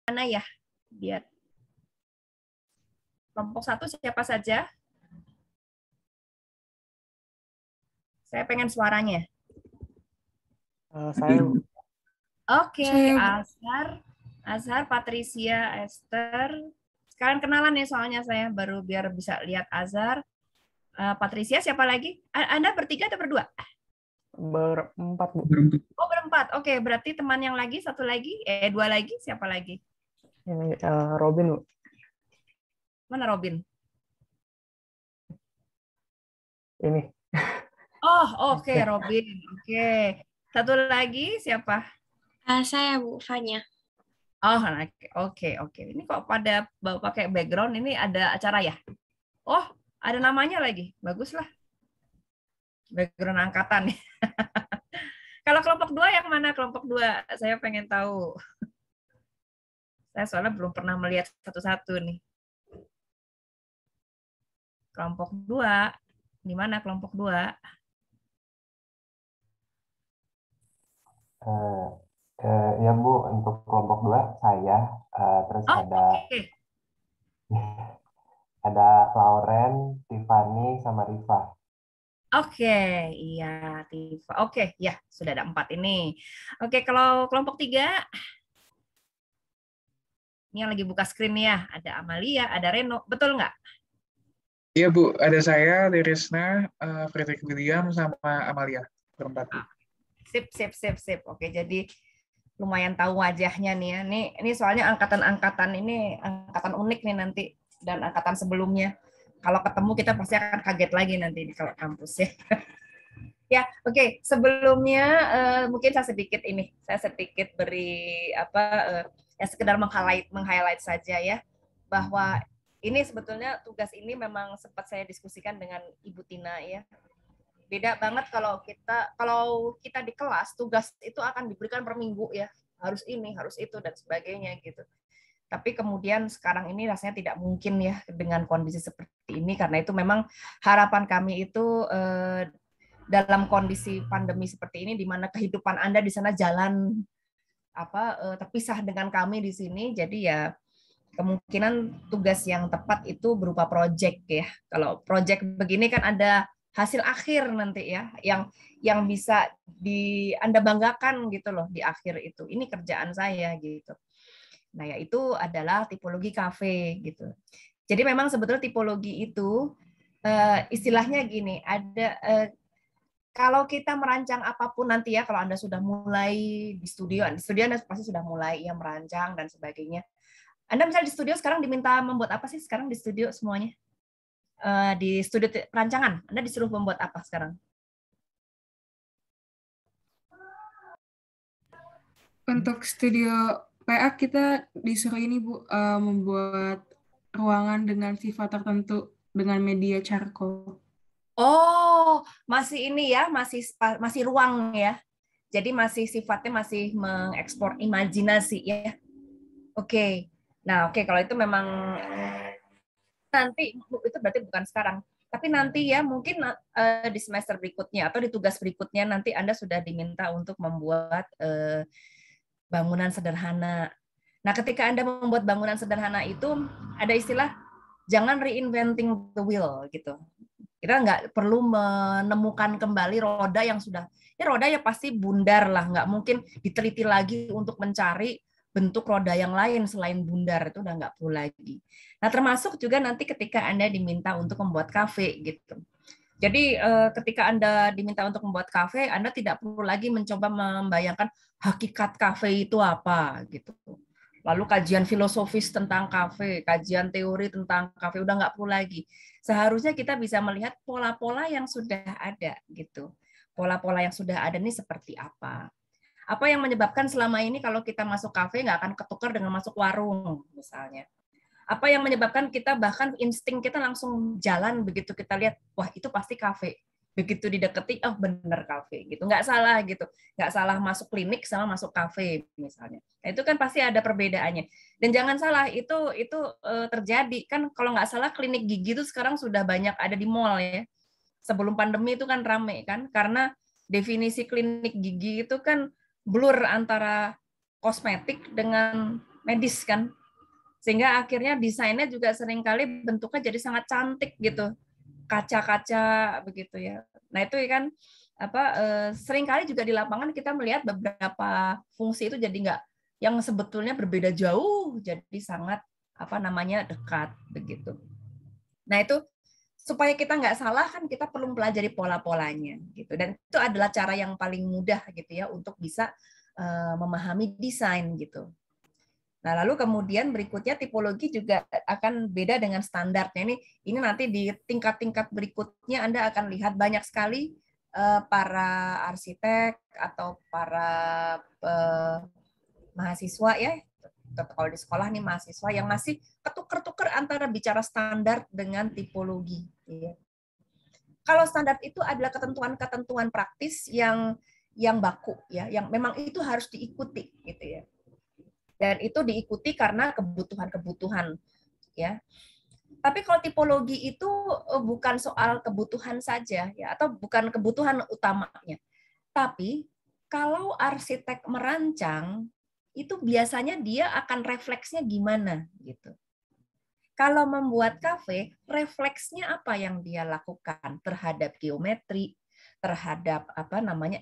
mana ya? Biar kelompok 1 siapa saja? Saya pengen suaranya. Saya Oke, Azhar, Patricia, Esther. Sekarang kenalan nih soalnya saya baru biar bisa lihat Azhar. Patricia, siapa lagi? Anda bertiga atau berdua? berempat, Bu. Oh, berempat. Oke, berarti teman yang lagi, satu lagi, dua lagi, siapa lagi? Ini Robin, Bu. Mana Robin? Ini. Oh, oke, Robin. Oke. Satu lagi siapa? Saya Bu Fanya. Oh, oke. Ini kok pada bawa pakai background, ini ada acara ya? Oh, ada namanya lagi. Baguslah. Background angkatan. Kalau kelompok 2 yang mana kelompok 2? Saya pengen tahu. Saya soalnya belum pernah melihat satu-satu nih. Kelompok 2. Di mana kelompok 2? Ya Bu, untuk kelompok 2 saya, terus Oh, ada oke. Lauren, Tiffany, sama Rifa. Oke, iya, Tifa. Oke, ya, sudah ada 4 ini. Oke, kalau kelompok 3, ini yang lagi buka screen ya, ada Amalia, ada Reno, betul nggak? Iya Bu, ada saya, Lirisna, Frederick William, sama Amalia, berempat Bu. Sip. Oke, jadi lumayan tahu wajahnya nih ya. Ini soalnya angkatan-angkatan ini angkatan unik nih nanti dan angkatan sebelumnya. Kalau ketemu kita pasti akan kaget lagi nanti kalau kampus ya. Ya, oke. Sebelumnya mungkin saya sedikit beri ya sekedar meng-highlight saja ya bahwa ini sebetulnya tugas ini memang sempat saya diskusikan dengan Ibu Tina ya. Beda banget kalau kita di kelas tugas itu akan diberikan per minggu ya, harus ini, harus itu dan sebagainya gitu. Tapi kemudian sekarang ini rasanya tidak mungkin ya dengan kondisi seperti ini karena itu memang harapan kami itu dalam kondisi pandemi seperti ini di mana kehidupan Anda di sana jalan terpisah dengan kami di sini, jadi ya kemungkinan tugas yang tepat itu berupa project ya. Kalau project begini kan ada hasil akhir nanti ya, yang bisa Anda banggakan gitu loh di akhir itu. Ini kerjaan saya gitu. Nah, yaitu adalah tipologi kafe gitu. Jadi memang sebetulnya tipologi itu istilahnya gini, kalau kita merancang apapun nanti ya, kalau Anda sudah mulai di studio Anda pasti sudah mulai ya merancang dan sebagainya. Anda misalnya di studio sekarang diminta membuat apa sih sekarang di studio semuanya? Di studio perancangan, Anda disuruh membuat apa sekarang? Untuk studio PA kita disuruh ini Bu, membuat ruangan dengan sifat tertentu dengan media charcoal. Oh, masih ini ya, masih ruang ya. Jadi masih sifatnya masih mengekspor imajinasi ya. Oke. Nah, oke kalau itu memang nanti itu berarti bukan sekarang. Tapi nanti ya mungkin di semester berikutnya atau di tugas berikutnya nanti Anda sudah diminta untuk membuat bangunan sederhana. Nah, ketika Anda membuat bangunan sederhana itu ada istilah jangan reinventing the wheel gitu. Kita nggak perlu menemukan kembali roda yang sudah, ya roda ya pasti bundar lah, nggak mungkin diteliti lagi untuk mencari bentuk roda yang lain selain bundar, itu udah nggak perlu lagi. Nah, termasuk juga nanti ketika Anda diminta untuk membuat kafe gitu. Jadi ketika Anda diminta untuk membuat kafe, Anda tidak perlu lagi mencoba membayangkan hakikat kafe itu apa gitu. Lalu kajian filosofis tentang kafe, kajian teori tentang kafe, udah nggak perlu lagi. Seharusnya kita bisa melihat pola-pola yang sudah ada gitu. Pola-pola yang sudah ada ini seperti apa? Apa yang menyebabkan selama ini kalau kita masuk kafe nggak akan ketukar dengan masuk warung misalnya? Apa yang menyebabkan kita bahkan insting kita langsung jalan begitu kita lihat, wah itu pasti kafe. Begitu dideketi, oh bener kafe gitu. Nggak salah gitu. Nggak salah masuk klinik sama masuk kafe misalnya. Nah, itu kan pasti ada perbedaannya. Dan jangan salah, itu terjadi. Kan kalau nggak salah klinik gigi itu sekarang sudah banyak ada di mall ya. Sebelum pandemi itu kan rame kan. Karena definisi klinik gigi itu kan blur antara kosmetik dengan medis kan. Sehingga akhirnya desainnya juga seringkali bentuknya jadi sangat cantik gitu. Kaca-kaca begitu ya. Nah, itu kan seringkali juga di lapangan kita melihat beberapa fungsi itu jadi nggak, yang sebetulnya berbeda jauh jadi sangat dekat begitu. Nah, itu supaya kita nggak salah kan kita perlu pelajari pola-polanya gitu, dan itu adalah cara yang paling mudah gitu ya untuk bisa memahami desain gitu. Nah, lalu kemudian berikutnya tipologi juga akan beda dengan standarnya. Ini nanti di tingkat-tingkat berikutnya Anda akan lihat banyak sekali para arsitek atau para mahasiswa ya, kalau di sekolah nih mahasiswa yang masih ketuker-tuker antara bicara standar dengan tipologi. Ya. Kalau standar itu adalah ketentuan-ketentuan praktis yang baku ya, yang memang itu harus diikuti gitu ya. Dan itu diikuti karena kebutuhan-kebutuhan ya. Tapi kalau tipologi itu bukan soal kebutuhan saja ya, atau bukan kebutuhan utamanya. Tapi kalau arsitek merancang itu biasanya dia akan refleksnya gimana gitu. Kalau membuat kafe, refleksnya apa yang dia lakukan terhadap geometri, terhadap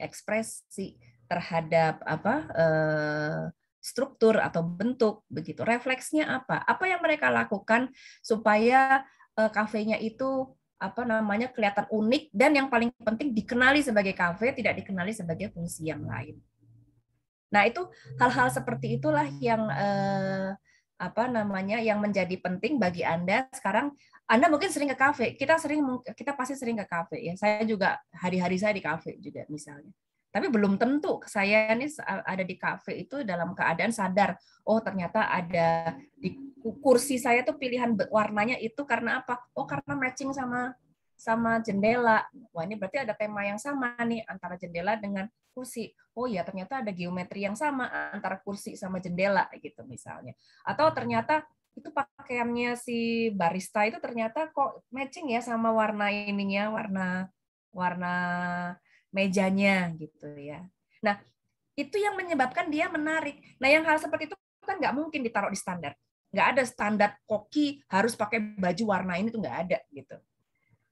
ekspresi, terhadap struktur atau bentuk begitu. Refleksnya apa? Apa yang mereka lakukan supaya kafenya itu kelihatan unik, dan yang paling penting dikenali sebagai kafe, tidak dikenali sebagai fungsi yang lain. Nah, itu hal-hal seperti itulah yang yang menjadi penting bagi Anda sekarang. Anda mungkin sering ke kafe, kita pasti sering ke kafe ya. Saya juga hari-hari saya di kafe juga misalnya. Tapi belum tentu saya ini ada di kafe itu dalam keadaan sadar, oh ternyata ada di kursi saya tuh pilihan warnanya itu karena apa? Oh, karena matching sama jendela. Wah, ini berarti ada tema yang sama nih antara jendela dengan kursi. Oh ya, ternyata ada geometri yang sama antara kursi sama jendela gitu misalnya. Atau ternyata itu pakaiannya si barista itu ternyata kok matching ya sama warna ininya, warna mejanya gitu ya. Nah, itu yang menyebabkan dia menarik. Nah, yang hal seperti itu kan nggak mungkin ditaruh di standar. Nggak ada standar koki harus pakai baju warna ini, tuh nggak ada gitu.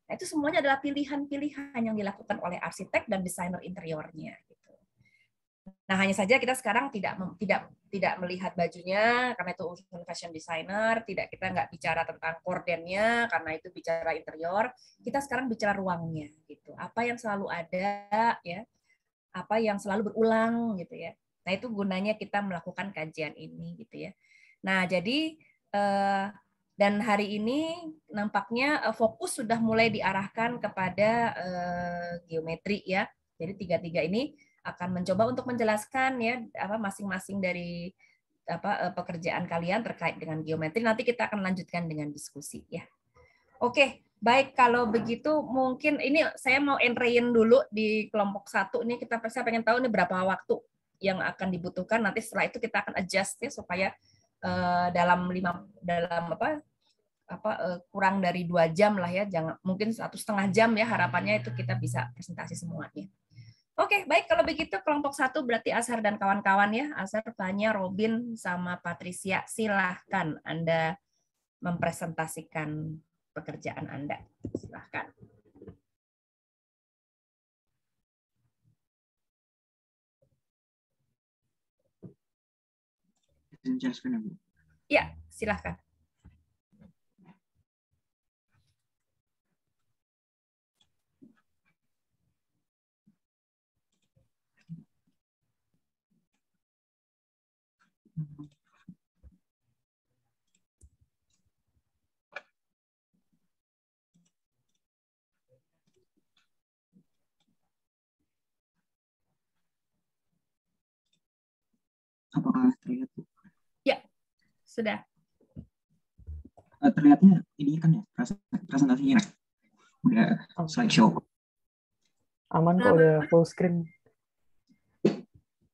Nah, itu semuanya adalah pilihan-pilihan yang dilakukan oleh arsitek dan desainer interiornya. Gitu. Nah, hanya saja kita sekarang tidak melihat bajunya karena itu urusan fashion designer, kita nggak bicara tentang kordennya karena itu bicara interior. Kita sekarang bicara ruangnya, gitu. Apa yang selalu ada, ya, apa yang selalu berulang, gitu ya. Nah, itu gunanya kita melakukan kajian ini, gitu ya. Nah, jadi dan hari ini nampaknya fokus sudah mulai diarahkan kepada geometri, ya. Jadi tiga-tiga ini akan mencoba untuk menjelaskan ya masing-masing dari pekerjaan kalian terkait dengan geometri. Nanti kita akan lanjutkan dengan diskusi ya. Oke, baik, kalau begitu mungkin ini saya mau entrain dulu di kelompok 1 ini, saya pengen tahu ini berapa waktu yang akan dibutuhkan. Nanti setelah itu kita akan adjust ya supaya kurang dari 2 jam lah ya, jangan mungkin 1,5 jam ya, harapannya itu kita bisa presentasi semuanya. Oke, baik, kalau begitu kelompok 1 berarti Azhar dan kawan-kawan ya. Azhar, Fanya, Robin, sama Patricia. Silahkan Anda mempresentasikan pekerjaan Anda. Silahkan. Ya, silahkan. Apakah terlihat? Ya, sudah. Terlihatnya ini kan ya, presentasinya udah slideshow. Aman kok, udah full screen.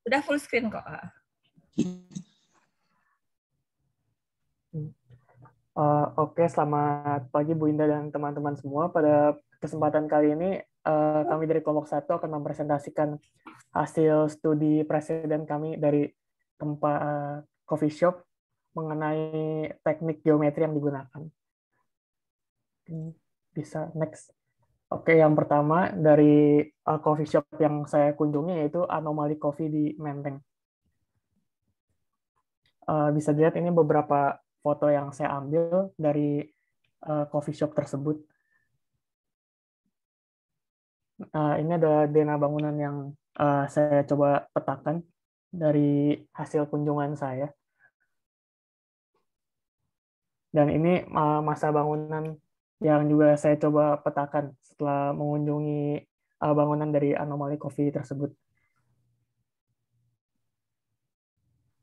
Udah full screen kok. Oke, selamat pagi Bu Indah dan teman-teman semua. Pada kesempatan kali ini kami dari kelompok 1 akan mempresentasikan hasil studi presiden kami dari tempat coffee shop mengenai teknik geometri yang digunakan. Bisa next. Oke, yang pertama dari coffee shop yang saya kunjungi yaitu Anomaly Coffee di Menteng. Bisa dilihat ini beberapa foto yang saya ambil dari coffee shop tersebut. Ini ada DNA bangunan yang saya coba petakan dari hasil kunjungan saya. Dan ini masa bangunan yang juga saya coba petakan setelah mengunjungi bangunan dari Anomaly Coffee tersebut.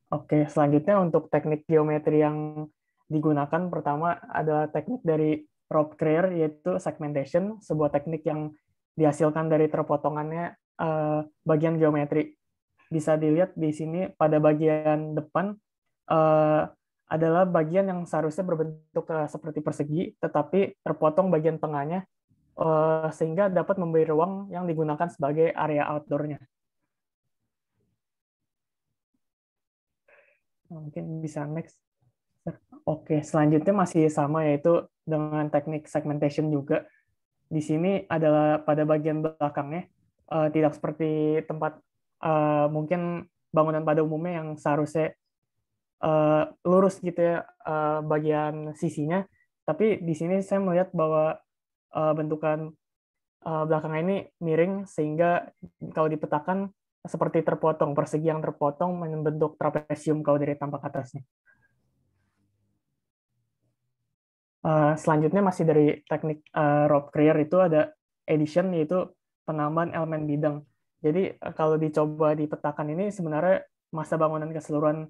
Oke, selanjutnya untuk teknik geometri yang digunakan, pertama adalah teknik dari Rob Creer, yaitu segmentation, sebuah teknik yang dihasilkan dari terpotongannya bagian geometri. Bisa dilihat di sini pada bagian depan adalah bagian yang seharusnya berbentuk seperti persegi, tetapi terpotong bagian tengahnya sehingga dapat memberi ruang yang digunakan sebagai area outdoor-nya. Mungkin bisa next. Oke, selanjutnya masih sama, yaitu dengan teknik segmentation juga. Di sini adalah pada bagian belakangnya, tidak seperti tempat mungkin bangunan pada umumnya yang seharusnya lurus gitu ya bagian sisinya, tapi di sini saya melihat bahwa bentukan belakangnya ini miring sehingga kalau dipetakan seperti terpotong, persegi yang terpotong membentuk trapesium kalau dari tampak atasnya. Selanjutnya masih dari teknik Rob Creer itu ada addition, yaitu penambahan elemen bidang. Jadi kalau dicoba dipetakan ini sebenarnya masa bangunan keseluruhan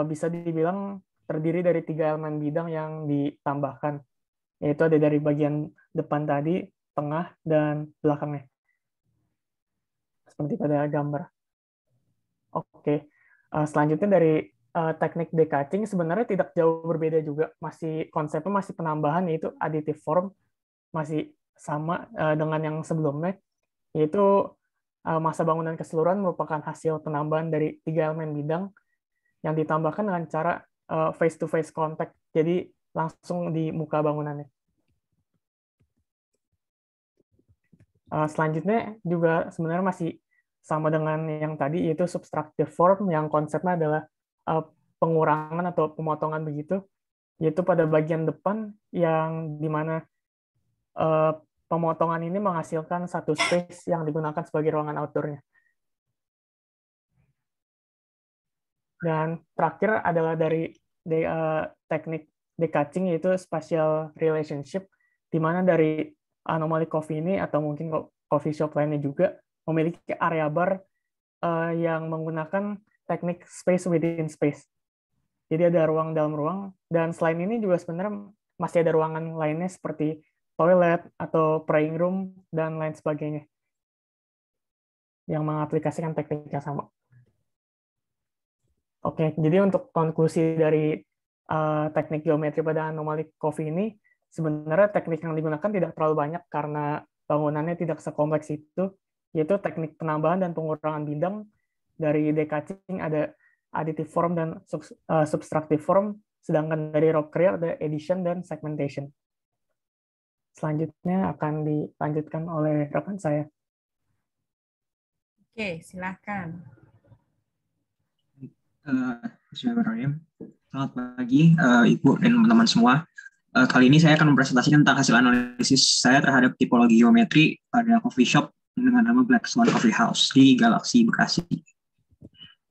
bisa dibilang terdiri dari 3 elemen bidang yang ditambahkan, yaitu ada dari bagian depan tadi, tengah, dan belakangnya. Seperti pada gambar. Oke, selanjutnya dari teknik decatching sebenarnya tidak jauh berbeda juga, konsepnya masih penambahan, yaitu additive form, masih sama dengan yang sebelumnya, yaitu masa bangunan keseluruhan merupakan hasil penambahan dari 3 elemen bidang yang ditambahkan dengan cara face-to-face contact, jadi langsung di muka bangunannya. Selanjutnya juga sebenarnya masih sama dengan yang tadi, yaitu subtractive form, yang konsepnya adalah pengurangan atau pemotongan begitu, yaitu pada bagian depan yang dimana pemotongan ini menghasilkan satu space yang digunakan sebagai ruangan outdoor-nya. Dan terakhir adalah dari teknik decatching, yaitu spatial relationship, di mana dari Anomaly Coffee ini atau mungkin coffee shop lainnya juga memiliki area bar yang menggunakan teknik space within space. Jadi ada ruang dalam ruang, dan selain ini juga sebenarnya masih ada ruangan lainnya seperti toilet atau praying room dan lain sebagainya yang mengaplikasikan teknik yang sama. Oke, jadi untuk konklusi dari teknik geometri pada Anomaly Coffee ini, sebenarnya teknik yang digunakan tidak terlalu banyak karena bangunannya tidak sekompleks itu, yaitu teknik penambahan dan pengurangan bidang. Dari decatching ada additive form dan subtractive form, sedangkan dari Rob Creer ada addition dan segmentation. Selanjutnya akan dilanjutkan oleh rekan saya. Oke, silakan. Selamat pagi, Ibu dan teman-teman semua. Kali ini saya akan mempresentasikan tentang hasil analisis saya terhadap tipologi geometri pada coffee shop dengan nama Black Swan Coffee House di Galaxy Bekasi.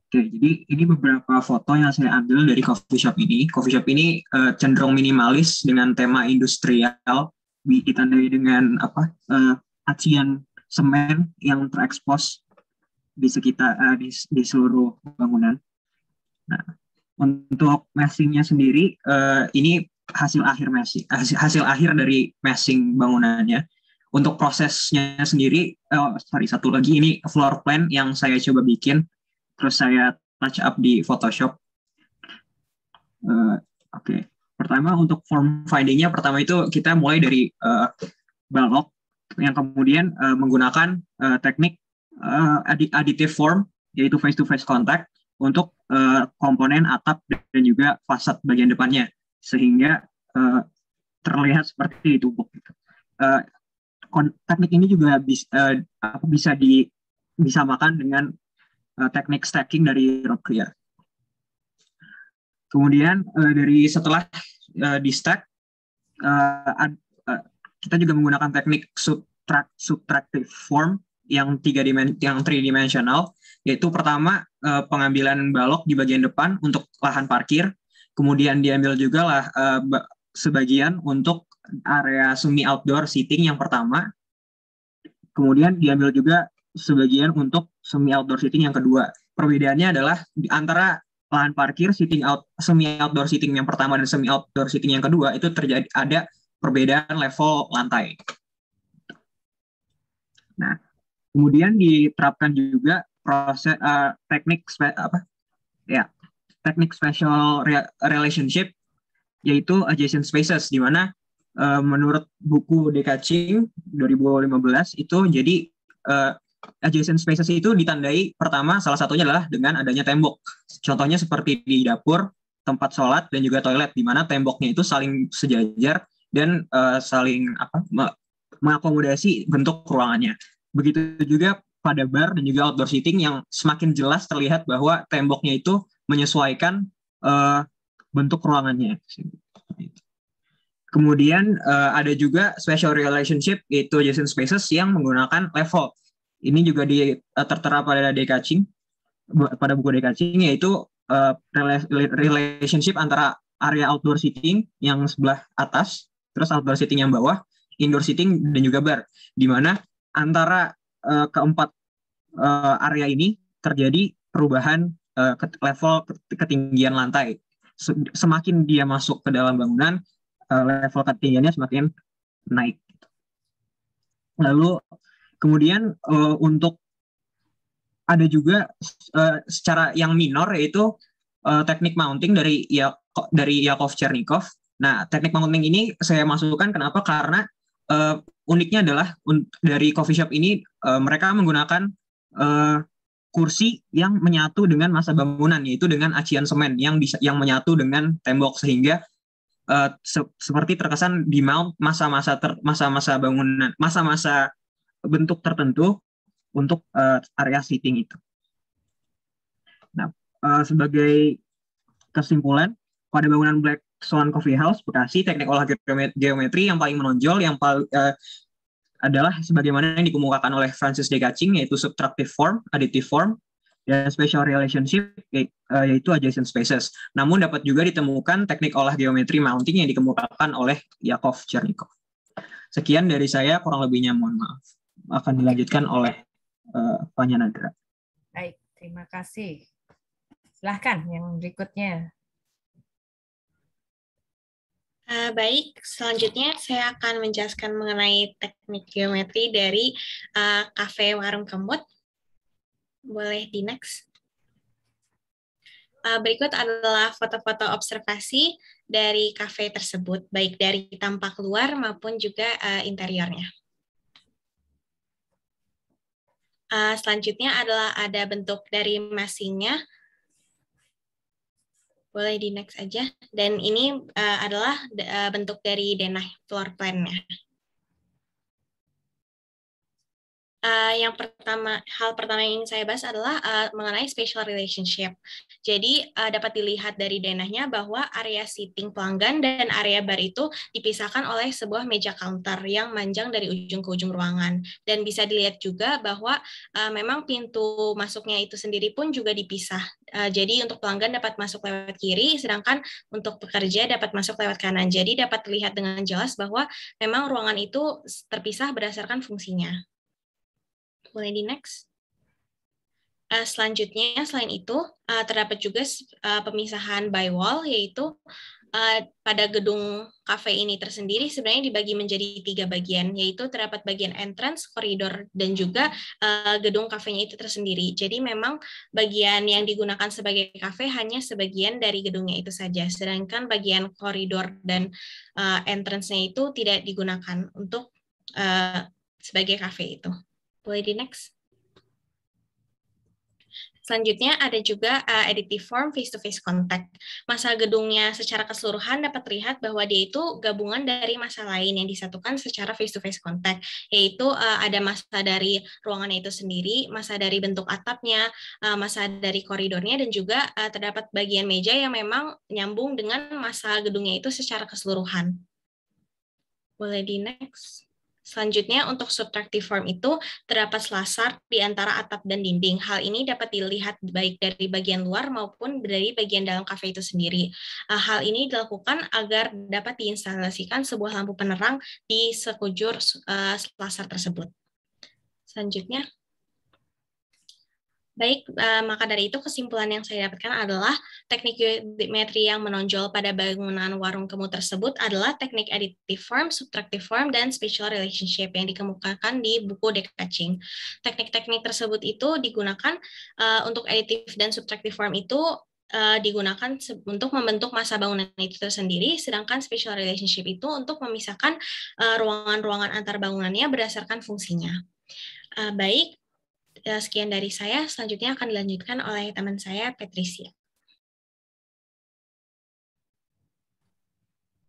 Oke, jadi ini beberapa foto yang saya ambil dari coffee shop ini. Coffee shop ini cenderung minimalis dengan tema industrial, ditandai dengan acian semen yang terekspos di sekitar di seluruh bangunan. Nah, untuk meshingnya sendiri, ini hasil akhir dari meshing bangunannya. Untuk prosesnya sendiri, satu lagi ini floor plan yang saya coba bikin, terus saya touch up di Photoshop. Oke. Pertama untuk form finding-nya, pertama itu kita mulai dari balok, yang kemudian menggunakan teknik additive form, yaitu face-to-face contact, untuk komponen atap dan juga fasad bagian depannya, sehingga terlihat seperti ditumpuk. Teknik ini juga bisa disamakan dengan teknik stacking dari Rob Creer. Kemudian setelah di stack, kita juga menggunakan teknik subtractive form yang 3-dimensional, yaitu pertama pengambilan balok di bagian depan untuk lahan parkir, kemudian diambil juga lah sebagian untuk area semi outdoor seating yang pertama, kemudian diambil juga sebagian untuk semi outdoor seating yang kedua. Perbedaannya adalah antara lahan parkir semi outdoor seating yang pertama dan semi outdoor seating yang kedua itu ada perbedaan level lantai. Nah, kemudian diterapkan juga proses teknik spatial relationship, yaitu adjacent spaces, di mana menurut buku Dekaching 2015 itu jadi adjacent spaces itu ditandai pertama salah satunya adalah dengan adanya tembok. Contohnya seperti di dapur, tempat sholat dan juga toilet, di mana temboknya itu saling sejajar dan saling mengakomodasi bentuk ruangannya. Begitu juga pada bar dan juga outdoor seating yang semakin jelas terlihat bahwa temboknya itu menyesuaikan bentuk ruangannya. Kemudian ada juga spatial relationship, yaitu adjacent spaces yang menggunakan level. Ini juga tertera pada buku Dekaching, yaitu relationship antara area outdoor seating yang sebelah atas, terus outdoor seating yang bawah, indoor seating dan juga bar, di mana antara keempat area ini terjadi perubahan level ketinggian lantai. Semakin dia masuk ke dalam bangunan, level ketinggiannya semakin naik. Lalu kemudian untuk ada juga secara yang minor, yaitu teknik mounting dari Yakov Chernikov. Nah, teknik mounting ini saya masukkan kenapa? Karena uniknya adalah dari coffee shop ini mereka menggunakan kursi yang menyatu dengan massa bangunan, yaitu dengan acian semen yang menyatu dengan tembok, sehingga seperti terkesan di mount masa-masa bangunan, masa-masa bentuk tertentu untuk area seating itu. Nah, sebagai kesimpulan, pada bangunan Black Swan Coffee House Bekasi, teknik olah geometri yang paling menonjol adalah sebagaimana yang dikemukakan oleh Francis Dekaching, yaitu subtractive form, additive form, dan spatial relationship, yaitu adjacent spaces. Namun dapat juga ditemukan teknik olah geometri mounting yang dikemukakan oleh Yakov Chernikov. Sekian dari saya, kurang lebihnya mohon maaf. Akan dilanjutkan oleh Fanya Nadra. Baik, terima kasih. Silahkan yang berikutnya. Baik, selanjutnya saya akan menjelaskan mengenai teknik geometri dari Cafe Warung Kemut. Boleh di next. Berikut adalah foto-foto observasi dari kafe tersebut, baik dari tampak luar maupun juga interiornya. Selanjutnya adalah ada bentuk dari mesinnya. Boleh di next aja. Dan ini adalah bentuk dari denah floor plan-nya. Hal pertama yang ingin saya bahas adalah mengenai spatial relationship. Jadi dapat dilihat dari denahnya bahwa area seating pelanggan dan area bar itu dipisahkan oleh sebuah meja counter yang manjang dari ujung ke ujung ruangan. Dan bisa dilihat juga bahwa memang pintu masuknya itu sendiri pun juga dipisah. Jadi untuk pelanggan dapat masuk lewat kiri, sedangkan untuk pekerja dapat masuk lewat kanan. Jadi dapat terlihat dengan jelas bahwa memang ruangan itu terpisah berdasarkan fungsinya. Boleh di next. Selanjutnya, selain itu, terdapat juga pemisahan by wall, yaitu pada gedung kafe ini tersendiri sebenarnya dibagi menjadi 3 bagian, yaitu terdapat bagian entrance, koridor, dan juga gedung kafenya itu tersendiri. Jadi memang bagian yang digunakan sebagai kafe hanya sebagian dari gedungnya itu saja, sedangkan bagian koridor dan entrance-nya itu tidak digunakan untuk sebagai kafe itu. Boleh di next. Selanjutnya ada juga additive form face-to-face contact. Massa gedungnya secara keseluruhan dapat terlihat bahwa dia itu gabungan dari massa lain yang disatukan secara face-to-face contact, yaitu ada massa dari ruangannya itu sendiri, massa dari bentuk atapnya, massa dari koridornya, dan juga terdapat bagian meja yang memang nyambung dengan massa gedungnya itu secara keseluruhan. Boleh di next. Selanjutnya, untuk subtractive form itu terdapat selasar di antara atap dan dinding. Hal ini dapat dilihat baik dari bagian luar maupun dari bagian dalam kafe itu sendiri. Hal ini dilakukan agar dapat diinstalasikan sebuah lampu penerang di sekujur selasar tersebut. Selanjutnya. Baik, maka dari itu kesimpulan yang saya dapatkan adalah teknik geometri yang menonjol pada bangunan warung kemu tersebut adalah teknik additive form, subtractive form, dan spatial relationship yang dikemukakan di buku Dekaching. Teknik-teknik tersebut itu digunakan untuk additive dan subtractive form itu digunakan untuk membentuk massa bangunan itu tersendiri, sedangkan spatial relationship itu untuk memisahkan ruangan-ruangan antar bangunannya berdasarkan fungsinya. Baik, sekian dari saya, selanjutnya akan dilanjutkan oleh teman saya, Patricia.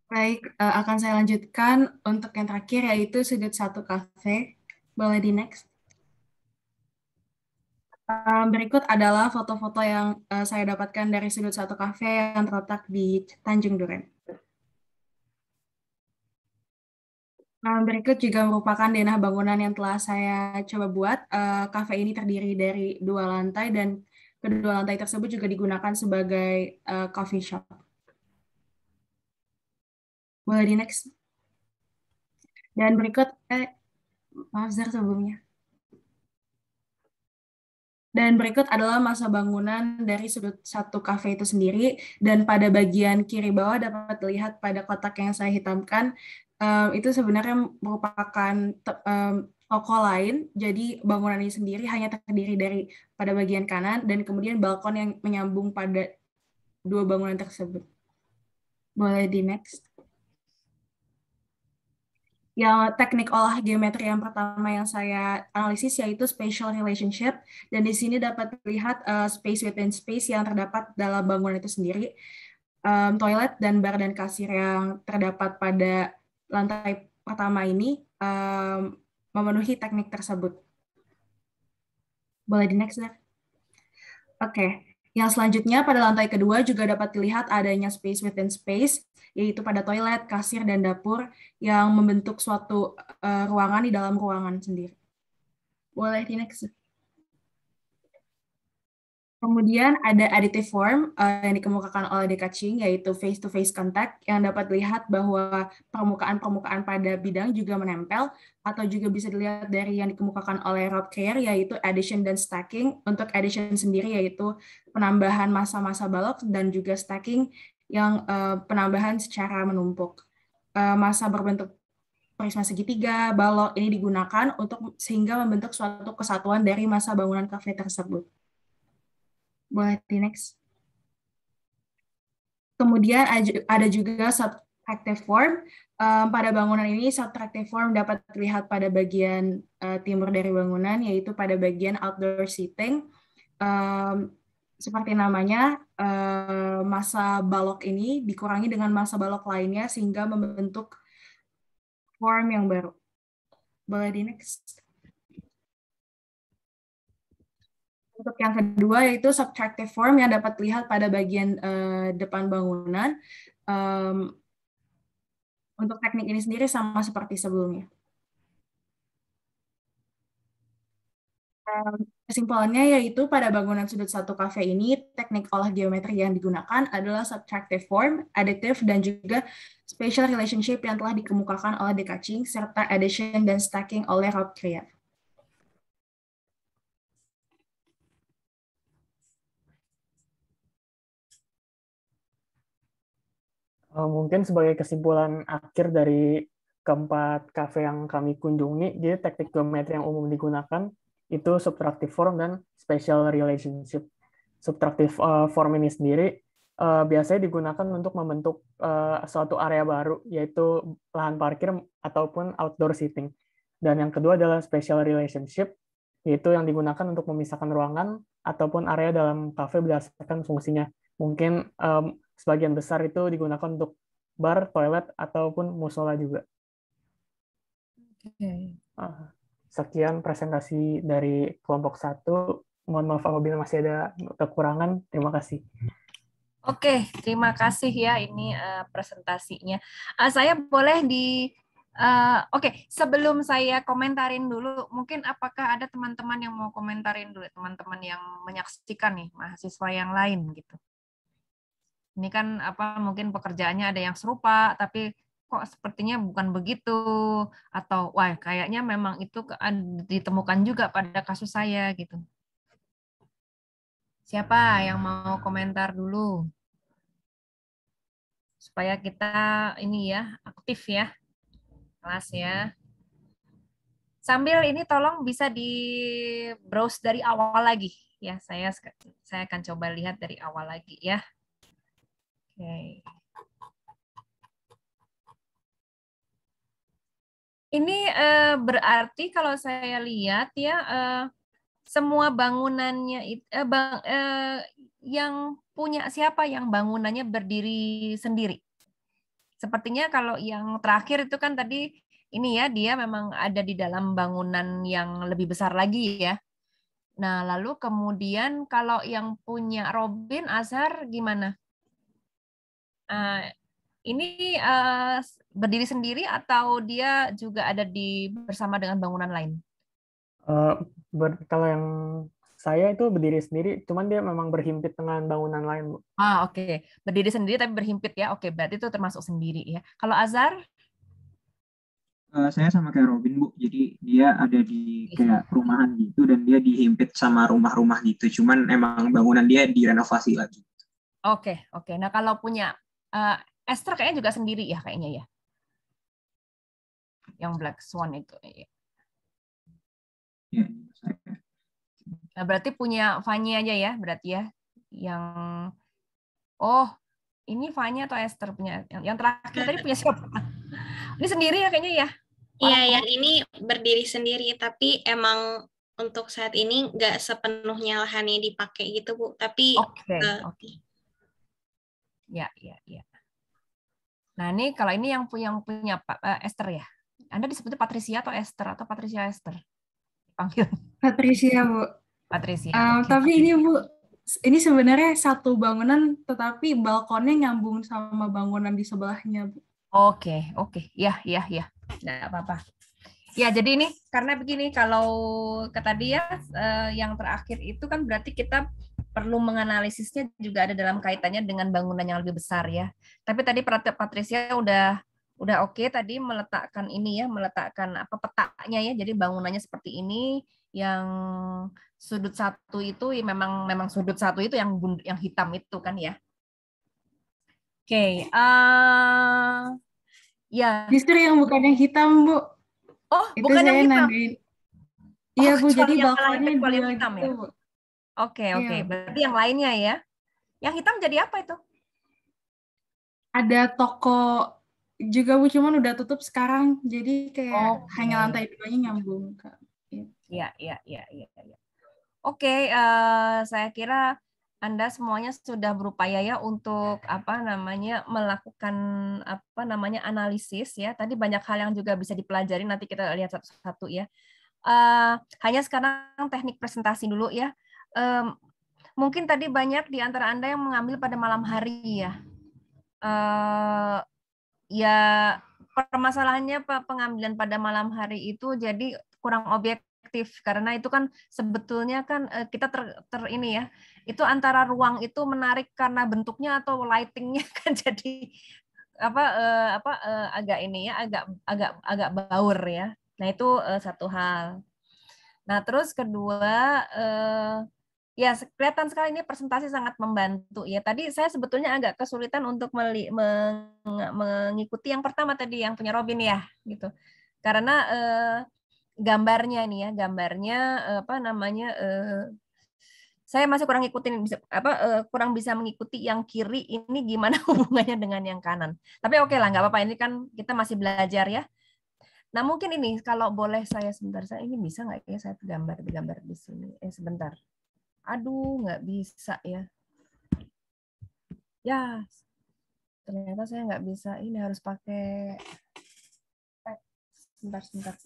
Baik, akan saya lanjutkan untuk yang terakhir, yaitu sudut satu kafe. Boleh di next. Berikut adalah foto-foto yang saya dapatkan dari sudut satu kafe yang terletak di Tanjung Duren. Berikut juga merupakan denah bangunan yang telah saya coba buat. Kafe ini terdiri dari 2 lantai dan kedua lantai tersebut juga digunakan sebagai coffee shop. Boleh di next. Dan berikut, maaf Zar sebelumnya. Dan berikut adalah massa bangunan dari sudut satu kafe itu sendiri. Dan pada bagian kiri bawah dapat dilihat pada kotak yang saya hitamkan, itu sebenarnya merupakan toko lain, jadi bangunan ini sendiri hanya terdiri dari pada bagian kanan dan kemudian balkon yang menyambung pada 2 bangunan tersebut. Boleh di next. Yang teknik olah geometri yang pertama yang saya analisis yaitu spatial relationship, dan di sini dapat dilihat space within space yang terdapat dalam bangunan itu sendiri. Toilet dan bar dan kasir yang terdapat pada lantai pertama ini memenuhi teknik tersebut. Boleh di next, Zak? Oke. Yang selanjutnya pada lantai kedua juga dapat dilihat adanya space within space, yaitu pada toilet, kasir, dan dapur yang membentuk suatu ruangan di dalam ruangan sendiri. Boleh di next. Kemudian ada additive form yang dikemukakan oleh Dekaching, yaitu face-to-face contact, yang dapat dilihat bahwa permukaan-permukaan pada bidang juga menempel, atau juga bisa dilihat dari yang dikemukakan oleh Rob Creer, yaitu addition dan stacking. Untuk addition sendiri yaitu penambahan massa-massa balok, dan juga stacking yang penambahan secara menumpuk. Massa berbentuk prisma segitiga, balok ini digunakan untuk sehingga membentuk suatu kesatuan dari massa bangunan kafe tersebut. Boleh di next. Kemudian ada juga subtractive form. Pada bangunan ini subtractive form dapat terlihat pada bagian timur dari bangunan, yaitu pada bagian outdoor seating. Seperti namanya, massa balok ini dikurangi dengan massa balok lainnya sehingga membentuk form yang baru. Boleh di next. Untuk yang kedua yaitu subtractive form yang dapat dilihat pada bagian depan bangunan. Untuk teknik ini sendiri sama seperti sebelumnya. Kesimpulannya yaitu pada bangunan sudut satu kafe ini, teknik olah geometri yang digunakan adalah subtractive form, additive, dan juga spatial relationship yang telah dikemukakan oleh Dekaching, serta addition dan stacking oleh Rob Creer. Mungkin sebagai kesimpulan akhir dari keempat kafe yang kami kunjungi, jadi teknik geometri yang umum digunakan itu subtractive form dan spatial relationship. Subtractive form ini sendiri biasanya digunakan untuk membentuk suatu area baru, yaitu lahan parkir ataupun outdoor seating. Dan yang kedua adalah spatial relationship, yaitu yang digunakan untuk memisahkan ruangan ataupun area dalam kafe berdasarkan fungsinya. Mungkin sebagian besar itu digunakan untuk bar, toilet, ataupun musola juga. Sekian presentasi dari kelompok 1. Mohon maaf apabila masih ada kekurangan. Terima kasih. Oke, terima kasih ya ini presentasinya. Saya boleh Oke, sebelum saya komentarin dulu, mungkin apakah ada teman-teman yang mau komentarin dulu, teman-teman yang menyaksikan nih, mahasiswa yang lain gitu. Ini kan mungkin pekerjaannya ada yang serupa, tapi kok sepertinya bukan begitu, atau wah kayaknya memang itu ditemukan juga pada kasus saya gitu. Siapa yang mau komentar dulu? Supaya kita ini ya aktif ya kelas ya. Sambil ini tolong bisa di browse dari awal lagi ya. Saya akan coba lihat dari awal lagi ya. Oke. Ini berarti kalau saya lihat ya semua bangunannya yang punya siapa yang bangunannya berdiri sendiri. Sepertinya kalau yang terakhir itu kan tadi ini ya dia memang ada di dalam bangunan yang lebih besar lagi ya. Nah, lalu kemudian kalau yang punya Robin, Azhar gimana? Ini berdiri sendiri atau dia juga ada bersama dengan bangunan lain? Kalau yang saya itu berdiri sendiri, cuman dia memang berhimpit dengan bangunan lain, Bu. Oke. Berdiri sendiri tapi berhimpit ya. Oke, berarti itu termasuk sendiri ya. Kalau Azhar? Saya sama kayak Robin, Bu. Jadi dia ada di kayak perumahan gitu dan dia dihimpit sama rumah-rumah gitu. Cuman emang bangunan dia direnovasi lagi. Oke. Nah, kalau punya Esther kayaknya juga sendiri ya kayaknya ya. Yang Black Swan itu. Ya, saya. Nah, berarti punya Fanny aja ya, berarti ya. Yang ini Fanny atau Esther punya? Yang terakhir tadi punya siapa? Ini sendiri ya kayaknya ya? Iya, yang ini berdiri sendiri, tapi emang untuk saat ini nggak sepenuhnya lahannya dipakai gitu, Bu. Tapi Oke. Ya. Nah, ini kalau ini yang punya Esther ya. Anda disebutnya Patricia atau Esther atau Patricia Esther? Panggil. Patricia, Bu. Patricia. Tapi ini, Bu, ini sebenarnya satu bangunan, tetapi balkonnya nyambung sama bangunan di sebelahnya, Bu. Oke. Ya. Nggak apa-apa. Ya, jadi ini karena begini, kalau tadi ya yang terakhir itu kan berarti kita perlu menganalisisnya juga ada dalam kaitannya dengan bangunan yang lebih besar ya. Tapi tadi Patricia udah oke tadi meletakkan petanya ya. Jadi bangunannya seperti ini, yang sudut satu itu memang sudut satu itu yang hitam itu kan ya. Oke. Ya. Justru yang bukan yang hitam, Bu. Itu bukan yang hitam. Iya, Bu, jadi balkonnya dua hitam gitu, ya. Bu. Oke. Berarti yang lainnya ya. Yang hitam jadi apa itu? Ada toko juga, Bu, cuman udah tutup sekarang. Jadi kayak hanya lantai 2-nya nyambung. Iya. Oke, saya kira Anda semuanya sudah berupaya ya untuk melakukan analisis ya. Tadi banyak hal yang juga bisa dipelajari, nanti kita lihat satu-satu ya. Hanya sekarang teknik presentasi dulu ya. Mungkin tadi banyak di antara Anda yang mengambil pada malam hari ya. Ya permasalahannya pengambilan pada malam hari itu jadi kurang objektif karena itu kan sebetulnya kan kita ini ya, itu antara ruang itu menarik karena bentuknya atau lightingnya kan jadi agak ini ya, agak baur ya. Nah itu satu hal. Nah terus kedua ya kelihatan sekali ini presentasi sangat membantu ya. Tadi saya sebetulnya agak kesulitan untuk mengikuti yang pertama tadi yang punya Robin ya gitu. Karena gambarnya nih ya, saya masih kurang kurang bisa mengikuti yang kiri ini gimana hubungannya dengan yang kanan. Tapi oke lah, nggak apa-apa, ini kan kita masih belajar ya. Nah, mungkin ini kalau boleh saya sebentar, saya ini bisa nggak ya saya gambar di sini? Sebentar. Aduh, nggak bisa ya. Ya, ternyata saya nggak bisa. Ini harus pakai. Sebentar.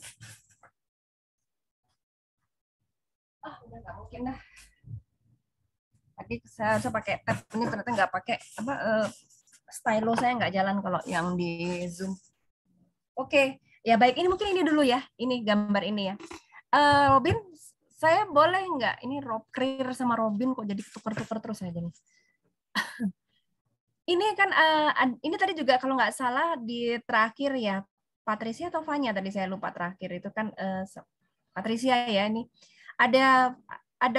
Udah nggak mungkin dah. Tadi saya harus pakai tab. Ini ternyata nggak pakai stylo saya nggak jalan kalau yang di Zoom. Oke, ya baik. Ini mungkin ini dulu ya. Ini gambar ini ya. Robin, saya boleh nggak? Ini Rob Creer sama Robin kok jadi tuker-tuker terus aja nih. Ini kan ini tadi juga kalau nggak salah di terakhir ya, Patricia atau Fanya tadi saya lupa terakhir itu kan Patricia ya ini ada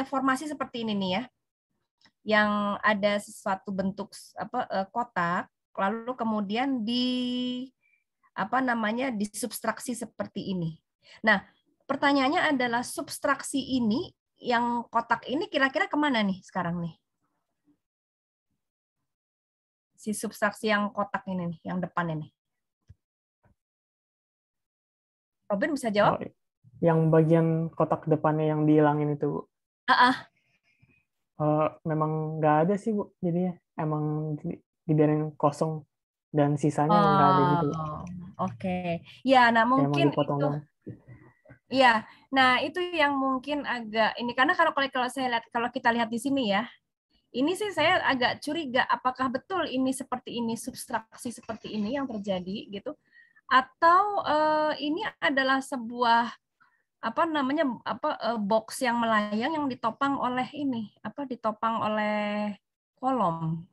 formasi seperti ini nih ya, yang ada sesuatu bentuk kotak lalu kemudian disubstraksi seperti ini. Nah, pertanyaannya adalah substraksi ini yang kotak ini kira-kira kemana nih sekarang nih? Si substraksi yang kotak ini nih, yang depan ini. Robin bisa jawab? Yang bagian kotak depannya yang dihilangin itu, Bu. Memang nggak ada sih, Bu. Jadinya emang dibiarin kosong dan sisanya nggak ada gitu. Oke. Ya, nah mungkin itu. Iya, nah itu yang mungkin agak ini karena kalau kita lihat di sini ya, ini sih saya agak curiga apakah betul ini seperti ini, substraksi seperti ini yang terjadi gitu, atau ini adalah sebuah box yang melayang yang ditopang oleh kolom.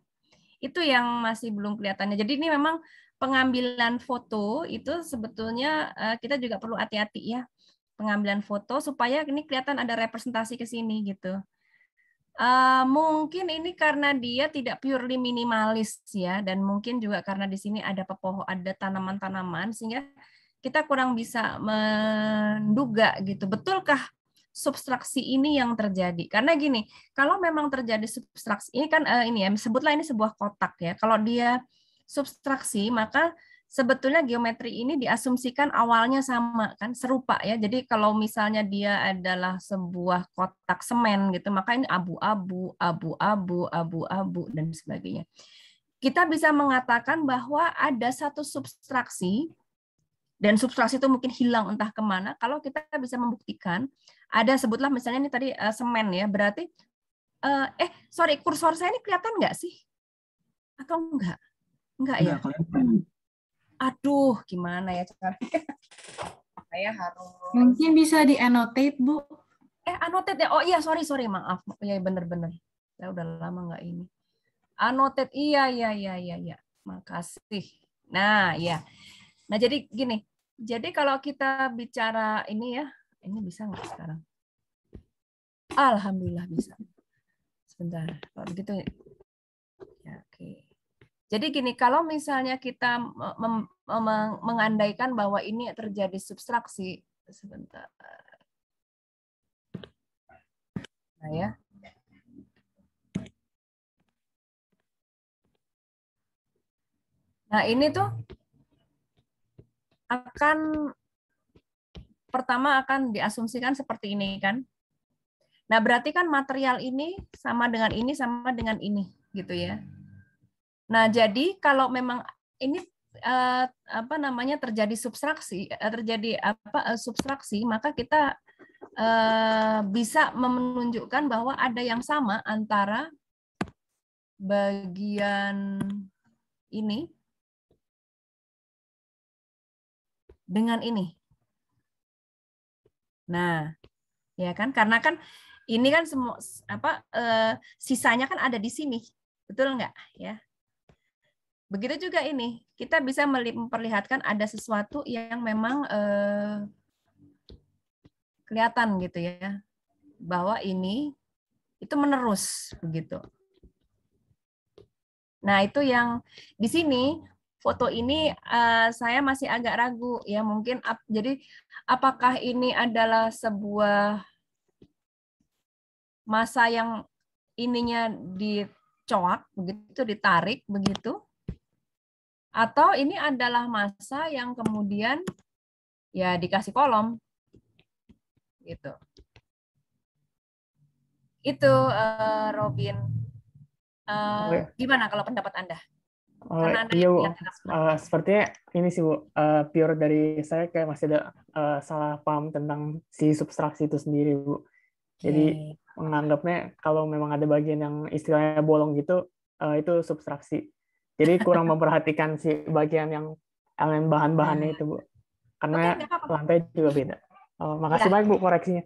Itu yang masih belum kelihatannya. Jadi ini memang pengambilan foto itu sebetulnya kita juga perlu hati-hati ya. Pengambilan foto supaya ini kelihatan ada representasi ke sini gitu. Mungkin ini karena dia tidak purely minimalis ya, dan mungkin juga karena di sini ada ada tanaman-tanaman sehingga kita kurang bisa menduga gitu. Betulkah substraksi ini yang terjadi? Karena gini, kalau memang terjadi substraksi ini kan ini ya, sebutlah ini sebuah kotak ya. Kalau dia substraksi maka sebetulnya geometri ini diasumsikan awalnya sama kan, serupa ya. Jadi kalau misalnya dia adalah sebuah kotak semen gitu, maka ini abu-abu, dan sebagainya. Kita bisa mengatakan bahwa ada satu substraksi dan substraksi itu mungkin hilang entah kemana. Kalau kita bisa membuktikan ada, sebutlah misalnya ini tadi semen ya, berarti kursor saya ini kelihatan nggak sih? Atau enggak? Enggak ya? Aduh, gimana ya caranya? Saya harus... Mungkin bisa di-annotate, Bu. Annotate ya. Oh iya, sorry, maaf. Ya bener-bener. Saya udah lama nggak ini. Annotate, iya. Makasih. Nah, ya. Nah, jadi gini. Jadi kalau kita bicara ini ya, ini bisa nggak sekarang? Alhamdulillah bisa. Sebentar. Kalau begitu, ya oke. Jadi gini, kalau misalnya kita mengandaikan bahwa ini terjadi substraksi, sebentar. Nah ya. Nah ini tuh pertama akan diasumsikan seperti ini kan. Nah berarti kan material ini sama dengan ini gitu ya. Nah, jadi kalau memang ini terjadi substraksi, maka kita bisa menunjukkan bahwa ada yang sama antara bagian ini dengan ini. Nah, ya kan, karena kan ini kan semua sisanya kan ada di sini, betul nggak ya? Begitu juga ini, kita bisa memperlihatkan ada sesuatu yang memang kelihatan gitu ya, bahwa ini itu menerus begitu. Nah itu yang di sini foto ini saya masih agak ragu ya, mungkin jadi apakah ini adalah sebuah massa yang ininya dicoak begitu, ditarik begitu. Atau ini adalah massa yang kemudian ya dikasih kolom gitu. Itu Robin. Gimana kalau pendapat Anda? Karena Anda Iya Bu, yang sepertinya ini sih Bu, pure dari saya kayak masih ada salah paham tentang si substraksi itu sendiri Bu. Jadi menganggapnya kalau memang ada bagian yang istilahnya bolong gitu, itu substraksi. Jadi kurang memperhatikan si bagian yang elemen bahan-bahannya itu Bu. Karena lantai juga beda. Makasih banyak Bu koreksinya.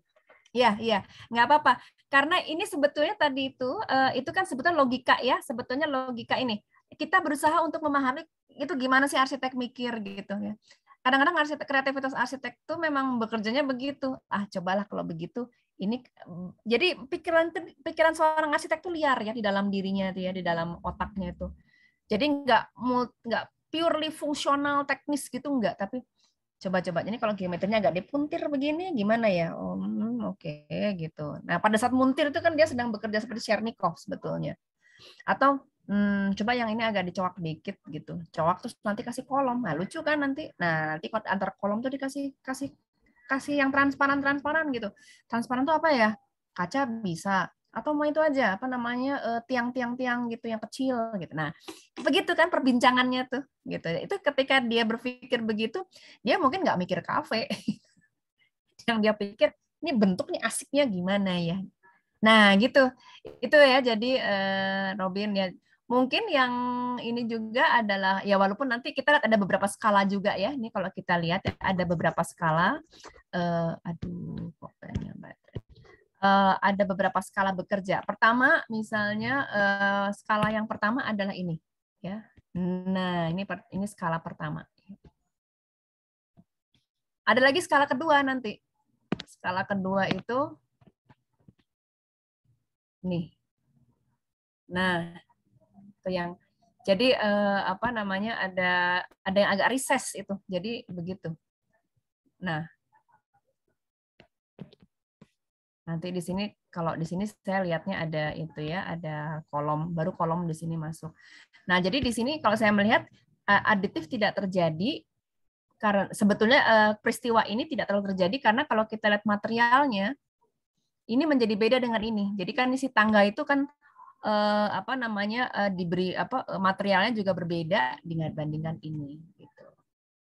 Iya, nggak apa-apa. Karena ini sebetulnya tadi itu kan sebetulnya logika ya, sebetulnya logika ini. Kita berusaha untuk memahami itu gimana sih arsitek mikir gitu ya. Kadang-kadang kreativitas arsitek itu memang bekerjanya begitu. Cobalah kalau begitu. Ini jadi pikiran seorang arsitek itu liar ya di dalam dirinya itu ya, di dalam otaknya itu. Jadi nggak purely fungsional teknis gitu nggak, tapi coba-coba ini kalau geometrinya agak dipuntir begini gimana ya? Oke, gitu. Nah, pada saat muntir itu kan dia sedang bekerja seperti Chernikov sebetulnya. Atau coba yang ini agak dicowak dikit gitu. Cowak terus nanti kasih kolom. Nah, lucu kan nanti. Nah, nanti antar kolom tuh kasih yang transparan gitu. Transparan tuh apa ya? Kaca bisa. Atau mau itu aja apa namanya tiang-tiang gitu yang kecil gitu. Nah, begitu kan perbincangannya tuh gitu. Itu ketika dia berpikir begitu, dia mungkin nggak mikir kafe. Yang dia pikir ini bentuknya asiknya gimana ya. Nah, gitu. Itu ya jadi Robin ya. Mungkin yang ini juga adalah ya walaupun nanti kita lihat ada beberapa skala juga ya. Ini kalau kita lihat ya, ada beberapa skala. Kok kayaknya baterai. Ada beberapa skala bekerja. Pertama, misalnya skala yang pertama adalah ini, ya. Nah, ini skala pertama. Ada lagi skala kedua nanti. Skala kedua itu nih. Nah, itu yang jadi apa namanya ada yang agak recess itu. Jadi begitu. Nah, nanti di sini kalau di sini saya lihatnya ada itu ya, ada kolom, baru kolom di sini masuk. Nah, jadi di sini kalau saya melihat aditif tidak terjadi karena sebetulnya peristiwa ini tidak terlalu terjadi karena kalau kita lihat materialnya ini menjadi beda dengan ini. Jadi kan isi tangga itu kan apa namanya diberi materialnya juga berbeda dibandingkan ini gitu.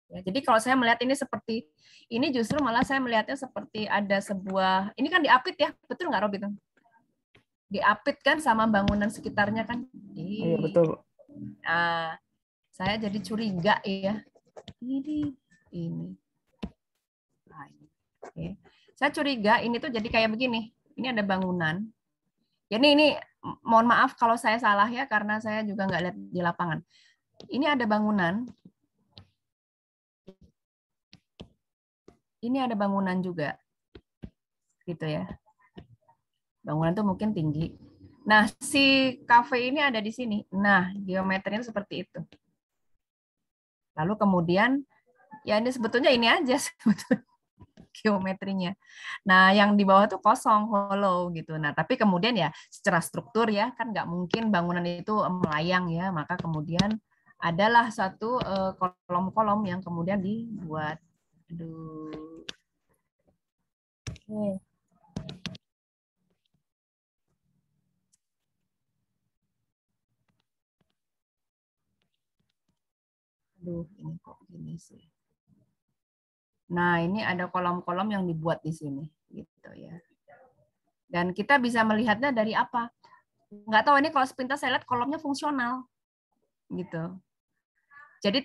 Ya, jadi kalau saya melihat ini seperti ini justru malah saya melihatnya seperti ada sebuah ini kan diapit ya, betul nggak Robin? Diapit kan sama bangunan sekitarnya kan? Iya betul. Nah, saya jadi curiga ya. Ini. Nah, okay. Saya curiga ini tuh jadi kayak begini. Ini ada bangunan. Jadi ini mohon maaf kalau saya salah ya karena saya juga nggak lihat di lapangan. Ini ada bangunan. Ini ada bangunan juga, gitu ya. Bangunan itu mungkin tinggi. Nah, si kafe ini ada di sini. Nah, geometrinya seperti itu. Lalu kemudian, ya ini sebetulnya ini aja sebetulnya geometrinya. Nah, yang di bawah tuh kosong, hollow gitu. Nah, tapi kemudian ya secara struktur ya kan nggak mungkin bangunan itu melayang ya. Maka kemudian adalah satu kolom-kolom yang kemudian dibuat. Aduh. Oke. Aduh, ini kok gini sih. Nah, ini ada kolom-kolom yang dibuat di sini, gitu ya. Dan kita bisa melihatnya dari apa? Nggak tahu ini kalau sepintas saya lihat kolomnya fungsional, gitu. Jadi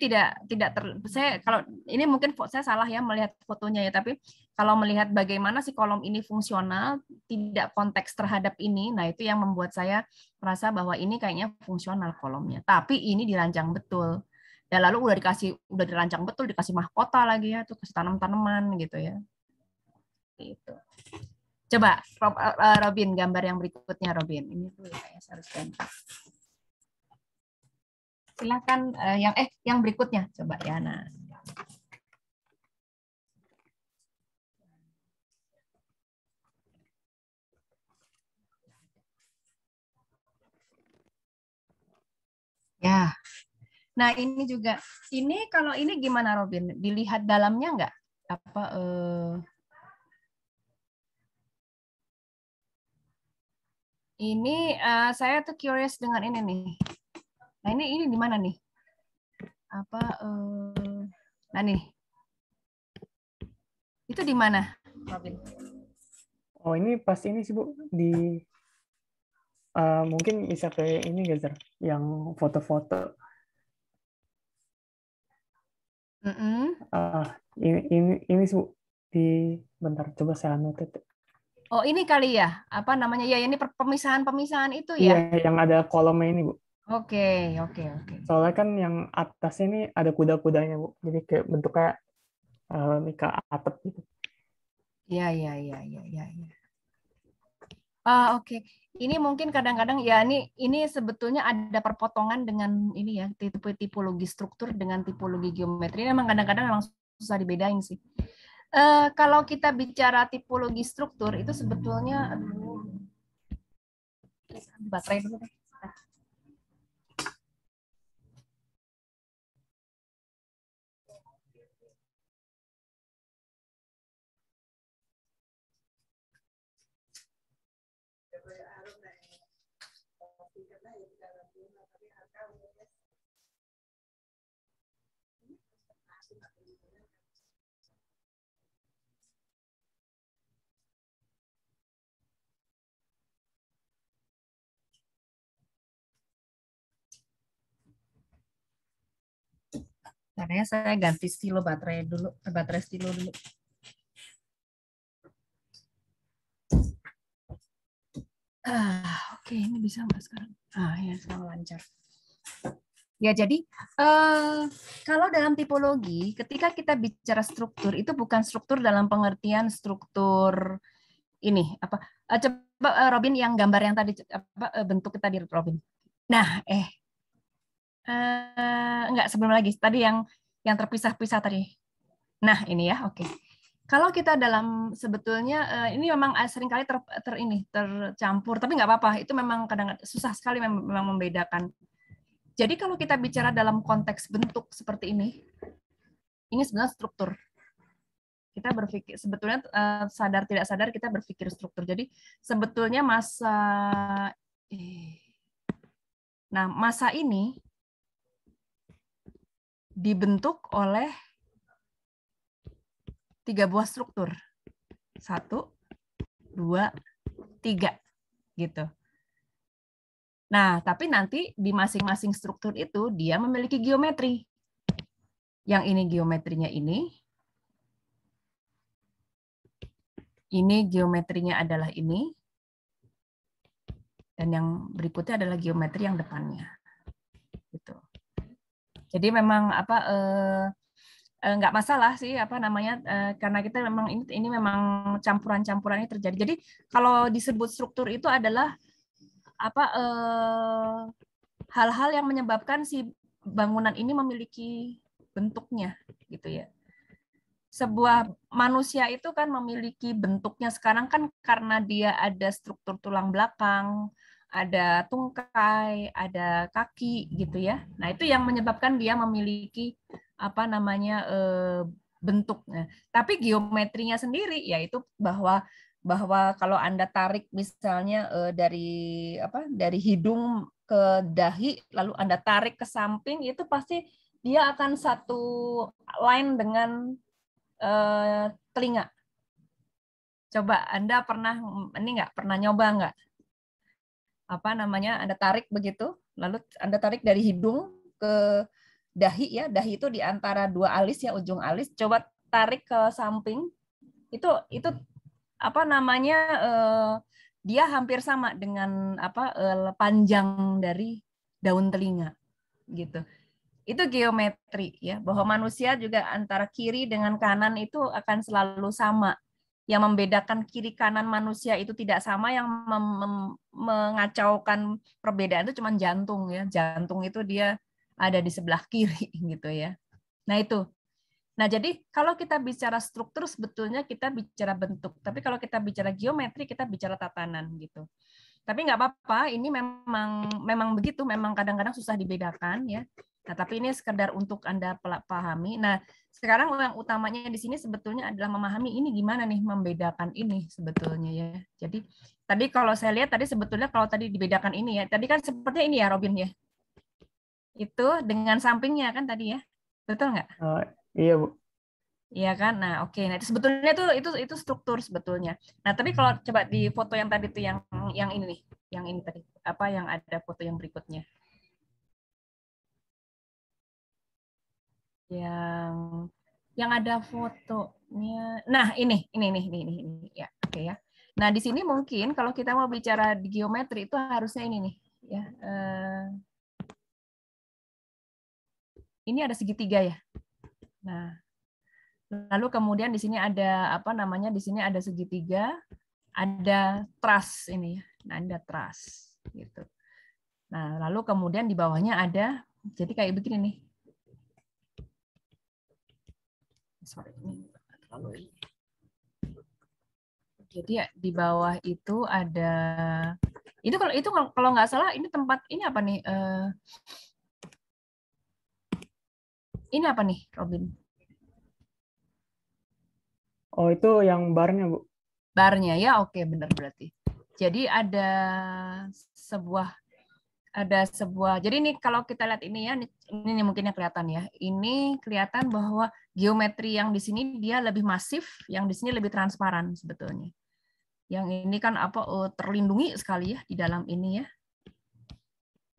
saya kalau ini mungkin saya salah ya melihat fotonya ya, tapi kalau melihat bagaimana si kolom ini fungsional, tidak konteks terhadap ini, nah itu yang membuat saya merasa bahwa ini kayaknya fungsional kolomnya. Tapi ini dirancang betul. Dan lalu udah dirancang betul, dikasih mahkota lagi ya, tuh kasih tanam-tanaman gitu ya. Gitu. Coba Robin gambar yang berikutnya Robin. Ini tuh ya saya harus ganti. Silakan yang berikutnya coba ya. Nah. Ya. Nah, ini juga. Ini kalau ini gimana Robin? Dilihat dalamnya enggak? apa ini saya tuh curious dengan ini nih. Nah ini di mana nih? Apa nah nih. Itu di mana, Robin? Oh, ini pas ini sih, Bu, di mungkin bisa kayak ini, Gazer, yang foto-foto. Ini sih, Bu, di bentar, coba saya notate. Oh, ini kali ya. Apa namanya? Ya, ini pemisahan-pemisahan itu Iya, ya. yang ada kolomnya ini, Bu. Oke. Soalnya kan yang atasnya ini ada kuda-kudanya, Bu. Jadi kayak bentuknya mika atap gitu. Iya. Oke. Ini mungkin kadang-kadang ya ini sebetulnya ada perpotongan dengan ini ya, tipologi struktur dengan tipologi geometri. Ini memang kadang-kadang memang susah dibedain sih. Kalau kita bicara tipologi struktur itu sebetulnya baterai dulu deh. Caranya saya ganti baterai stilo dulu. Oke, ini bisa nggak sekarang? Ya, sekarang lancar. Ya, jadi kalau dalam tipologi, ketika kita bicara struktur, itu bukan struktur dalam pengertian struktur ini apa? Coba Robin yang gambar yang tadi bentuk tadi Robin. Nah, enggak, sebelum lagi tadi yang terpisah-pisah tadi. Nah, ini ya, oke. Kalau kita dalam sebetulnya ini memang seringkali tercampur, tapi nggak apa-apa. Itu memang kadang-kadang susah sekali memang membedakan. Jadi kalau kita bicara dalam konteks bentuk seperti ini sebenarnya struktur. Kita berpikir sebetulnya sadar tidak sadar kita berpikir struktur. Jadi sebetulnya masa ini dibentuk oleh 3 buah struktur. 1, 2, 3 gitu. Nah, tapi nanti di masing-masing struktur itu dia memiliki geometri. Yang ini geometrinya ini geometrinya adalah ini, dan yang berikutnya adalah geometri yang depannya. Gitu. Jadi memang nggak masalah sih karena kita memang ini memang campuran-campuran ini terjadi. Jadi kalau disebut struktur itu adalah hal-hal yang menyebabkan si bangunan ini memiliki bentuknya gitu ya. Sebuah manusia itu kan memiliki bentuknya sekarang kan karena dia ada struktur tulang belakang, ada tungkai, ada kaki gitu ya. Nah, itu yang menyebabkan dia memiliki bentuknya. Tapi geometrinya sendiri yaitu bahwa kalau Anda tarik misalnya dari hidung ke dahi lalu Anda tarik ke samping itu pasti dia akan satu line dengan telinga. Coba Anda pernah nyoba nggak? Anda tarik begitu, lalu Anda tarik dari hidung ke dahi ya, dahi itu di antara 2 alis ya, ujung alis. Coba tarik ke samping, itu dia hampir sama dengan panjang dari daun telinga gitu. Itu geometri ya, bahwa manusia juga antara kiri dengan kanan itu akan selalu sama. Yang membedakan kiri kanan manusia itu tidak sama, yang mengacaukan perbedaan itu cuma jantung ya. Jantung itu dia ada di sebelah kiri gitu ya. Nah, itu. Nah, jadi kalau kita bicara struktur sebetulnya kita bicara bentuk, tapi kalau kita bicara geometri kita bicara tatanan gitu. Tapi nggak apa-apa, ini memang begitu, memang kadang-kadang susah dibedakan ya. Nah, tapi ini sekedar untuk Anda pahami. Nah, sekarang yang utamanya di sini sebetulnya adalah memahami ini gimana nih membedakan ini sebetulnya ya. Jadi tadi kalau saya lihat tadi sebetulnya kalau tadi dibedakan ini ya, tadi kan sepertinya ini ya Robin ya. Itu dengan sampingnya kan tadi ya. Betul nggak? Iya, Bu. Iya kan? Nah, oke. Nah, itu sebetulnya itu struktur sebetulnya. Nah, tapi kalau coba di foto yang tadi tuh yang ini nih, yang ini tadi. Apa yang ada foto yang berikutnya? Yang ada fotonya. Nah, ini ya, oke ya. Nah, di sini mungkin kalau kita mau bicara di geometri itu harusnya ini nih, ya. Ini ada segitiga ya. Nah, lalu kemudian di sini ada apa namanya? Di sini ada segitiga, ada truss ini ya. Nah, ada truss gitu. Nah, lalu kemudian di bawahnya ada jadi kayak begini nih. Sorry, ini terlalu. Jadi di bawah itu ada itu kalau nggak salah ini tempat ini apa nih? Ini apa nih, Robin? Oh, itu yang barnya, Bu. Barnya ya, oke benar berarti. Jadi ada sebuah jadi ini kalau kita lihat ini ya, ini mungkin yang kelihatan ya. Ini kelihatan bahwa geometri yang di sini dia lebih masif, yang di sini lebih transparan sebetulnya. Yang ini kan terlindungi sekali ya di dalam ini ya.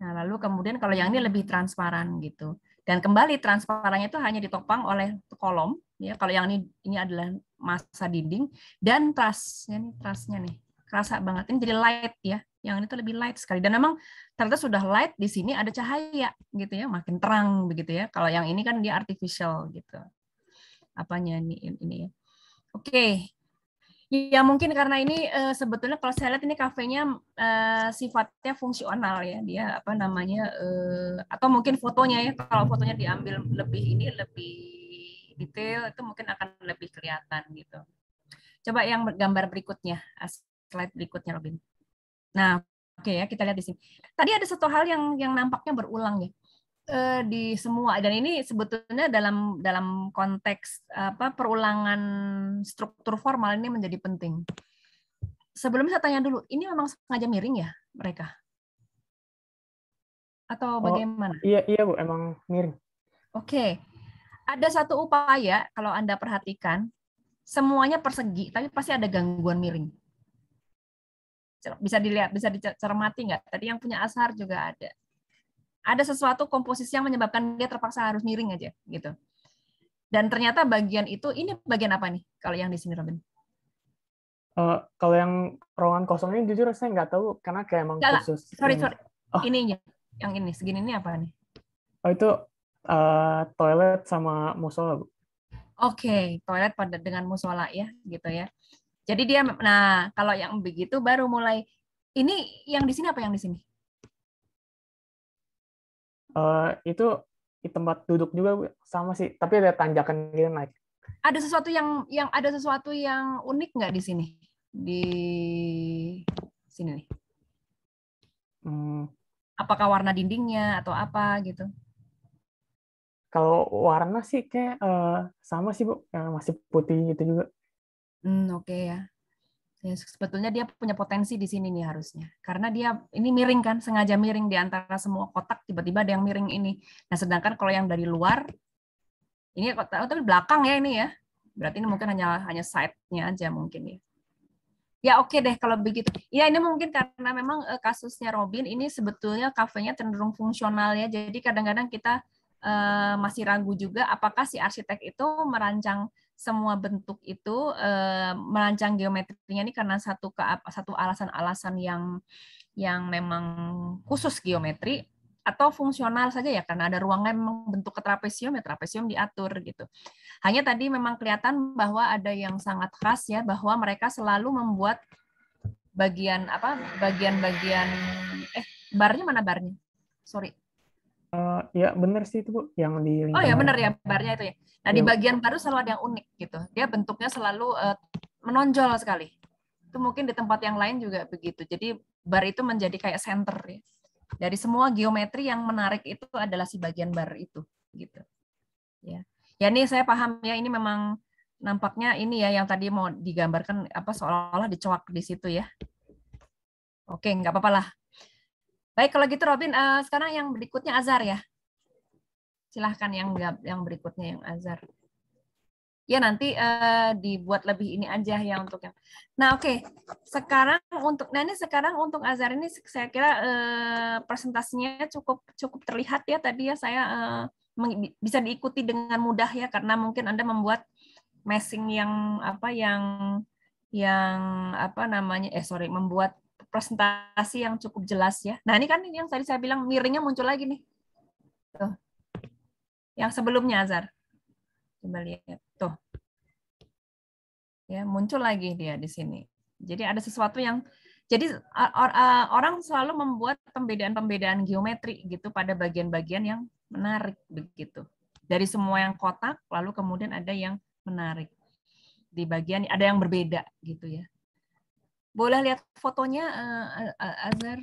Nah, lalu kemudian kalau yang ini lebih transparan gitu. Dan kembali transparannya itu hanya ditopang oleh kolom ya. Kalau yang ini adalah massa dinding dan truss-nya nih, truss-nya nih. Kerasa banget ini jadi light ya. Yang ini tuh lebih light sekali. Dan memang ternyata sudah light di sini ada cahaya gitu ya, makin terang begitu ya. Kalau yang ini kan dia artificial gitu. Apanya ini ya. Oke. Ya mungkin karena ini sebetulnya kalau saya lihat ini kafenya sifatnya fungsional ya, dia apa namanya atau mungkin fotonya ya, kalau fotonya diambil lebih detail itu mungkin akan lebih kelihatan gitu. Coba yang gambar berikutnya, slide berikutnya Robin. Nah, oke ya, kita lihat di sini. Tadi ada satu hal yang nampaknya berulang ya di semua, dan ini sebetulnya dalam konteks perulangan struktur formal ini menjadi penting. Sebelum saya tanya dulu, ini memang sengaja miring ya mereka? Atau bagaimana? Iya Bu, emang miring. Oke. Ada satu upaya kalau Anda perhatikan, semuanya persegi, tapi pasti ada gangguan miring. Bisa dilihat, bisa dicermati nggak? Tadi yang punya Azhar juga ada. Ada sesuatu komposisi yang menyebabkan dia terpaksa harus miring aja gitu. Dan ternyata bagian itu, ini bagian apa nih kalau yang di sini Robin? Kalau yang ruangan kosong ini jujur saya nggak tahu karena kayak emang khusus. Sorry. Ininya, yang ini segini ini apa nih? Oh, itu toilet sama musola, Bu. Oke, toilet dengan musola ya gitu ya. Jadi dia, nah kalau yang begitu baru mulai. Ini yang di sini apa yang di sini? Itu di tempat duduk juga Bu. Sama sih, tapi ada tanjakan gitu naik. Ada sesuatu yang unik nggak di sini? Di sini nih. Apakah warna dindingnya atau apa gitu? Kalau warna sih kayak sama sih Bu, yang masih putih gitu juga. Oke ya. Sebetulnya dia punya potensi di sini nih harusnya. Karena dia ini miring kan, sengaja miring di antara semua kotak, tiba-tiba ada yang miring ini. Nah, sedangkan kalau yang dari luar, ini tapi belakang ya ini ya. Berarti ini mungkin hanya side-nya aja mungkin ya. Ya oke deh kalau begitu. Ya ini mungkin karena memang kasusnya Robin ini sebetulnya kafenya cenderung fungsional ya. Jadi kadang-kadang kita masih ragu juga apakah si arsitek itu merancang semua bentuk itu, merancang geometrinya ini karena satu alasan-alasan yang memang khusus geometri, atau fungsional saja ya karena ada ruangnya memang bentuk trapesium ya trapesium diatur gitu. Hanya tadi memang kelihatan bahwa ada yang sangat khas ya, bahwa mereka selalu membuat bagian barnya mana barnya? Sorry. Ya benar sih itu Bu, yang di lingkaran. Oh ya benar ya, barnya itu ya. Nah di bagian baru selalu ada yang unik gitu. Dia bentuknya selalu menonjol sekali. Itu mungkin di tempat yang lain juga begitu. Jadi bar itu menjadi kayak center ya. Dari semua geometri yang menarik itu adalah si bagian bar itu, gitu. Ya, ya ini saya paham ya, ini memang nampaknya ini ya yang tadi mau digambarkan apa seolah-olah dicoak di situ ya. Oke, nggak apa-apa lah. Baik kalau gitu Robin, sekarang yang berikutnya Azhar ya. Silahkan yang berikutnya yang Azhar. Ya nanti dibuat lebih ini aja ya untuk yang. Nah oke. Sekarang untuk Azhar ini saya kira presentasinya cukup terlihat ya tadi ya, saya bisa diikuti dengan mudah ya karena mungkin Anda membuat meshing yang membuat presentasi yang cukup jelas ya. Nah ini kan yang tadi saya bilang miringnya muncul lagi nih. Tuh. Yang sebelumnya Azhar. Coba lihat tuh. Ya, muncul lagi dia di sini. Jadi ada sesuatu yang orang selalu membuat pembedaan-pembedaan geometri gitu pada bagian-bagian yang menarik begitu. Dari semua yang kotak lalu kemudian ada yang menarik. Di bagian ada yang berbeda gitu ya. Boleh lihat fotonya Azhar?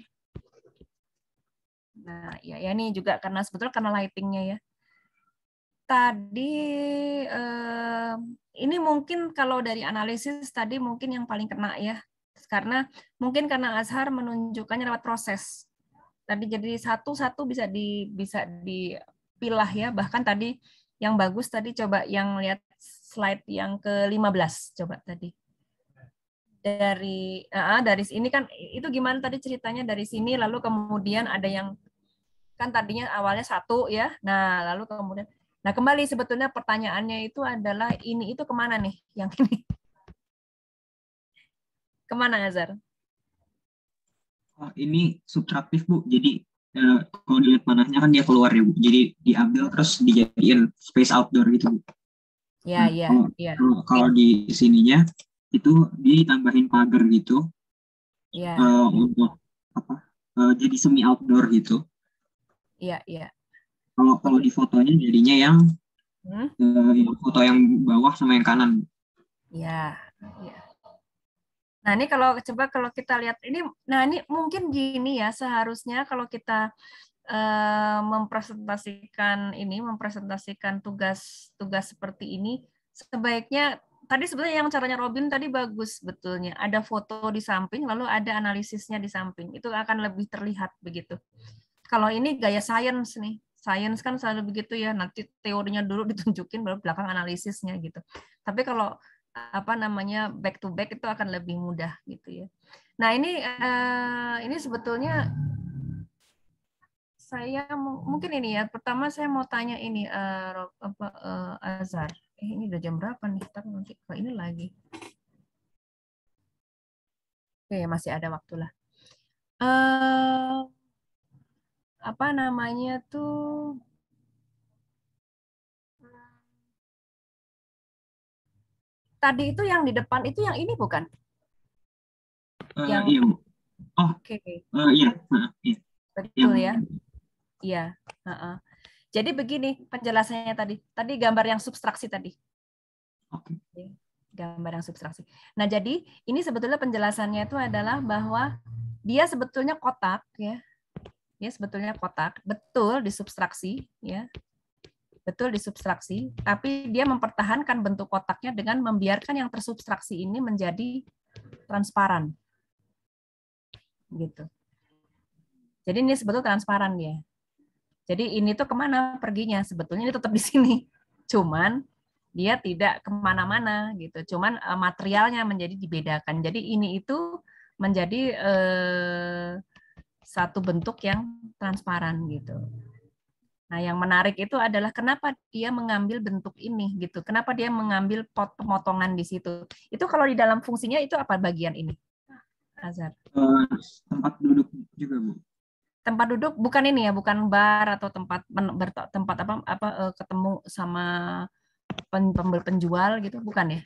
Nah, ya ini juga sebetulnya karena lighting-nya ya. Tadi ini mungkin kalau dari analisis tadi mungkin yang paling kena ya, karena Azhar menunjukkannya lewat proses. Tadi jadi satu-satu bisa dipilah ya, bahkan tadi yang bagus tadi coba yang lihat slide yang ke-15 coba tadi. Dari ini kan itu gimana tadi ceritanya dari sini lalu kemudian ada yang kan tadinya awalnya satu ya, nah lalu kemudian kembali sebetulnya pertanyaannya itu adalah ini itu kemana nih yang ini? Kemana Azhar? Oh, ini subtraktif Bu, jadi kalau dilihat panahnya kan dia keluar ya Bu, jadi diambil terus dijadiin space outdoor gitu Bu. Ya, Kalau di sininya itu ditambahin pagar gitu, untuk jadi semi outdoor gitu. Iya. Kalau di fotonya jadinya yang foto yang bawah sama yang kanan. Iya. Nah ini kalau kita lihat ini, nah ini mungkin gini ya seharusnya kalau kita mempresentasikan tugas seperti ini sebaiknya tadi sebetulnya yang caranya Robin tadi bagus betulnya ada foto di samping lalu ada analisisnya di samping itu akan lebih terlihat begitu. Kalau ini gaya sains nih. Sains kan selalu begitu ya, nanti teorinya dulu ditunjukin baru belakang analisisnya gitu. Tapi kalau back to back itu akan lebih mudah gitu ya. Nah, ini sebetulnya saya mungkin ini ya. Pertama saya mau tanya ini Azhar. Ini udah jam berapa nih? Ntar nanti ini lagi. Oke, masih ada waktu lah. Tadi itu yang di depan itu yang ini bukan? Iya Bu. Oke. Iya. Betul ya. Iya. Jadi begini penjelasannya tadi. Tadi gambar yang subtraksi tadi. Oke. Gambar yang subtraksi. Nah jadi ini sebetulnya penjelasannya itu adalah bahwa dia sebetulnya kotak ya. Ya sebetulnya kotak, betul disubstraksi ya. Betul disubstraksi, tapi dia mempertahankan bentuk kotaknya dengan membiarkan yang tersubstraksi ini menjadi transparan. Gitu. Jadi ini sebetulnya transparan ya. Jadi ini tuh kemana perginya? Sebetulnya ini tetap di sini. Cuman dia tidak kemana-mana gitu. Cuman materialnya menjadi dibedakan. Jadi ini itu menjadi satu bentuk yang transparan gitu. Nah, yang menarik itu adalah kenapa dia mengambil bentuk ini gitu. Kenapa dia mengambil pemotongan di situ. Itu kalau di dalam fungsinya itu apa bagian ini? Azhar. Tempat duduk juga, Bu. Tempat duduk bukan ini ya, bukan bar atau tempat ketemu sama penjual gitu, bukan ya?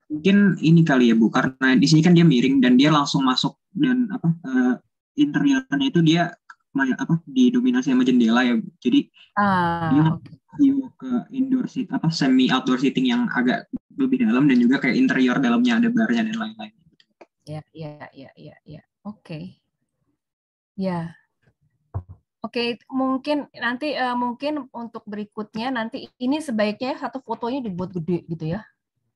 Mungkin ini kali ya Bu, karena di sini kan dia miring dan dia langsung masuk dan interiornya itu dia didominasi sama jendela ya Bu. Jadi dia view ke indoor semi outdoor seating yang agak lebih dalam dan juga kayak interior dalamnya ada barnya dan lain-lain. Ya. Oke. Ya. Oke, mungkin nanti mungkin untuk berikutnya nanti ini sebaiknya satu fotonya dibuat gede gitu ya.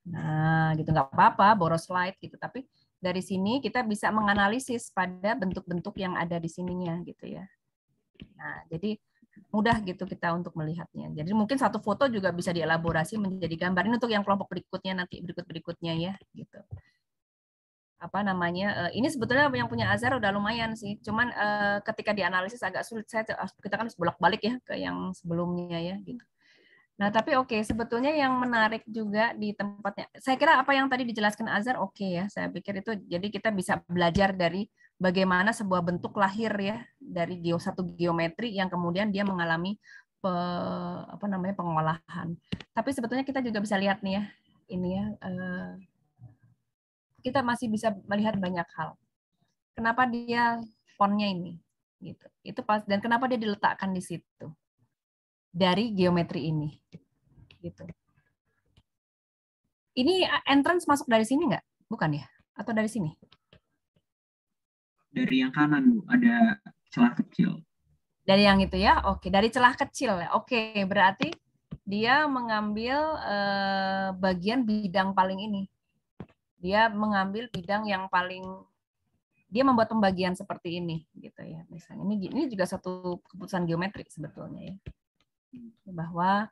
Nah, gitu nggak apa-apa, boros slide gitu. Tapi dari sini kita bisa menganalisis pada bentuk-bentuk yang ada di sininya gitu ya. Nah, jadi mudah gitu kita untuk melihatnya. Jadi mungkin satu foto juga bisa dielaborasi menjadi gambar. Ini untuk yang kelompok berikutnya nanti berikutnya ya gitu. Apa namanya, ini sebetulnya yang punya Azhar udah lumayan sih, cuman ketika dianalisis agak sulit. Kita kan harus bolak-balik ya ke yang sebelumnya ya gitu. Nah tapi oke, sebetulnya yang menarik juga di tempatnya, saya kira apa yang tadi dijelaskan Azhar oke ya, saya pikir itu jadi kita bisa belajar dari bagaimana sebuah bentuk lahir ya dari satu geometri yang kemudian dia mengalami pengolahan. Tapi sebetulnya kita juga bisa lihat nih ya, ini ya. Kita masih bisa melihat banyak hal. Kenapa dia fontnya ini, gitu. Itu pas, dan kenapa dia diletakkan di situ dari geometri ini, gitu. Ini entrance masuk dari sini nggak? Bukan ya? Atau dari sini? Dari yang kanan Bu, ada celah kecil. Dari yang itu ya? Oke, dari celah kecil ya. Oke, berarti dia mengambil bagian bidang paling ini. Dia mengambil bidang yang paling, dia membuat pembagian seperti ini gitu ya. Misalnya ini juga satu keputusan geometri sebetulnya ya. Bahwa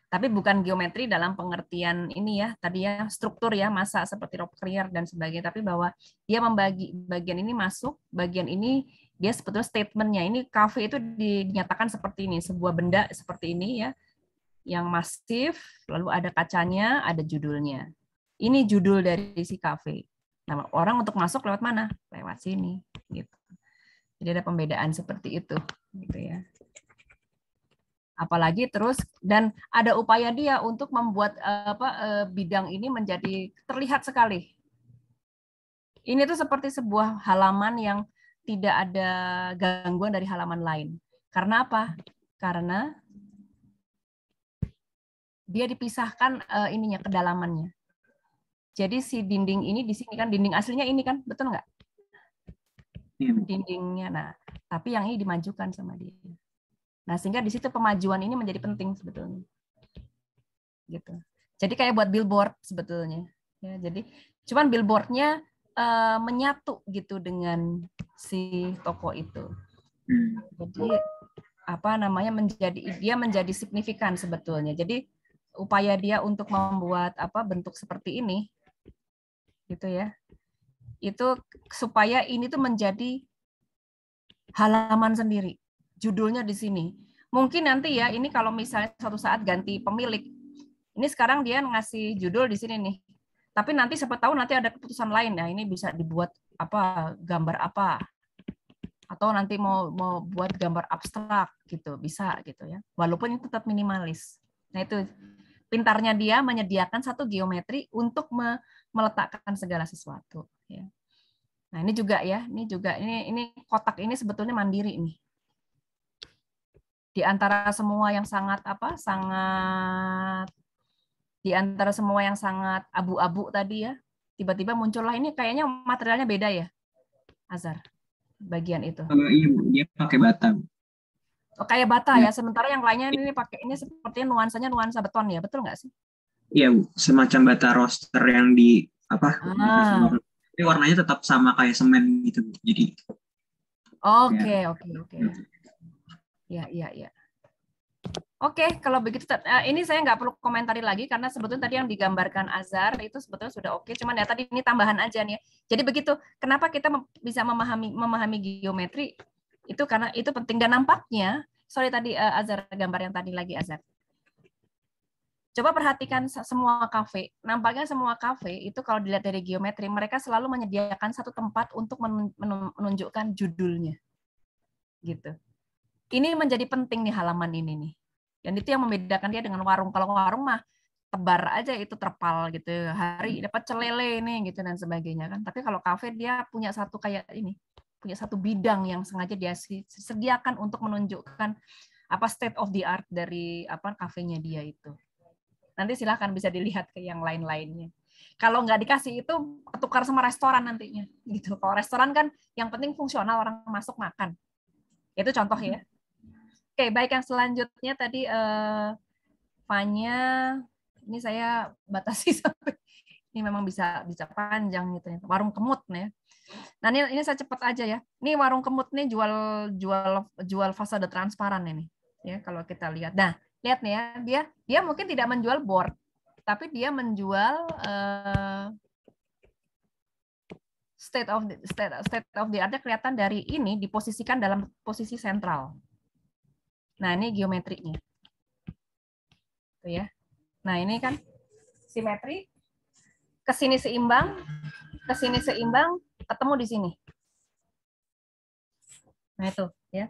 tapi bukan geometri dalam pengertian ini ya, tadi ya struktur ya, masa seperti Rob Creer dan sebagainya, tapi bahwa dia membagi bagian ini masuk, bagian ini dia sebetulnya statementnya. Ini kafe itu dinyatakan seperti ini, sebuah benda seperti ini ya, yang masif, lalu ada kacanya, ada judulnya. Ini judul dari si kafe. Nah, orang untuk masuk lewat mana? Lewat sini, gitu. Jadi ada pembedaan seperti itu, gitu ya. Apalagi terus dan ada upaya dia untuk membuat bidang ini menjadi terlihat sekali. Ini tuh seperti sebuah halaman yang tidak ada gangguan dari halaman lain. Karena apa? Karena dia dipisahkan ininya, kedalamannya. Jadi si dinding ini di sini kan, dinding aslinya ini kan, betul nggak? Dindingnya. Nah, tapi yang ini dimajukan sama dia. Nah, sehingga di situ pemajuan ini menjadi penting sebetulnya. Gitu. Jadi kayak buat billboard sebetulnya. Ya, jadi cuman billboardnya menyatu gitu dengan si toko itu. Jadi apa namanya dia menjadi signifikan sebetulnya. Jadi upaya dia untuk membuat bentuk seperti ini gitu ya, itu supaya ini tuh menjadi halaman sendiri, judulnya di sini. Mungkin nanti ya, ini kalau misalnya suatu saat ganti pemilik, ini sekarang dia ngasih judul di sini nih, tapi nanti siapa tahu nanti ada keputusan lain, nah ini bisa dibuat gambar apa, atau nanti mau buat gambar abstrak gitu, bisa gitu ya, walaupun itu tetap minimalis. Nah itu pintarnya dia menyediakan satu geometri untuk meletakkan segala sesuatu. Ya. Nah ini juga ya, ini kotak ini sebetulnya mandiri nih. Di antara semua yang sangat di antara semua yang sangat abu-abu tadi ya, tiba-tiba muncullah ini kayaknya materialnya beda ya, Azhar, bagian itu. Iya Bu, dia pakai bata. Oh, kayak bata ya, sementara yang lainnya ini pakai ini sepertinya nuansanya nuansa beton ya, betul nggak sih? Iya Bu, semacam bata roster yang di tapi warnanya tetap sama kayak semen gitu Bu. Jadi Oke. Ya. Oke, kalau begitu ini saya nggak perlu komentari lagi karena sebetulnya tadi yang digambarkan Azhar itu sebetulnya sudah oke. Cuman ya tadi ini tambahan aja nih. Jadi begitu, kenapa kita bisa memahami geometri itu karena itu penting dan nampaknya. Sorry tadi Azhar, gambar yang tadi lagi Azhar. Coba perhatikan semua kafe. Nampaknya semua kafe itu kalau dilihat dari geometri mereka selalu menyediakan satu tempat untuk menunjukkan judulnya. Gitu. Ini menjadi penting nih halaman ini nih. Dan itu yang membedakan dia dengan warung. Kalau warung mah tebar aja itu terpal gitu. Hari dapat celele ini gitu dan sebagainya kan. Tapi kalau kafe dia punya satu kayak ini, punya satu bidang yang sengaja dia sediakan untuk menunjukkan state of the art dari kafenya dia itu. Nanti silahkan bisa dilihat ke yang lain-lainnya. Kalau nggak dikasih itu ketukar sama restoran nantinya gitu. Kalau restoran kan yang penting fungsional, orang masuk makan. Itu contoh ya. Oke, baik, yang selanjutnya tadi Fanya, ini saya batasi sampai ini memang bisa panjang gitu ya. Warung kemut nih. Nah, ini saya cepat aja ya. Ini warung kemut nih jual fasade transparan ini. Ya, kalau kita lihat. Nah, lihat nih ya, dia mungkin tidak menjual board, tapi dia menjual state of the art-nya kelihatan dari ini diposisikan dalam posisi sentral. Nah, ini geometrinya. Tuh ya. Nah, ini kan simetri, ke sini seimbang, ketemu di sini. Nah, itu ya.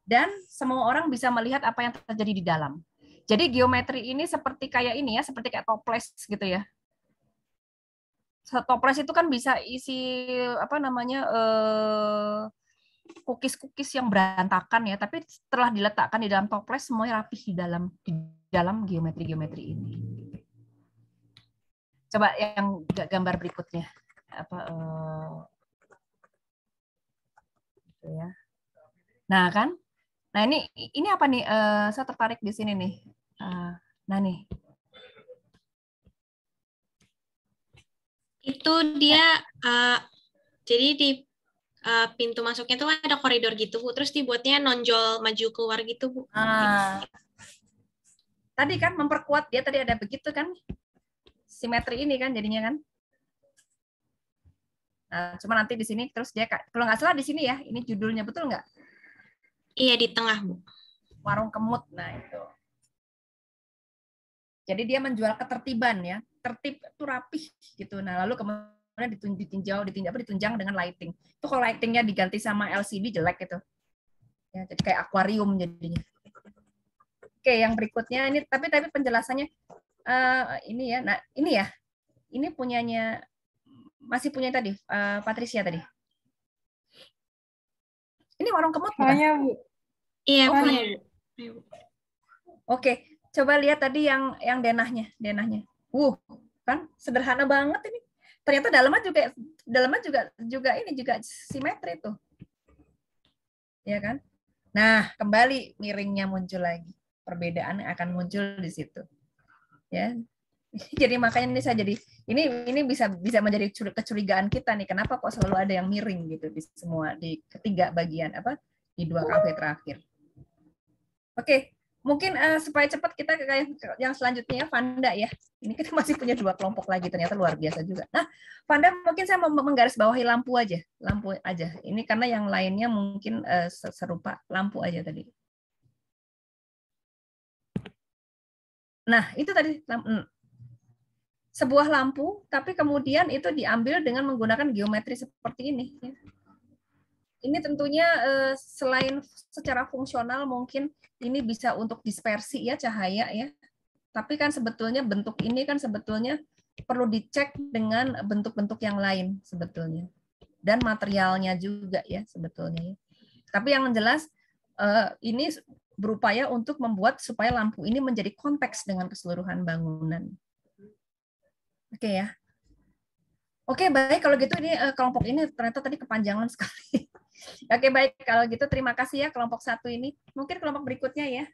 Dan semua orang bisa melihat apa yang terjadi di dalam. Jadi geometri ini seperti kayak ini ya, seperti kayak toples gitu ya. Toples itu kan bisa isi apa namanya cookies yang berantakan ya, tapi setelah diletakkan di dalam toples semuanya rapih di dalam geometri ini. Coba yang gambar berikutnya apa ya. Nah kan, nah ini apa nih? Saya tertarik di sini nih. Nah nih. Itu dia jadi di pintu masuknya tuh ada koridor gitu, Bu. Terus dibuatnya nonjol maju keluar gitu, Bu. Tadi kan memperkuat dia tadi ada begitu kan? Simetri ini kan jadinya kan. Nah, cuma nanti di sini terus dia kalau nggak salah di sini ya, ini judulnya betul nggak? Iya, di tengah, Bu. Warung kemut. Nah, itu. Jadi dia menjual ketertiban ya. Tertib itu rapih gitu. Nah, lalu kemudian ditunjang dengan lighting. Itu kalau lightingnya diganti sama LCD jelek gitu. Ya, jadi kayak akuarium jadinya. Oke, yang berikutnya ini tapi penjelasannya ini ya. Nah, ini ya. Ini punyanya masih punya tadi Patricia tadi. Ini warung kemut bukan? Punya, Bu. Iya, punya. Oke, coba lihat tadi yang denahnya. Kan sederhana banget ini. Ternyata dalamnya juga ini juga simetri tuh. Ya kan? Nah, kembali miringnya muncul lagi. Perbedaan akan muncul di situ. Ya. Jadi makanya ini saya jadi ini bisa menjadi kecurigaan kita nih, kenapa kok selalu ada yang miring gitu di ketiga bagian di dua kafe terakhir. Oke, mungkin supaya cepat kita ke yang selanjutnya Vanda ya. Ini kita masih punya 2 kelompok lagi, ternyata luar biasa juga. Nah, Vanda mungkin saya mau menggarisbawahi lampu aja. Ini karena yang lainnya mungkin serupa lampu aja tadi. Nah, itu tadi sebuah lampu, tapi kemudian itu diambil dengan menggunakan geometri seperti ini. Ini tentunya selain secara fungsional mungkin ini bisa untuk dispersi ya cahaya ya. Tapi kan sebetulnya bentuk ini kan sebetulnya perlu dicek dengan bentuk-bentuk yang lain sebetulnya. Dan materialnya juga ya sebetulnya. Tapi yang jelas ini berupaya untuk membuat supaya lampu ini menjadi konteks dengan keseluruhan bangunan. Oke ya. Oke, baik kalau gitu ini kelompok ini ternyata tadi kepanjangan sekali. Oke, baik kalau gitu terima kasih ya kelompok 1 ini. Mungkin kelompok berikutnya ya.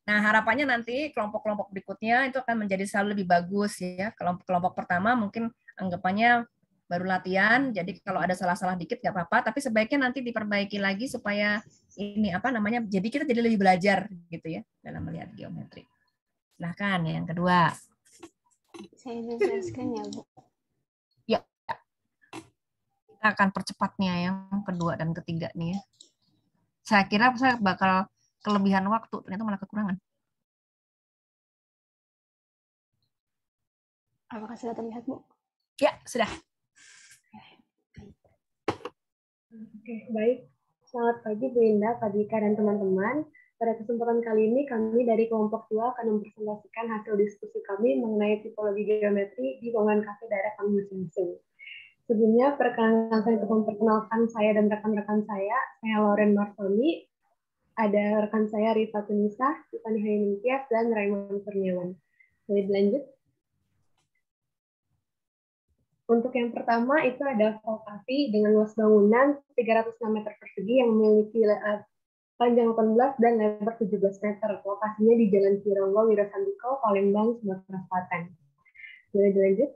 Nah, harapannya nanti kelompok-kelompok berikutnya itu akan menjadi selalu lebih bagus ya. Kelompok pertama mungkin anggapannya baru latihan, jadi kalau ada salah-salah dikit nggak apa-apa, tapi sebaiknya nanti diperbaiki lagi supaya ini jadi kita jadi lebih belajar gitu ya dalam melihat geometri. Silahkan yang kedua. Saya jelaskan ya, Bu. Ya. Kita akan percepatnya yang kedua dan ketiga nih ya. Saya kira saya bakal kelebihan waktu, ternyata malah kekurangan. Apakah sudah terlihat, Bu? Ya, sudah. Oke, baik. Selamat pagi, Bu Indah, Pak Dika, dan teman-teman. Pada kesempatan kali ini, kami dari kelompok 2 akan mempresentasikan hasil diskusi kami mengenai tipologi geometri di bangunan kafe daerah kami masing-masing. Sebelumnya, perkenalkan saya untuk memperkenalkan saya dan rekan-rekan saya Lauren Marsoni, ada rekan saya Rita Tunisa, Tiffany Hayningstias, dan Raymond Kurniawan. Boleh dilanjut? Untuk yang pertama itu ada Fall Cafe dengan luas bangunan 306 meter persegi yang memiliki panjang 18 dan lebar 17 meter. Lokasinya di Jalan Cironggo, Wirasandiko, Palembang, Sumatera Selatan. Boleh dilanjut?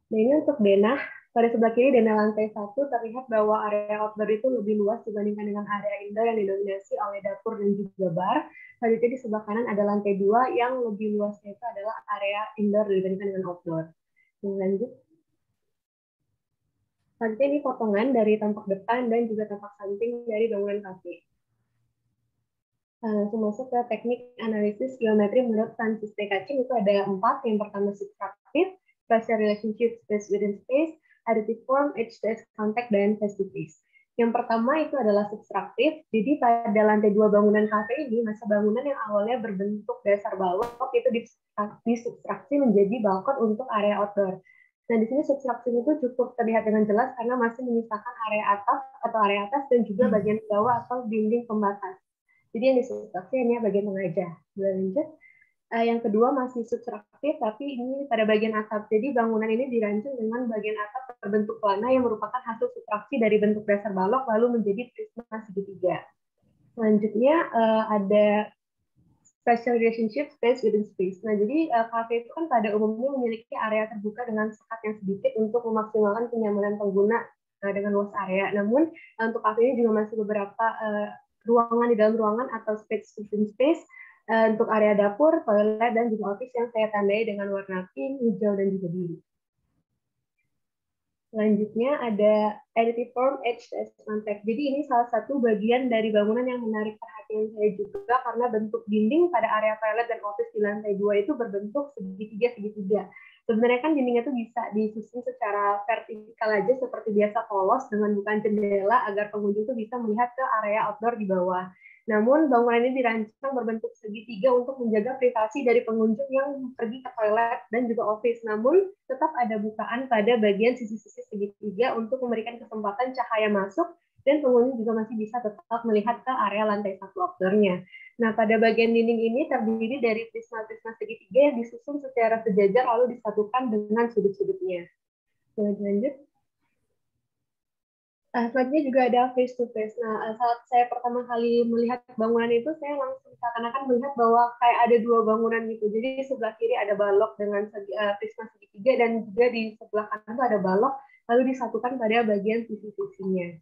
Nah, ini untuk denah. Pada sebelah kiri denah lantai 1 terlihat bahwa area outdoor itu lebih luas dibandingkan dengan area indoor yang didominasi oleh dapur dan juga bar. Selanjutnya di sebelah kanan ada lantai 2 yang lebih luasnya itu adalah area indoor dibandingkan dengan outdoor. Lanjut. Selanjutnya ini potongan dari tampak depan dan juga tampak samping dari bangunan kafe. Langsung masuk ke teknik analisis geometri menurut Francis T. Kaching, itu ada 4. Yang pertama subtraktif, spatial relationship, space within space, additive form, edge to edge contact, dan face to face. Yang pertama itu adalah subtraktif. Jadi pada lantai 2 bangunan kafe ini, masa bangunan yang awalnya berbentuk dasar balok itu disubtraksi menjadi balkon untuk area outdoor. Nah, di sini subtraksi itu cukup terlihat dengan jelas karena masih menyisakan area atap atau area atas dan juga bagian bawah atau dinding pembatas. Jadi yang disubtraksi hanya bagian tengah aja. Lanjut. Yang kedua masih subtraktif, tapi ini pada bagian atap. Jadi bangunan ini dirancang dengan bagian atap berbentuk pelana yang merupakan hasil subtraksi dari bentuk dasar balok lalu menjadi prisma segitiga. Selanjutnya ada spatial relationship, space within space. Nah, jadi kafe itu kan pada umumnya memiliki area terbuka dengan sekat yang sedikit untuk memaksimalkan kenyamanan pengguna dengan luas area. Namun untuk kafe ini juga masih beberapa ruangan di dalam ruangan atau space within space untuk area dapur, toilet, dan juga office yang saya tandai dengan warna pink, hijau, dan juga biru. Selanjutnya ada additive form, edge to edge contact. Jadi ini salah satu bagian dari bangunan yang menarik perhatian saya juga karena bentuk dinding pada area toilet dan office di lantai 2 itu berbentuk segitiga-segitiga. Sebenarnya kan dindingnya itu bisa disusun secara vertikal aja seperti biasa polos dengan bukan jendela agar pengunjung itu bisa melihat ke area outdoor di bawah. Namun bangunan ini dirancang berbentuk segitiga untuk menjaga privasi dari pengunjung yang pergi ke toilet dan juga office. Namun tetap ada bukaan pada bagian sisi-sisi segitiga untuk memberikan kesempatan cahaya masuk dan pengunjung juga masih bisa tetap melihat ke area lantai 1 outdoor-nya. Nah, pada bagian dinding ini terdiri dari prisma-prisma segitiga yang disusun secara sejajar lalu disatukan dengan sudut-sudutnya. Lanjut. Selanjutnya juga ada face to face. Nah, saat saya pertama kali melihat bangunan itu, saya langsung seakan-akan melihat bahwa kayak ada 2 bangunan gitu. Jadi di sebelah kiri ada balok dengan prisma segitiga dan juga di sebelah kanan itu ada balok, lalu disatukan pada bagian sisi-sisinya.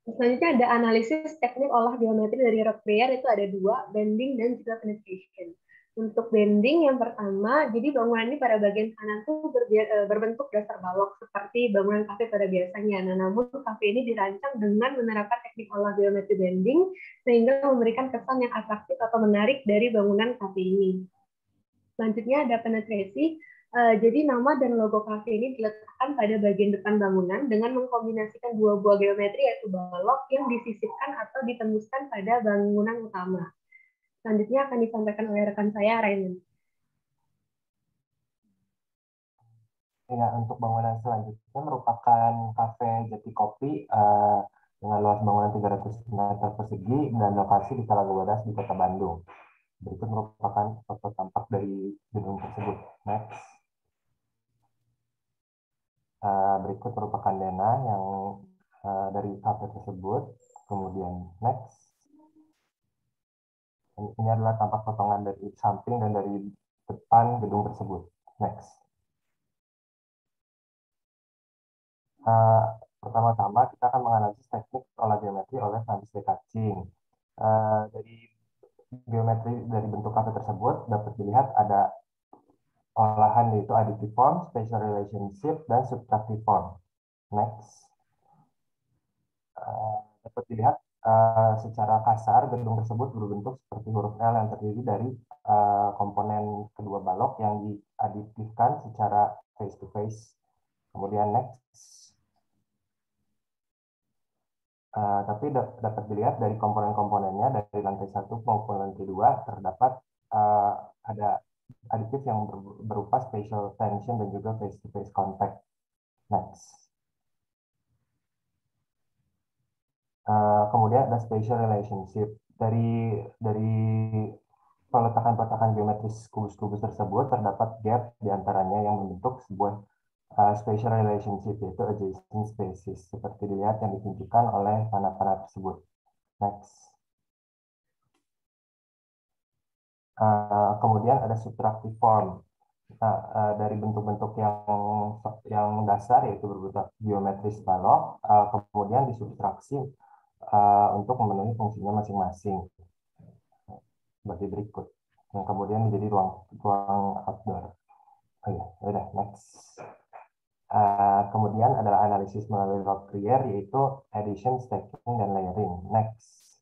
Selanjutnya ada analisis teknik olah geometri dari rock layer, itu ada 2, bending dan juga penetration. Untuk bending yang pertama, jadi bangunan ini pada bagian kanan tuh berbentuk dasar balok seperti bangunan kafe pada biasanya. Nah, namun kafe ini dirancang dengan menerapkan teknik olah geometri bending sehingga memberikan kesan yang atraktif atau menarik dari bangunan kafe ini. Selanjutnya ada penetrasi. Jadi nama dan logo kafe ini diletakkan pada bagian depan bangunan dengan mengkombinasikan 2 buah geometri yaitu balok yang disisipkan atau ditembuskan pada bangunan utama. Selanjutnya akan disampaikan oleh rekan saya, Raymond. Ya, untuk bangunan selanjutnya merupakan kafe Jati Kopi dengan luas bangunan 300 meter persegi dan lokasi di Talaga di Kota Bandung. Berikut merupakan foto tampak dari gedung tersebut. Next. Berikut merupakan denah yang dari kafe tersebut. Kemudian next. Ini adalah tampak potongan dari samping dan dari depan gedung tersebut. Next. Pertama-tama kita akan menganalisis teknik olah geometri oleh Francis T. Kaching. Dari geometri dari bentuk kafe tersebut dapat dilihat ada olahan yaitu additive form, spatial relationship, dan subtractive form. Next. Dapat dilihat secara kasar gedung tersebut berbentuk seperti huruf L yang terdiri dari komponen kedua balok yang diaditifkan secara face to face. Kemudian next. Tapi dapat dilihat dari komponen-komponennya dari lantai 1 maupun lantai 2 terdapat ada aditif yang berupa spatial tension dan juga face to face contact. Next. Kemudian ada spatial relationship dari peletakan geometris kubus-kubus tersebut terdapat gap di antaranya yang membentuk sebuah spatial relationship, yaitu adjacent spaces, seperti dilihat yang ditunjukkan oleh panah-panah tersebut. Next. Kemudian ada subtractive form. Nah, dari bentuk-bentuk yang dasar, yaitu berbentuk geometris balok, kemudian disubtraksi untuk memenuhi fungsinya masing-masing seperti berikut, yang kemudian menjadi ruang outdoor. Oh ya, udah next. Kemudian adalah analisis melalui Rob Creer, yaitu addition, stacking, dan layering. Next.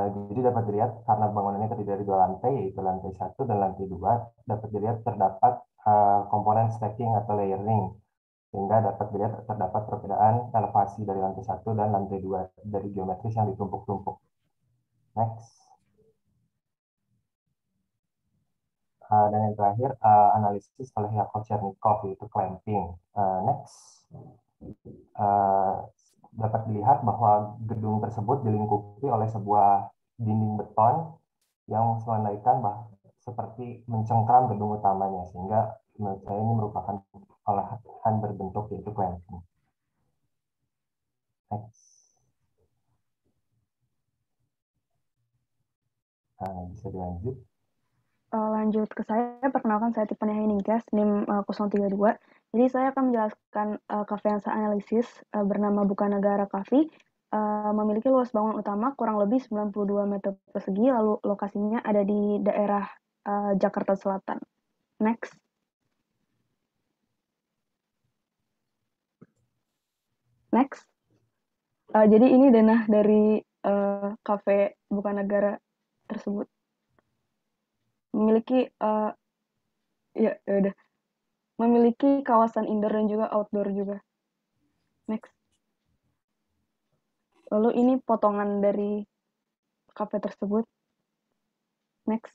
Jadi dapat dilihat karena bangunannya terdiri dari 2 lantai, yaitu lantai 1 dan lantai 2, dapat dilihat terdapat komponen stacking atau layering, sehingga dapat dilihat terdapat perbedaan elevasi dari lantai 1 dan lantai 2 dari geometris yang ditumpuk-tumpuk. Next. Dan yang terakhir, analisis oleh Yakov-Chernikov, yaitu clamping. Next. Dapat dilihat bahwa gedung tersebut dilingkupi oleh sebuah dinding beton yang semandaikan seperti mencengkram gedung utamanya, sehingga menurut saya ini merupakan olahan berbentuk, yaitu clamping. Next. Bisa dilanjut. Lanjut ke saya, perkenalkan saya Tiffany Hainingas, NIM 032. Jadi saya akan menjelaskan cafe yang saya analisis bernama Bukanagara Cafe. Memiliki luas bangunan utama kurang lebih 92 meter persegi, lalu lokasinya ada di daerah Jakarta Selatan. Next. Next. Jadi ini denah dari cafe Bukanagara tersebut. Memiliki memiliki kawasan indoor dan juga outdoor juga. Next. Lalu ini potongan dari kafe tersebut. Next.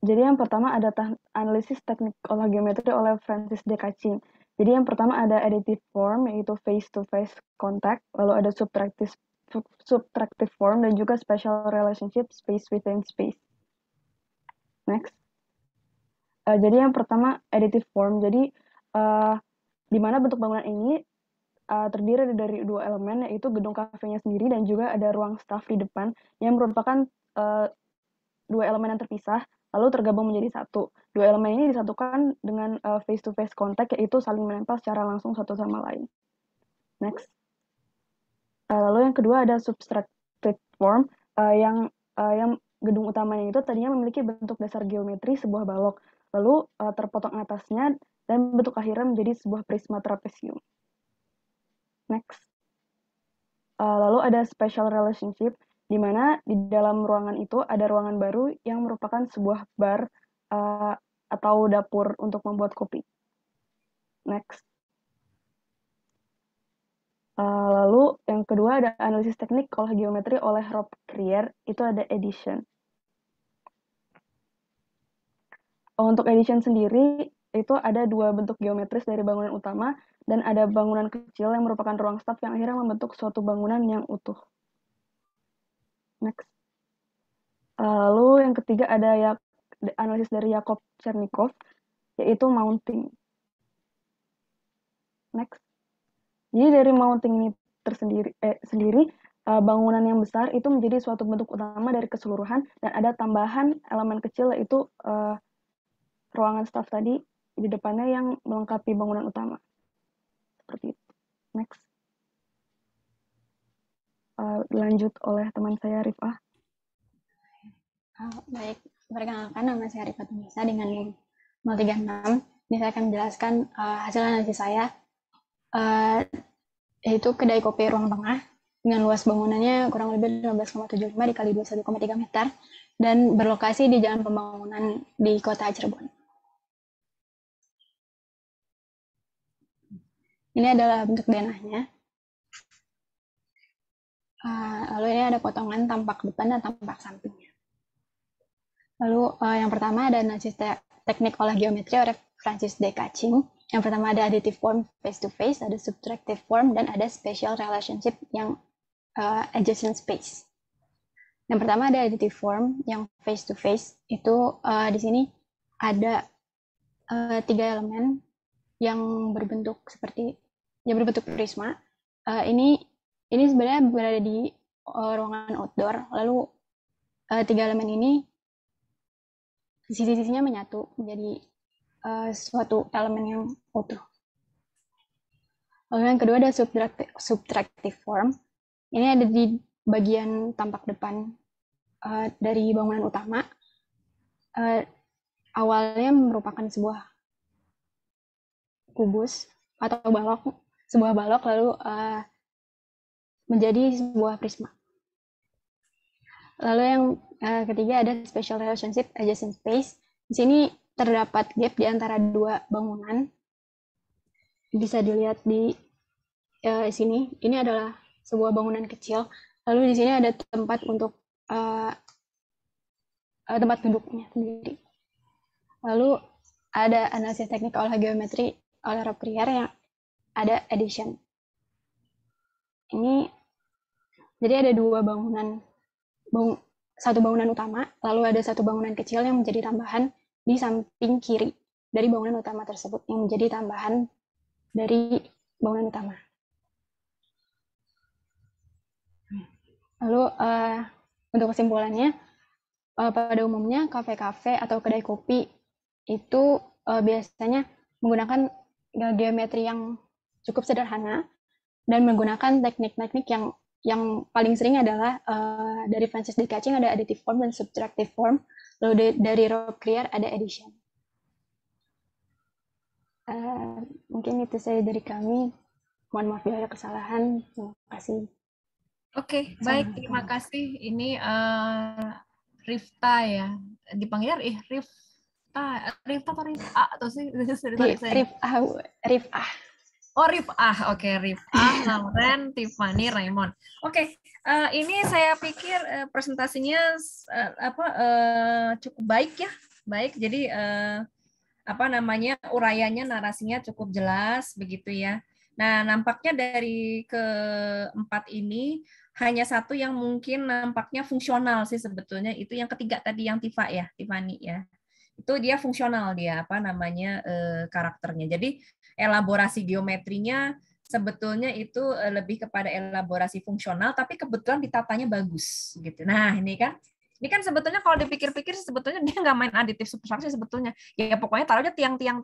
Jadi yang pertama ada analisis teknik olah geometri oleh Francis de Kaching. Jadi yang pertama ada additive form, yaitu face-to-face contact. Lalu ada subtractive form dan juga spatial relationship, space within space. Next. Jadi yang pertama additive form. Jadi di mana bentuk bangunan ini terdiri dari 2 elemen, yaitu gedung kafenya sendiri dan juga ada ruang staff di depan yang merupakan 2 elemen yang terpisah lalu tergabung menjadi satu. 2 elemen ini disatukan dengan face-to-face contact, yaitu saling menempel secara langsung satu sama lain. Next. Lalu yang kedua ada subtractive form yang gedung utamanya itu tadinya memiliki bentuk dasar geometri sebuah balok, lalu terpotong atasnya dan bentuk akhirnya menjadi sebuah prisma trapesium. Next. Lalu ada spatial relationship, di mana di dalam ruangan itu ada ruangan baru yang merupakan sebuah bar atau dapur untuk membuat kopi. Next. Lalu yang kedua ada analisis teknik olah geometri oleh Rob Creer, itu ada addition. Untuk addition sendiri, itu ada 2 bentuk geometris dari bangunan utama, dan ada bangunan kecil yang merupakan ruang staf yang akhirnya membentuk suatu bangunan yang utuh. Next. Lalu yang ketiga ada analisis dari Yakov-Chernikov, yaitu mounting. Next. Jadi dari mounting ini sendiri, bangunan yang besar itu menjadi suatu bentuk utama dari keseluruhan, dan ada tambahan elemen kecil, yaitu ruangan staf tadi di depannya yang melengkapi bangunan utama. Seperti itu. Next. Dilanjut oleh teman saya Rifah. Baik, perkenalkan nama saya Rifat Nisa dengan NIM 036. Ini saya akan menjelaskan hasil analisis saya, yaitu kedai kopi ruang tengah dengan luas bangunannya kurang lebih 15,75 dikali 21,3 meter dan berlokasi di jalan pembangunan di kota Cirebon. Ini adalah bentuk denahnya. Lalu ini ada potongan tampak depan dan tampak sampingnya. Lalu yang pertama ada analisis teknik olah geometri oleh Francis de Kaching. Yang pertama ada additive form face-to-face, ada subtractive form, dan ada spatial relationship yang adjacent space. Yang pertama ada additive form yang face to face. Itu di sini ada 3 elemen yang berbentuk prisma. Ini sebenarnya berada di ruangan outdoor. Lalu 3 elemen ini sisi-sisinya menyatu menjadi suatu elemen yang utuh. Lalu yang kedua ada subtractive form. Ini ada di bagian tampak depan dari bangunan utama. Awalnya merupakan sebuah kubus atau sebuah balok lalu menjadi sebuah prisma. Lalu yang ketiga ada spatial relationship adjacent space. Di sini terdapat gap di antara 2 bangunan. Bisa dilihat di sini. Ini adalah sebuah bangunan kecil. Lalu di sini ada tempat untuk tempat duduknya sendiri. Lalu ada analisis teknik olah geometri oleh Rob Krier yang ada addition. Ini jadi ada 2 bangunan, satu bangunan utama, lalu ada 1 bangunan kecil yang menjadi tambahan di samping kiri dari bangunan utama tersebut yang menjadi tambahan dari bangunan utama. Lalu untuk kesimpulannya, pada umumnya kafe-kafe atau kedai kopi itu biasanya menggunakan geometri yang cukup sederhana dan menggunakan teknik-teknik yang paling sering adalah dari Francis Dekaching ada additive form dan subtractive form, lalu dari Rob Krier ada addition. Mungkin itu saja dari kami. Mohon maaf bila ada kesalahan. Terima kasih. Oke, baik. Terima kasih. Ini Rifta ya. Dipanggil Rifta atau Rifta atau sih? Rifah. Oh, Rifah. Oke, Rifah, Lauren, Tiffany, Raymond. Oke, ini saya pikir presentasinya cukup baik ya. Baik, jadi uraiannya, narasinya cukup jelas begitu ya. Nah, nampaknya dari keempat ini hanya satu yang mungkin nampaknya fungsional sih sebetulnya, itu yang ketiga tadi yang Tiffany ya. Itu dia fungsional dia karakternya. Jadi elaborasi geometrinya sebetulnya itu lebih kepada elaborasi fungsional, tapi kebetulan ditatanya bagus gitu. Nah, ini kan sebetulnya kalau dipikir-pikir sebetulnya dia nggak main aditif subtraksi sebetulnya. Ya pokoknya taruh aja tiang-tiang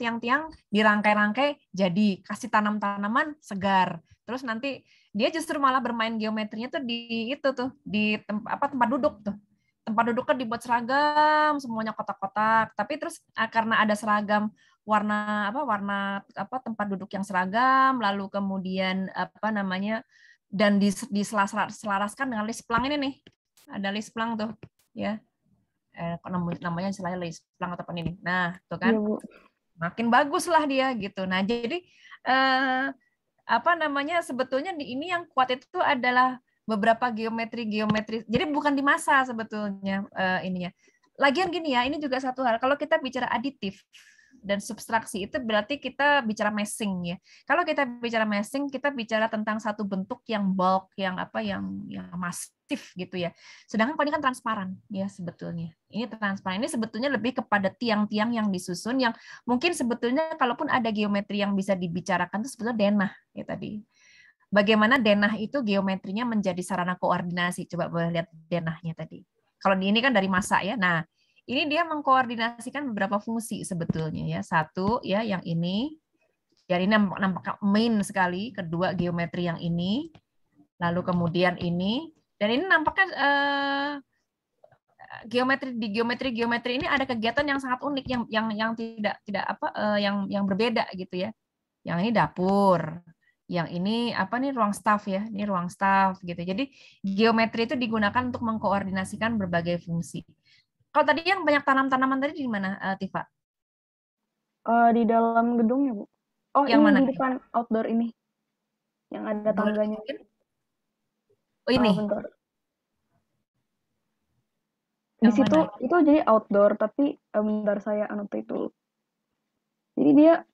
dirangkai-rangkai jadi kasih tanam-tanaman segar. Terus nanti dia justru malah bermain geometrinya tuh di tempat duduk tuh. Tempat duduknya dibuat seragam, semuanya kotak-kotak. Tapi terus karena ada seragam warna tempat duduk yang seragam, lalu kemudian dan diselaraskan dengan list plang ini nih. Ada list plang tuh. Ya, namanya istilahnya list plang atau ini. Nah, tuh kan, ya, makin bagus lah dia gitu. Nah, jadi sebetulnya ini yang kuat itu adalah beberapa geometri. Jadi bukan di masa sebetulnya ininya. Lagian gini ya, ini juga satu hal. Kalau kita bicara aditif dan subtraksi itu berarti kita bicara meshing ya. Kalau kita bicara meshing, kita bicara tentang satu bentuk yang bulk, yang masif gitu ya. Sedangkan kalau ini kan transparan ya sebetulnya. Ini transparan. Ini sebetulnya lebih kepada tiang-tiang yang disusun yang mungkin sebetulnya kalaupun ada geometri yang bisa dibicarakan itu sebetulnya denah ya tadi. Bagaimana denah itu geometrinya menjadi sarana koordinasi. Coba boleh lihat denahnya tadi. Kalau ini kan dari masa ya. Nah, ini dia mengkoordinasikan beberapa fungsi sebetulnya ya. Satu ya yang ini. Jadi ini nampak main sekali. Kedua geometri yang ini. Lalu kemudian ini. Dan ini nampaknya geometri ini ada kegiatan yang sangat unik yang tidak yang berbeda gitu ya. Yang ini dapur. Yang ini ruang staff ya. Ini ruang staff gitu. Jadi geometri itu digunakan untuk mengkoordinasikan berbagai fungsi. Kalau tadi yang banyak tanam-tanaman tadi di mana, Tifa? Di dalam gedung ya, Bu. Oh, yang ini mana? Di depan outdoor ini. Yang ada tangganya. Oh, ini? Bentar. Di situ, itu jadi outdoor, tapi bentar saya annotate dulu. Jadi dia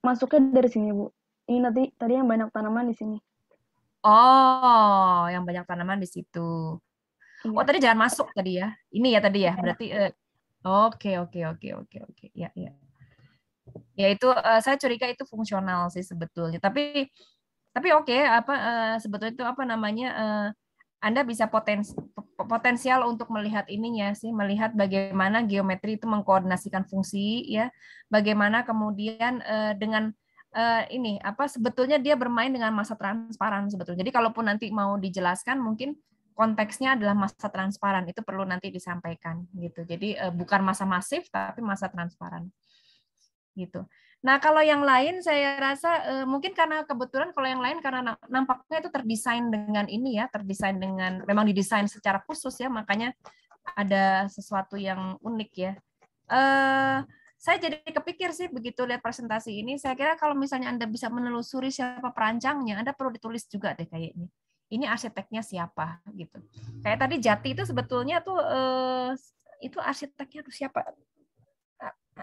masuknya dari sini, Bu. Ini tadi yang banyak tanaman di sini. Oh, yang banyak tanaman di situ. Oh, Iya. tadi jangan masuk tadi ya. Ini ya tadi ya. Berarti oke. Ya, ya. Ya itu saya curiga itu fungsional sih sebetulnya. Tapi oke, sebetulnya itu apa namanya? Anda bisa potensial untuk melihat ininya sih, melihat bagaimana geometri itu mengkoordinasikan fungsi ya. Bagaimana kemudian dengan ini apa sebetulnya dia bermain dengan massa transparan sebetulnya. Jadi kalaupun nanti mau dijelaskan mungkin konteksnya adalah massa transparan, itu perlu nanti disampaikan gitu. Jadi bukan massa masif tapi massa transparan gitu. Nah, kalau yang lain saya rasa mungkin karena kebetulan kalau yang lain karena nampaknya itu terdesain dengan ini ya, terdesain dengan memang didesain secara khusus ya, makanya ada sesuatu yang unik ya. Saya jadi kepikir sih begitu lihat presentasi ini, saya kira kalau misalnya Anda bisa menelusuri siapa perancangnya, Anda perlu ditulis juga deh kayaknya. Ini arsiteknya siapa gitu. Kayak tadi Jati itu sebetulnya tuh itu arsiteknya tuh siapa?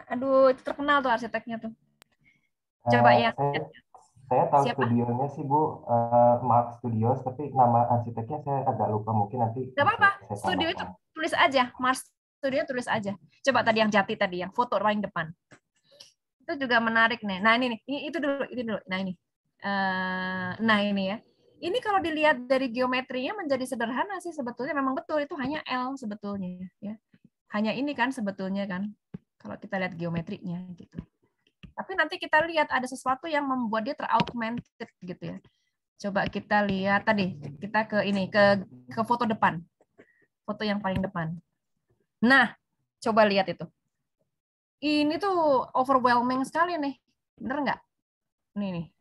Aduh, itu terkenal tuh arsiteknya tuh. Coba ya. Saya tahu Siapa? studionya sih Bu, Mark Studios, tapi nama arsiteknya saya agak lupa, mungkin nanti Gak apa-apa, saya studio itu tambahkan. tulis aja, Mars Studio tulis aja. Coba tadi yang Jati tadi, yang foto paling depan. Itu juga menarik nih. Nah ini nih, itu dulu. Nah ini, ya. Ini kalau dilihat dari geometrinya menjadi sederhana sih sebetulnya, memang betul itu hanya L sebetulnya ya. Hanya ini kan sebetulnya kan, kalau kita lihat geometrinya gitu. Tapi nanti kita lihat ada sesuatu yang membuat dia ter-augmented gitu ya. Coba kita lihat tadi, kita ke ini ke foto depan. Foto yang paling depan. Nah, coba lihat itu. Ini tuh overwhelming sekali nih. Bener nggak? Nih.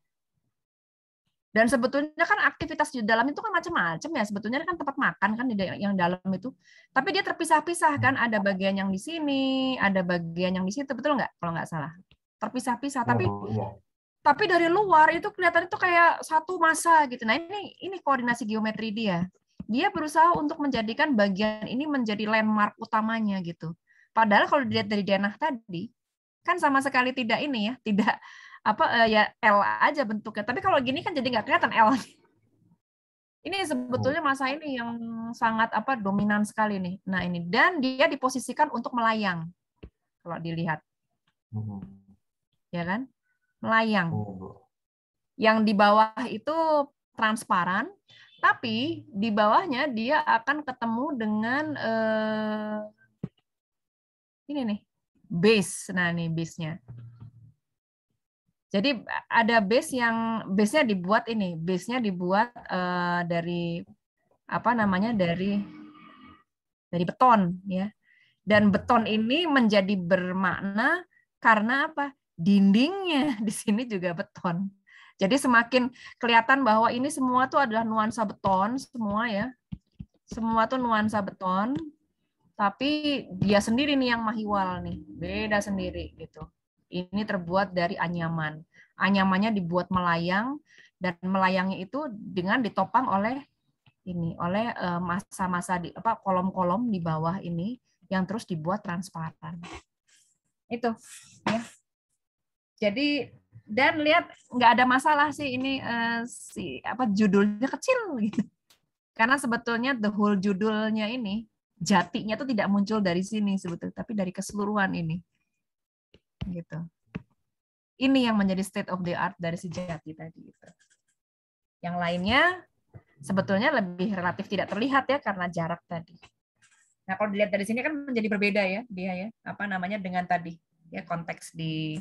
Dan sebetulnya kan aktivitas di dalam itu kan macam-macam ya. Sebetulnya kan tempat makan kan yang dalam itu. Tapi dia terpisah-pisah kan. Ada bagian yang di sini, ada bagian yang di situ. Betul nggak? Kalau nggak salah. Terpisah-pisah. Tapi dari luar itu kelihatan itu kayak satu massa gitu. Nah ini koordinasi geometri dia. Dia berusaha untuk menjadikan bagian ini menjadi landmark utamanya gitu. Padahal kalau dilihat dari denah tadi kan sama sekali tidak ini ya, tidak ya L aja bentuknya. Tapi kalau gini kan jadi nggak kelihatan L. Ini sebetulnya massa ini yang sangat dominan sekali nih. Nah ini dan dia diposisikan untuk melayang kalau dilihat, ya kan? Melayang. Yang di bawah itu transparan, tapi di bawahnya dia akan ketemu dengan ini nih, base. Nah, nih base-nya. Jadi ada base-nya dibuat ini, base-nya dibuat dari dari beton ya. Dan beton ini menjadi bermakna karena apa? Dindingnya di sini juga beton. Jadi semakin kelihatan bahwa ini semua tuh adalah nuansa beton semua ya. Semua tuh nuansa beton, tapi dia sendiri nih yang mahiwal nih, beda sendiri gitu. Ini terbuat dari anyaman. Anyamannya dibuat melayang dan melayangnya itu dengan ditopang oleh massa-massa di kolom-kolom di bawah ini yang terus dibuat transparan. Itu ya. Jadi dan lihat nggak ada masalah sih ini judulnya kecil gitu. Karena sebetulnya the whole judulnya ini jatinya tuh tidak muncul dari sini sebetulnya, tapi dari keseluruhan ini. Gitu. Ini yang menjadi state of the art dari si jati tadi gitu. Yang lainnya sebetulnya lebih relatif tidak terlihat ya karena jarak tadi. Nah, kalau dilihat dari sini kan menjadi berbeda ya dia ya, dengan tadi ya konteks di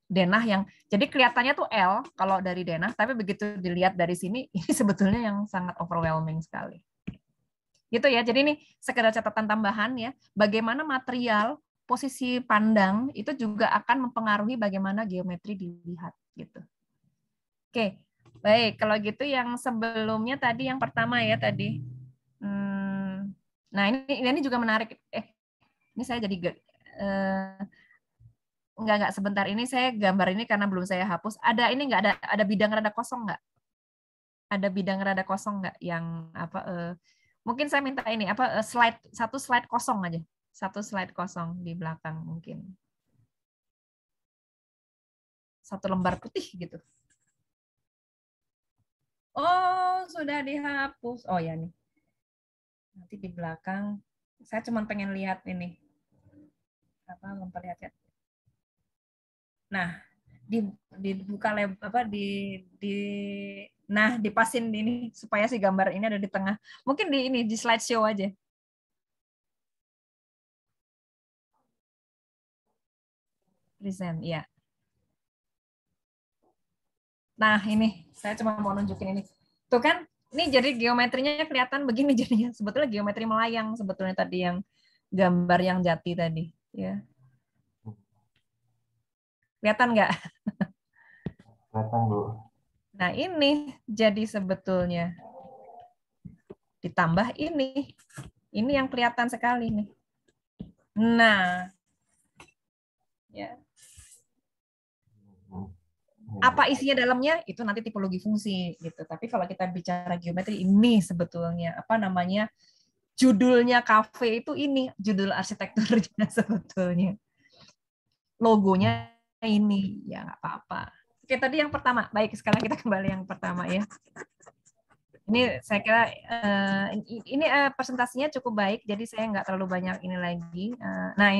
denah yang jadi kelihatannya tuh L kalau dari denah, tapi begitu dilihat dari sini ini sebetulnya yang sangat overwhelming sekali. Gitu ya. Jadi ini sekedar catatan tambahan ya, bagaimana material posisi pandang itu juga akan mempengaruhi bagaimana geometri dilihat gitu. Oke. Baik, kalau gitu yang sebelumnya tadi yang pertama ya tadi. Nah, ini juga menarik. Ini saya jadi enggak sebentar, ini saya gambar ini karena belum saya hapus. Ada ini enggak ada bidang rada kosong enggak? Ada bidang rada kosong enggak yang mungkin saya minta ini satu slide kosong aja. Satu slide kosong di belakang mungkin. Satu lembar putih gitu. Oh, sudah dihapus. Oh ya nih. Nanti di belakang, saya cuma pengen lihat ini, memperlihatkan. Nah, dibuka nah dipasin ini supaya si gambar ini ada di tengah. Mungkin di slideshow aja. Present, ya. Nah, ini saya cuma mau nunjukin ini. Tuh kan, ini jadi geometrinya kelihatan begini jadinya. Sebetulnya geometri melayang sebetulnya tadi yang gambar yang jati tadi, ya. Kelihatan nggak? Kelihatan, Bu. Nah, ini jadi sebetulnya ditambah ini. Ini yang kelihatan sekali nih. Nah, ya. Apa isinya dalamnya itu nanti tipologi fungsi gitu. Tapi kalau kita bicara geometri ini sebetulnya judulnya kafe itu ini judul arsitekturnya sebetulnya. Logonya ini ya nggak apa-apa. Oke, tadi yang pertama. Baik, sekarang kita kembali yang pertama ya. Ini saya kira ini presentasinya cukup baik, jadi saya nggak terlalu banyak ini lagi. Nah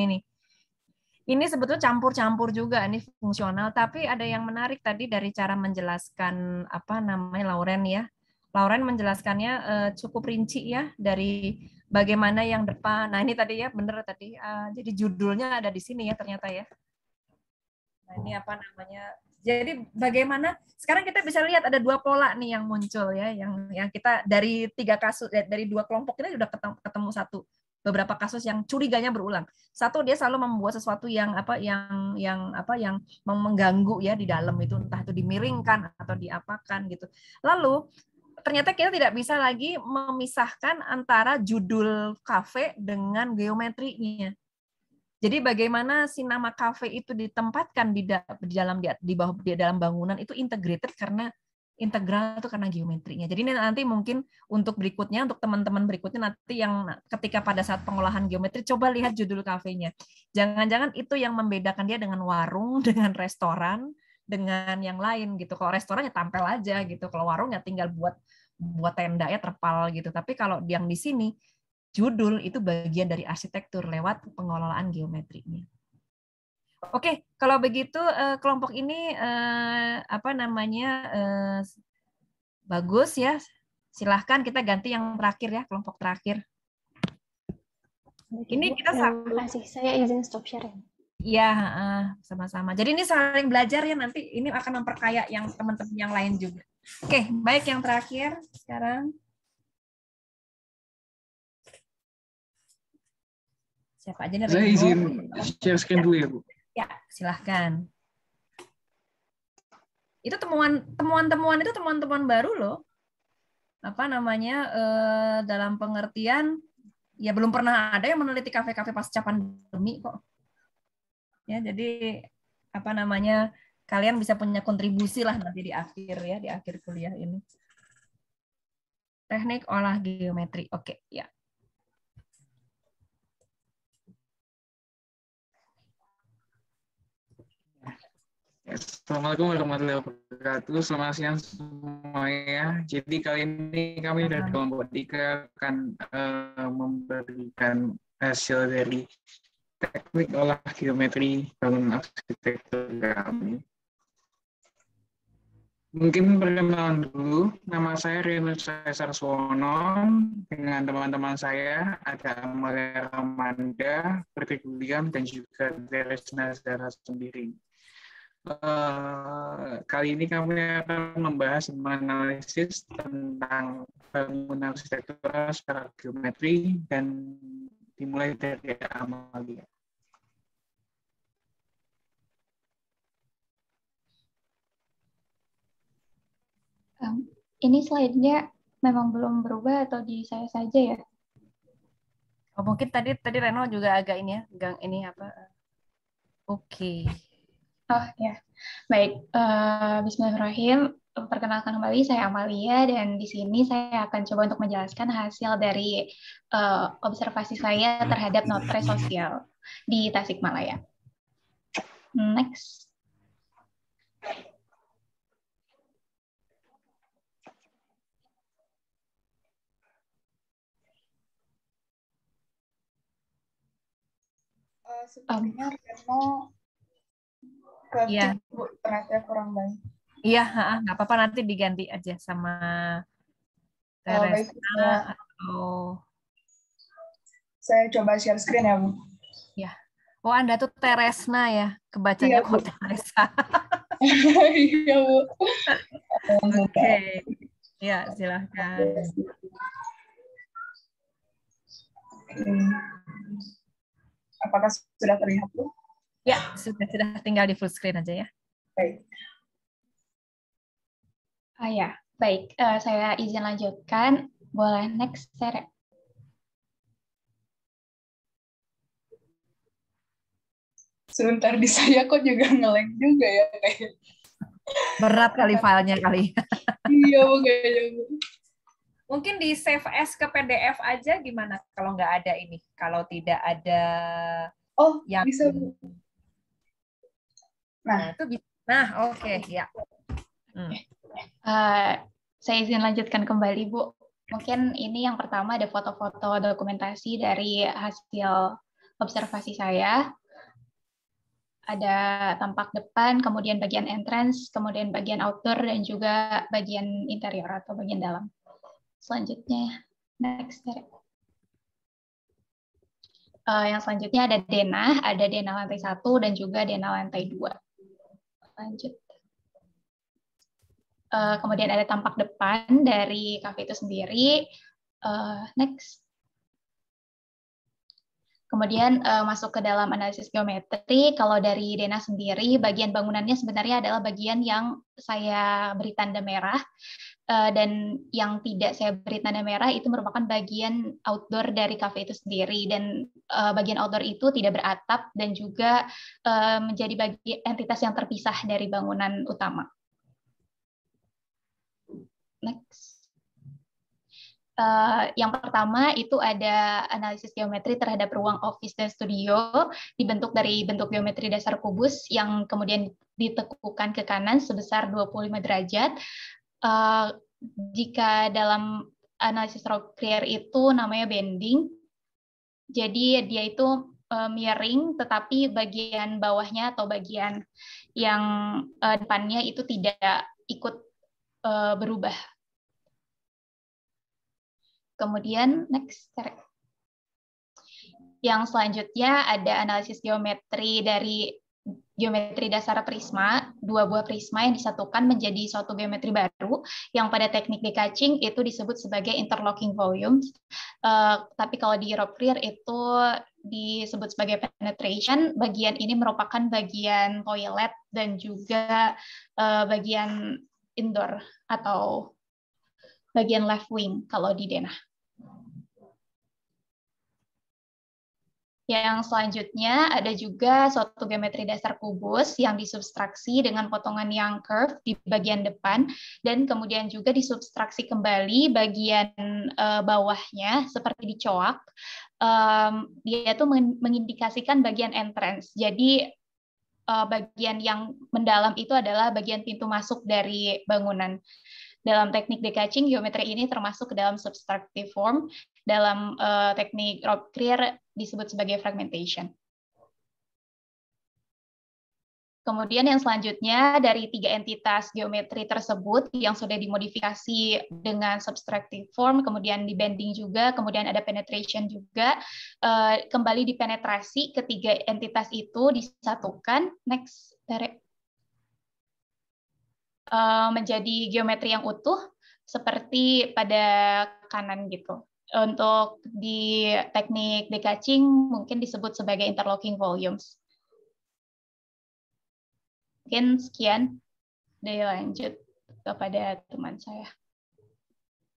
ini sebetulnya campur-campur juga, ini fungsional. Tapi ada yang menarik tadi dari cara menjelaskan Lauren ya. Lauren menjelaskannya cukup rinci ya dari bagaimana yang depan. Nah ini tadi ya bener tadi. Jadi judulnya ada di sini ya ternyata ya. Nah ini jadi bagaimana sekarang kita bisa lihat ada 2 pola nih yang muncul ya, yang kita dari 3 kasus dari 2 kelompok ini sudah ketemu beberapa kasus yang curiganya berulang. Satu, dia selalu membuat sesuatu yang mengganggu ya di dalam itu, entah itu dimiringkan atau diapakan gitu. Lalu ternyata kita tidak bisa lagi memisahkan antara judul kafe dengan geometrinya. Jadi bagaimana si nama kafe itu ditempatkan di dalam bangunan itu integrated karena integral itu karena geometrinya. Jadi nanti mungkin untuk berikutnya, untuk teman-teman berikutnya nanti yang ketika pada saat pengolahan geometri coba lihat judul kafenya. Jangan-jangan itu yang membedakan dia dengan warung, dengan restoran, dengan yang lain gitu. Kalau restorannya tampil aja gitu. Kalau warung ya tinggal buat tenda ya terpal gitu. Tapi kalau yang di sini judul itu bagian dari arsitektur lewat pengelolaan geometrinya. Oke, kalau begitu kelompok ini bagus ya. Silahkan kita ganti yang terakhir ya, kelompok terakhir. Ini kita terima kasih. Saya izin stop sharing. Iya, sama-sama. Jadi ini saling belajar ya, nanti ini akan memperkaya yang teman-teman yang lain juga. Oke, baik yang terakhir sekarang. Siapa aja nih? Saya izin share screen dulu ya, Bu. Ya, silahkan. Itu temuan-temuan itu temuan-temuan baru loh. Dalam pengertian ya belum pernah ada yang meneliti kafe-kafe pasca pandemi kok. Ya, jadi kalian bisa punya kontribusi lah nanti di akhir kuliah ini. Teknik olah geometri. Oke, ya. Assalamualaikum warahmatullahi wabarakatuh. Selamat siang semuanya. Jadi kali ini kami dari kelompok 3 akan memberikan hasil dari teknik olah geometri bangunan arsitektur kami. Mungkin perkenalan dulu. Nama saya Renus Sarswono. Dengan teman-teman saya ada Amalia Ramanda, Fredrik William, dan juga Teresna Zara sendiri. Kali ini kami akan membahas menganalisis tentang bangunan arsitektural secara geometri dan dimulai dari Amalia. Ini slide-nya memang belum berubah atau di saya saja ya? Oh, mungkin tadi Reno juga agak ini ya, ini apa? Oke. Oh ya, baik. Bismillahirrahmanirrahim. Perkenalkan kembali, saya Amalia dan di sini saya akan coba untuk menjelaskan hasil dari observasi saya terhadap notre sosial di Tasikmalaya. Next. Sepertinya Reno ke Iya. Bu, internetnya kurang baik. Iya, nggak apa-apa, nanti diganti aja sama Baik, Teresna atau saya coba share screen ya, Bu. ya. Oh, Anda tuh Teresna ya, kebacanya Iya, kok Bu. Teresa. Iya, Bu. Oke. Ya, silahkan. Apakah sudah terlihat, Bu? Ya, sudah tinggal di full screen aja ya. Baik. Ya, baik. Saya izin lanjutkan. Boleh next, Tere. Sebentar di saya kok juga nge-lag juga ya kayak. Berat kali filenya kali. Iya, Bu, kayaknya, Bu. Mungkin di save as ke PDF aja gimana kalau nggak ada ini? Kalau tidak ada yang bisa, Bu. Nah, itu bisa. Nah, oke, ya. Saya izin lanjutkan kembali, Bu. Mungkin ini yang pertama ada foto-foto dokumentasi dari hasil observasi saya. Ada tampak depan, kemudian bagian entrance, kemudian bagian outdoor, dan juga bagian interior atau bagian dalam. Selanjutnya, next. Yang selanjutnya ada denah lantai 1 dan juga denah lantai 2. Lanjut. Kemudian ada tampak depan dari kafe itu sendiri. Next. Kemudian masuk ke dalam analisis geometri. Kalau dari denah sendiri, bagian bangunannya sebenarnya adalah bagian yang saya beri tanda merah. Dan yang tidak saya beri tanda merah itu merupakan bagian outdoor dari kafe itu sendiri. Dan bagian outdoor itu tidak beratap dan juga menjadi entitas yang terpisah dari bangunan utama. Next. Yang pertama itu ada analisis geometri terhadap ruang office dan studio dibentuk dari bentuk geometri dasar kubus yang kemudian ditekukan ke kanan sebesar 25 derajat. Jika dalam analisis Rob Creer itu namanya bending, jadi dia itu miring, tetapi bagian bawahnya atau bagian yang depannya itu tidak ikut berubah. Kemudian next. Yang selanjutnya ada analisis geometri dari geometri dasar prisma, 2 buah prisma yang disatukan menjadi suatu geometri baru yang pada teknik decatching itu disebut sebagai interlocking volumes. Tapi kalau di Rob Creer itu disebut sebagai penetration. Bagian ini merupakan bagian toilet dan juga bagian indoor atau bagian left wing kalau di denah. Yang selanjutnya ada juga suatu geometri dasar kubus yang disubstraksi dengan potongan yang curve di bagian depan dan kemudian juga disubstraksi kembali bagian bawahnya seperti dicoak. Dia itu mengindikasikan bagian entrance. Jadi bagian yang mendalam itu adalah bagian pintu masuk dari bangunan. Dalam teknik decatching, geometri ini termasuk ke dalam subtractive form. Dalam teknik Rob Creer disebut sebagai fragmentation. Kemudian yang selanjutnya dari 3 entitas geometri tersebut yang sudah dimodifikasi dengan subtractive form, kemudian di bending juga, kemudian ada penetration juga, kembali dipenetrasi, ketiga entitas itu disatukan. Next, Tere. Menjadi geometri yang utuh seperti pada kanan gitu. Untuk di teknik decatching mungkin disebut sebagai interlocking volumes. Mungkin sekian. Lanjut kepada teman saya.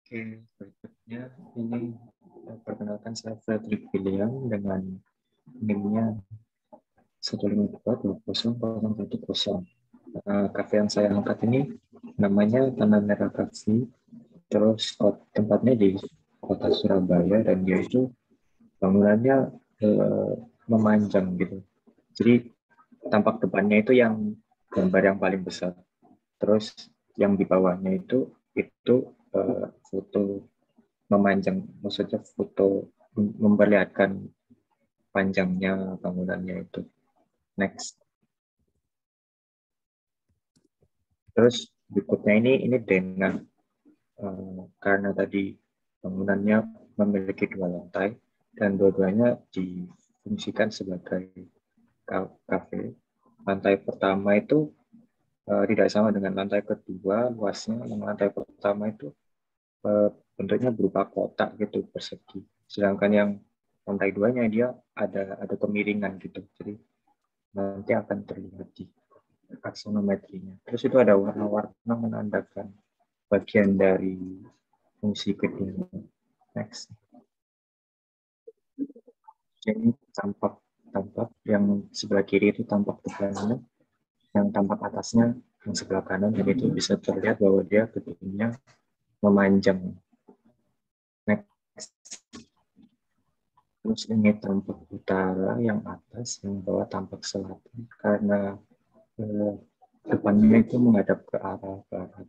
Oke, berikutnya ini perkenalkan saya Frederick William dengan NIM-nya 154-20010. Kafe yang saya angkat ini namanya Tanah Merah Cafe. Terus tempatnya di kota Surabaya dan dia itu bangunannya memanjang gitu. Jadi tampak depannya itu yang gambar yang paling besar. Terus yang di bawahnya itu foto memanjang, maksudnya foto memperlihatkan panjangnya bangunannya itu. Next. Terus berikutnya ini denah. Karena tadi bangunannya memiliki 2 lantai dan dua-duanya difungsikan sebagai kafe. Lantai pertama itu tidak sama dengan lantai kedua luasnya. Yang lantai pertama itu bentuknya berupa kotak gitu persegi. Sedangkan yang lantai 2-nya dia ada kemiringan gitu. Jadi nanti akan terlihat di aksenometrinya. Terus itu ada warna-warna menandakan bagian dari fungsi kedua. Next. Ini tampak yang sebelah kiri itu tampak depannya, yang tampak atasnya yang sebelah kanan, dan itu bisa terlihat bahwa dia gedungnya memanjang. Next. Terus ini tampak utara yang atas, yang bawah tampak selatan karena depannya itu menghadap ke arah barat.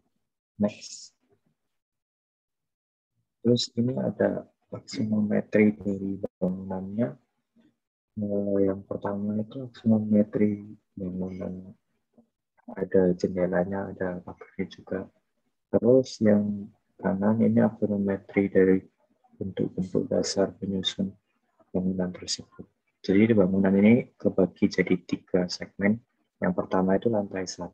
Next. Terus ini ada aksenometri dari bangunannya. Yang pertama itu aksenometri bangunan, ada jendelanya, ada pagarnya juga. Terus yang kanan ini aksenometri dari bentuk-bentuk dasar penyusun bangunan tersebut. Jadi bangunan ini kebagi jadi 3 segmen. Yang pertama itu lantai 1,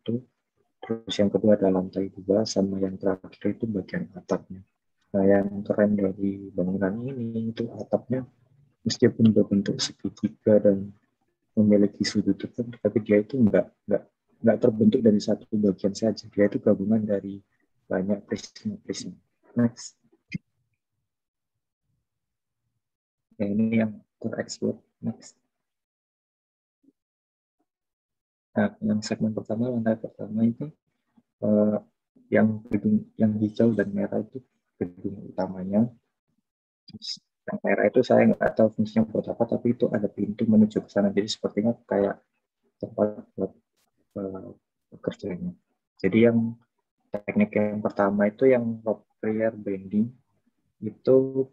terus yang kedua adalah lantai 2, sama yang terakhir itu bagian atapnya. Nah, yang keren dari bangunan ini itu atapnya meskipun berbentuk segitiga dan memiliki sudut tertentu, tapi dia itu nggak terbentuk dari satu bagian saja. Dia itu gabungan dari banyak prisma-prisma. Next. Nah, ini yang tereksplor. Next. Nah, yang segmen pertama, lantai pertama itu yang gedung yang hijau dan merah itu gedung utamanya. Yang merah itu saya nggak tahu fungsinya buat apa, tapi itu ada pintu menuju ke sana. Jadi sepertinya kayak tempat buat bekerjanya. Jadi yang teknik yang pertama itu yang rope clear bending. Itu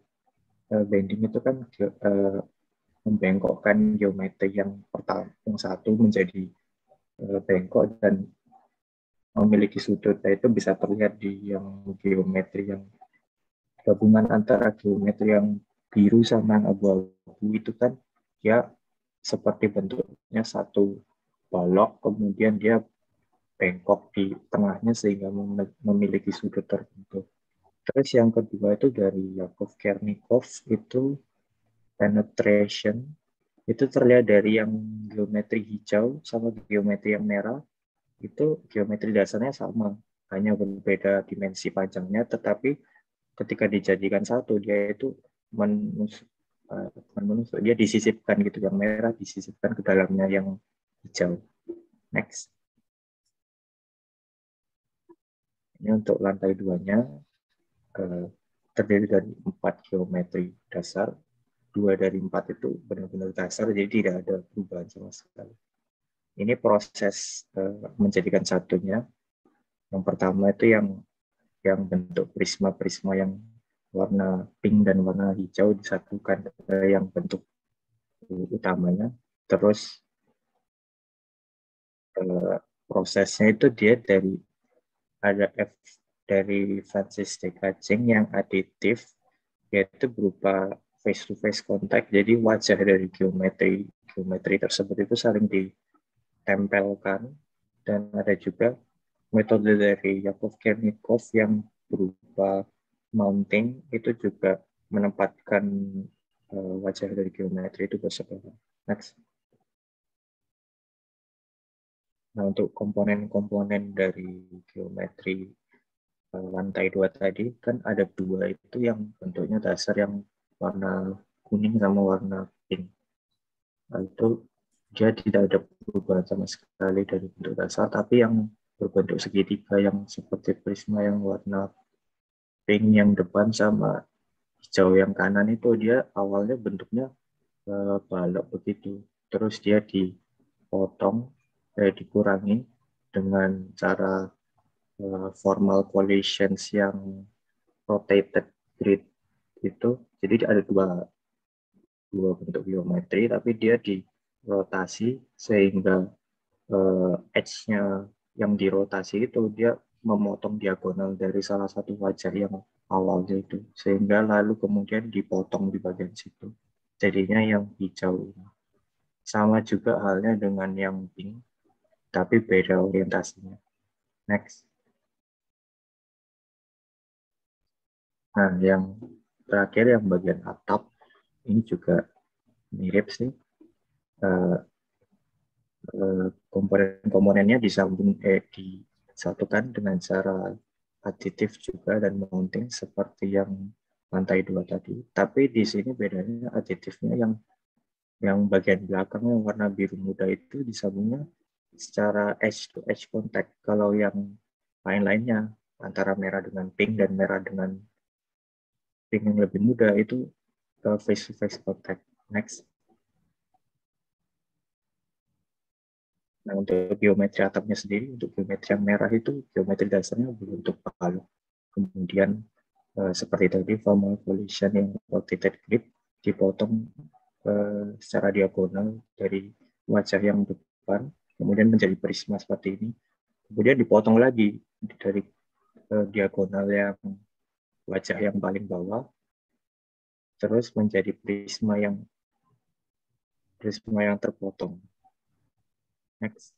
bending itu kan membengkokkan geometri yang pertama, yang satu menjadi bengkok dan memiliki sudut. Nah, itu bisa terlihat di yang geometri yang gabungan antara geometri yang biru sama yang abu-abu itu kan dia seperti bentuknya satu balok, kemudian dia bengkok di tengahnya sehingga memiliki sudut tertentu. Terus yang kedua itu dari Yakov Kernikov itu penetration, itu terlihat dari yang geometri hijau sama geometri yang merah, itu geometri dasarnya sama, hanya berbeda dimensi panjangnya, tetapi ketika dijadikan satu dia itu menusuk, dia disisipkan gitu, yang merah disisipkan ke dalamnya yang hijau. Next. Ini untuk lantai 2-nya terdiri dari 4 geometri dasar, 2 dari 4 itu benar-benar dasar, jadi tidak ada perubahan sama sekali. Ini proses menjadikan satunya. Yang pertama itu yang bentuk prisma-prisma yang warna pink dan warna hijau disatukan ke yang bentuk utamanya. Terus prosesnya itu dia dari Francis Dekaching yang aditif, yaitu berupa face-to-face contact. Jadi wajah dari geometri tersebut itu saling ditempelkan, dan ada juga metode dari Yakov Kernikov yang berupa mounting, itu juga menempatkan wajah dari geometri itu bersebelahan. Next. Nah, untuk komponen-komponen dari geometri lantai 2 tadi, kan ada 2 itu yang bentuknya dasar, yang warna kuning sama warna pink. Nah, itu dia tidak ada perubahan sama sekali dari bentuk dasar, tapi yang berbentuk segitiga yang seperti prisma yang warna pink yang depan sama hijau yang kanan itu dia awalnya bentuknya balok begitu, terus dia dipotong, dikurangi dengan cara formal coalitions yang rotated grid itu. Jadi ada dua bentuk geometri, tapi dia dirotasi sehingga edge-nya yang dirotasi itu dia memotong diagonal dari salah satu wajah yang awalnya itu, sehingga lalu kemudian dipotong di bagian situ. Jadinya yang hijau ini. Sama juga halnya dengan yang pink, tapi beda orientasinya. Next. Nah, yang terakhir yang bagian atap, ini juga mirip sih. Komponen-komponennya disatukan dengan cara aditif juga dan mounting seperti yang lantai 2 tadi. Tapi di sini bedanya aditifnya yang bagian belakang yang warna biru muda itu disambungnya secara edge to edge contact. Kalau yang lain-lainnya antara merah dengan pink dan merah dengan pink yang lebih muda itu face to face contact. Next. Nah, untuk geometri atapnya sendiri, untuk geometri yang merah itu geometri dasarnya berbentuk palu. Kemudian seperti tadi formal collision yang rotated grid dipotong secara diagonal dari wajah yang depan, kemudian menjadi prisma seperti ini. Kemudian dipotong lagi dari diagonal yang wajah yang paling bawah, terus menjadi prisma yang terpotong. Next.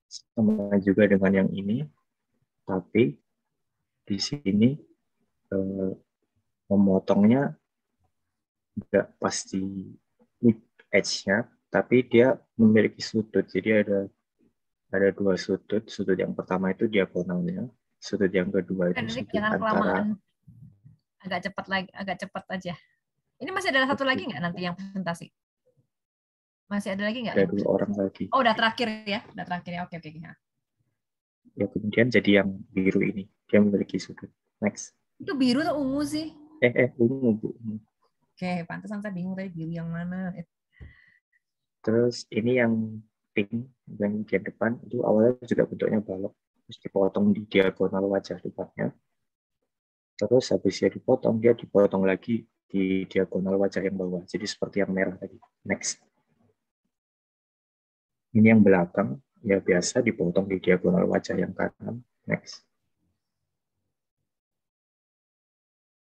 Sama juga dengan yang ini, tapi di sini memotongnya nggak pasti edge-nya, tapi dia memiliki sudut. Jadi ada dua sudut. Sudut yang pertama itu diagonalnya, sudut yang kedua itu sudut jangan antara. kelamaan. Agak cepat aja. Ini masih ada satu lagi nggak nanti yang presentasi? Masih ada lagi nggak? Ada 2 orang lagi. Oh, udah terakhir ya? Udah terakhir ya. Oke. Ya, kemudian jadi yang biru ini. Dia memiliki sudut. Next. Itu biru atau ungu sih? Ungu, Bu. Oke, pantesan saya bingung tadi biru yang mana. Terus ini yang pink, yang bagian depan, itu awalnya juga bentuknya balok. Terus dipotong di diagonal wajah depannya. Terus habis dia dipotong lagi di diagonal wajah yang bawah. Jadi seperti yang merah tadi. Next. Ini yang belakang, ya biasa dipotong di diagonal wajah yang kanan. Next.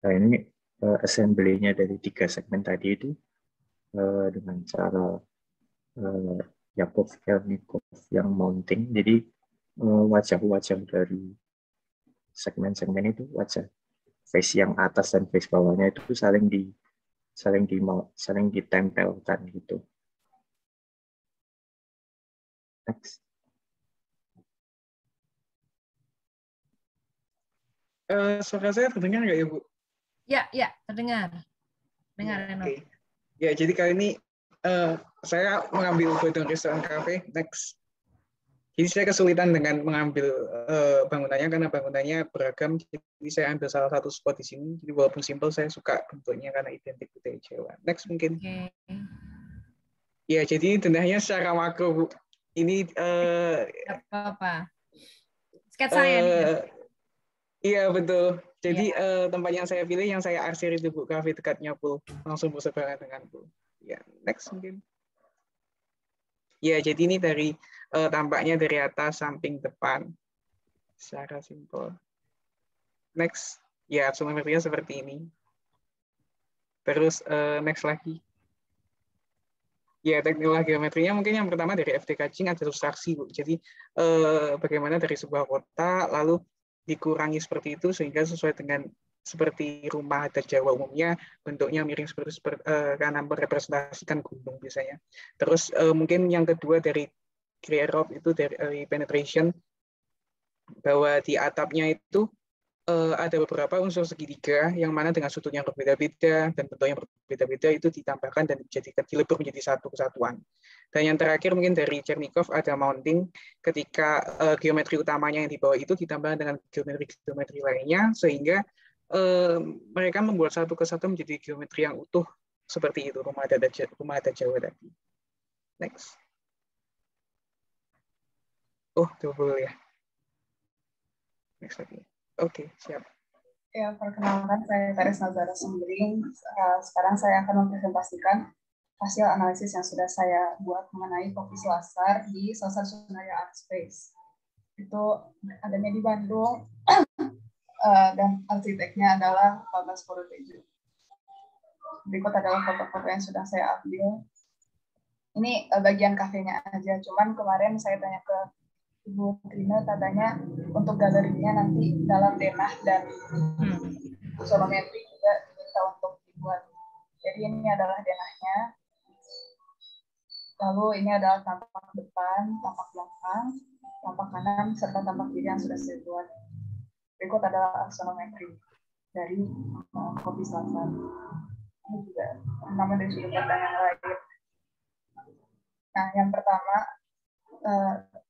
Nah, ini assembly-nya dari 3 segmen tadi itu dengan cara Yakov-Kernikov yang mounting. Jadi wajah-wajah dari segmen-segmen itu, wajah face yang atas dan face bawahnya itu saling ditempelkan gitu. Next. Suara saya terdengar nggak ya, Bu? Ya, terdengar. Oke. Ya, jadi kali ini saya mengambil Bodong Restaurant Cafe. Next. Jadi saya kesulitan dengan mengambil bangunannya karena bangunannya beragam. Jadi saya ambil salah satu spot di sini. Jadi walaupun simple, saya suka bentuknya karena identik budaya Jawa. Next mungkin. Okay. Ya, jadi tendahnya secara makro, Bu. Ini apa-apa. Sketsa ya nih. Iya, betul. Jadi tempat yang saya pilih, yang saya arsir itu, Bu, kafe dekatnya Pool. Langsung berseberangan dengan Pool. Ya, next mungkin. Ya, jadi ini dari tampaknya dari atas, samping, depan. Secara simpel. Next. Ya, absorbernya seperti ini. Terus next lagi. Ya, teknik geometrinya mungkin yang pertama dari FD Kaching ada substraksi, Bu. Jadi bagaimana dari sebuah kota lalu dikurangi seperti itu sehingga sesuai dengan seperti rumah adat Jawa umumnya bentuknya miring seperti karena merepresentasikan gunung biasanya. Terus mungkin yang kedua dari clear rock itu dari penetration, bahwa di atapnya itu ada beberapa unsur segitiga yang mana dengan sudut yang berbeda-beda dan bentuk yang berbeda-beda itu ditambahkan dan dilebur menjadi satu kesatuan. Dan yang terakhir mungkin dari Chernikov ada mounting ketika geometri utamanya yang di bawah itu ditambah dengan geometri lainnya sehingga mereka membuat satu kesatuan menjadi geometri yang utuh seperti itu rumah adat Jawa tadi. Next. Oh, double ya. Next lagi. Oke, siap. Ya, perkenalkan saya Teres Nazara Sembiring. Sekarang saya akan mempresentasikan hasil analisis yang sudah saya buat mengenai kopi selasar di Sasar Sunaya Art Space. Itu adanya di Bandung, dan arsiteknya adalah Pak Baskoro Tejo. Berikut adalah foto-foto yang sudah saya ambil. Ini bagian kafenya aja, cuman kemarin saya tanya ke Ibu Trina, katanya untuk galerinya nanti dalam denah dan solometri juga diminta untuk dibuat. Jadi ini adalah denahnya. Lalu ini adalah tampak depan, tampak belakang, tampak kanan, serta tampak kiri yang sudah saya buat. Berikut adalah aksonometri dari kopi selasar. Ini juga nama dari sudut pandang yang lain. Nah, yang pertama,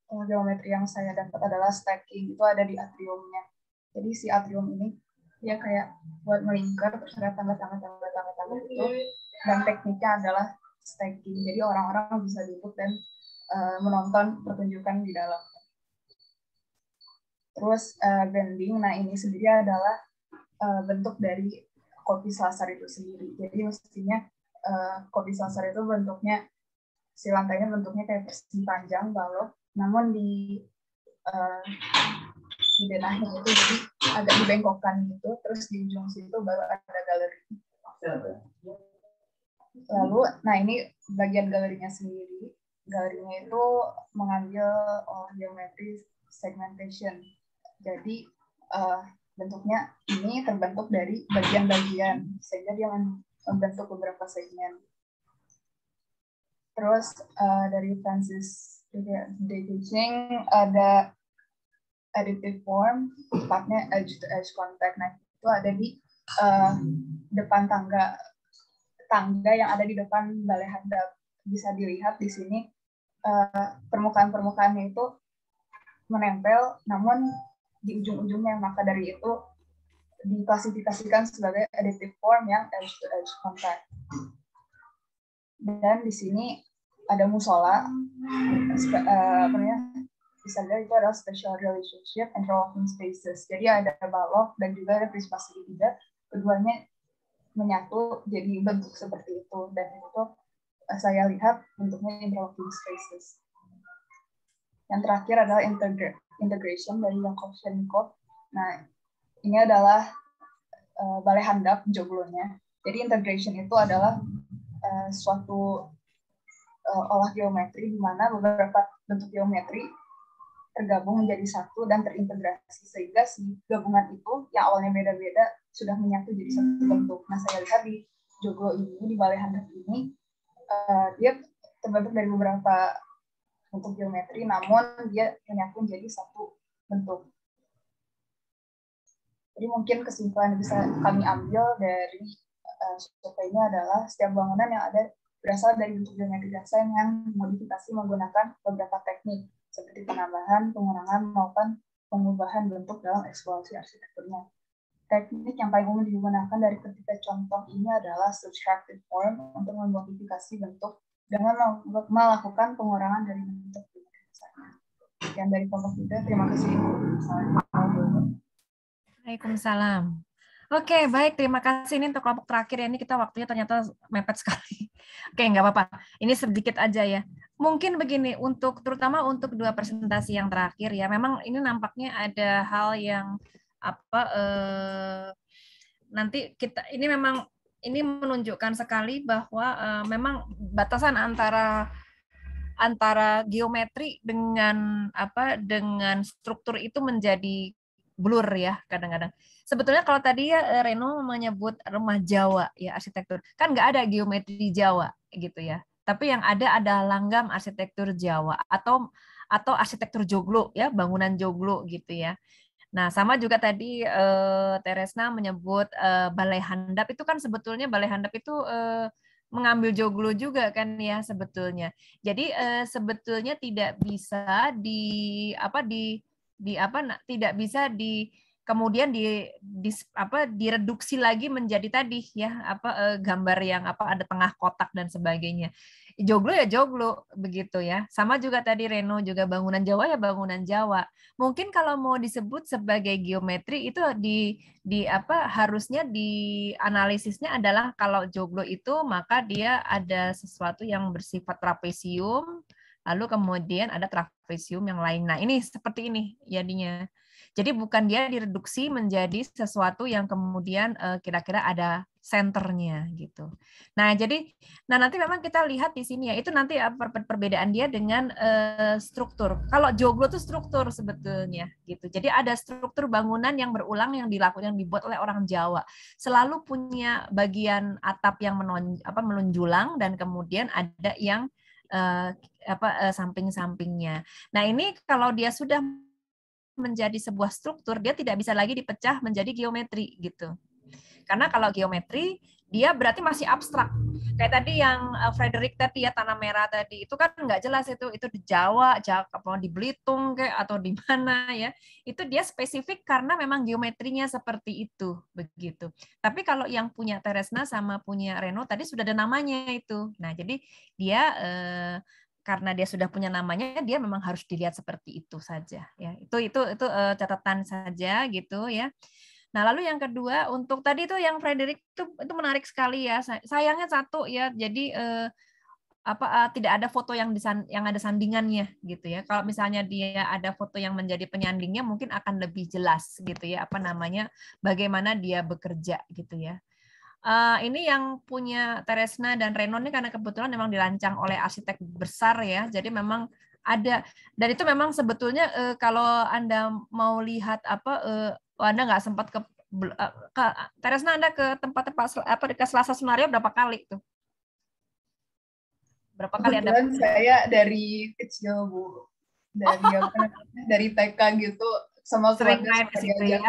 geometri yang saya dapat adalah stacking. Itu ada di atriumnya. Jadi si atrium ini dia kayak buat melingkar, terus ada tangga-tangga itu, dan tekniknya adalah stacking. Jadi orang-orang bisa duduk dan menonton pertunjukan di dalam. Terus bending, nah ini sendiri adalah bentuk dari kopi selasar itu sendiri. Jadi mestinya kopi selasar itu bentuknya, si lantainya bentuknya kayak persegi panjang balok, namun di denahnya itu jadi agak dibengkokkan gitu, terus di ujung situ baru ada galeri. Lalu, nah ini bagian galerinya sendiri. Galerinya itu mengambil geometri segmentation. Jadi bentuknya ini terbentuk dari bagian-bagian, sehingga dia membentuk beberapa segmen. Terus dari Francis Dekaching ada additive form, tepatnya edge to edge contact. Nah, itu ada di depan tangga yang ada di depan balai handap. Bisa dilihat di sini permukaan-permukaannya itu menempel, namun di ujung-ujungnya, maka dari itu diklasifikasikan sebagai additive form yang edge to edge contact. Dan di sini ada musola, bisa dilihat itu adalah special relationship and interlocking spaces. Jadi ada balok dan juga ada prisma segitiga, keduanya menyatu jadi bentuk seperti itu, dan itu saya lihat bentuknya interlocking spaces. Yang terakhir adalah integration dari Yakov-Chenikov. Nah, ini adalah balai handap joglonya. Jadi integration itu adalah suatu olah geometri di mana beberapa bentuk geometri tergabung menjadi satu dan terintegrasi, sehingga si gabungan itu yang awalnya beda-beda sudah menyatu jadi satu bentuk. Nah, saya lihat di joglo ini, di balai handap ini, dia terbentuk dari beberapa bentuk geometri, namun dia menyatu menjadi satu bentuk. Jadi mungkin kesimpulan yang bisa kami ambil dari survei ini adalah setiap bangunan yang ada berasal dari bentuk geometri desain yang dimodifikasi menggunakan beberapa teknik seperti penambahan, pengurangan, maupun pengubahan bentuk dalam eksplorasi arsitekturnya. Teknik yang paling umum digunakan dari ketiga contoh ini adalah subtractive form untuk memodifikasi bentuk dengan melakukan pengurangan dari bentuk geometri dasarnya. Sekian dari kelompok kita. Terima kasih. Waalaikumsalam. Oke, baik. Terima kasih. Ini untuk kelompok terakhir ya. Ini kita waktunya ternyata mepet sekali. Oke, nggak apa-apa. Ini sedikit aja ya. Mungkin begini, terutama untuk dua presentasi yang terakhir ya. Memang ini nampaknya ada hal yang nanti kita ini memang ini menunjukkan sekali bahwa memang batasan antara geometri dengan dengan struktur itu menjadi blur ya kadang-kadang. Sebetulnya kalau tadi ya Reno menyebut rumah Jawa ya arsitektur, kan nggak ada geometri Jawa gitu ya. Tapi yang ada langgam arsitektur Jawa atau arsitektur joglo ya, bangunan joglo gitu ya. Nah, sama juga tadi Teresna menyebut balai handap itu kan sebetulnya balai handap itu mengambil joglo juga kan ya sebetulnya. Jadi sebetulnya tidak bisa tidak bisa kemudian direduksi lagi menjadi tadi ya gambar yang ada tengah kotak dan sebagainya. Joglo ya joglo begitu ya. Sama juga tadi Reno juga bangunan Jawa ya bangunan Jawa. Mungkin kalau mau disebut sebagai geometri itu harusnya dianalisisnya adalah kalau joglo itu maka dia ada sesuatu yang bersifat trapesium, lalu kemudian ada trapesium yang lain. Nah, ini seperti ini jadinya. Jadi bukan dia direduksi menjadi sesuatu yang kemudian kira-kira ada senternya gitu. Nah, nanti memang kita lihat di sini ya, itu nanti perbedaan dia dengan struktur. Kalau joglo itu struktur sebetulnya gitu. Jadi ada struktur bangunan yang berulang yang dibuat oleh orang Jawa. Selalu punya bagian atap yang menonjulang dan kemudian ada yang samping-sampingnya. Nah, ini kalau dia sudah menjadi sebuah struktur, dia tidak bisa lagi dipecah menjadi geometri gitu. Karena kalau geometri dia berarti masih abstrak. Kayak tadi yang Frederick tadi ya tanah merah tadi itu kan nggak jelas itu di Jawa, di Belitung kayak atau di mana ya. Itu dia spesifik karena memang geometrinya seperti itu begitu. Tapi kalau yang punya Teresna sama punya Reno tadi sudah ada namanya itu. Nah, jadi dia karena dia sudah punya namanya, dia memang harus dilihat seperti itu saja. Ya, itu catatan saja gitu ya. Nah, lalu yang kedua untuk tadi itu yang Frederick itu menarik sekali ya. Sayangnya satu ya, jadi tidak ada foto yang ada sandingannya gitu ya. Kalau misalnya dia ada foto yang menjadi penyandingnya, mungkin akan lebih jelas gitu ya bagaimana dia bekerja gitu ya. Ini yang punya Teresna dan Reno ini karena kebetulan memang dirancang oleh arsitek besar ya. Jadi memang ada, dan itu memang sebetulnya kalau Anda mau lihat Anda nggak sempat ke Teresna, Anda ke tempat ke Selasa Senario berapa kali tuh? Berapa kali Anda? Saya dari kecil Bu, dari TK gitu sama keluarga ke situ ya.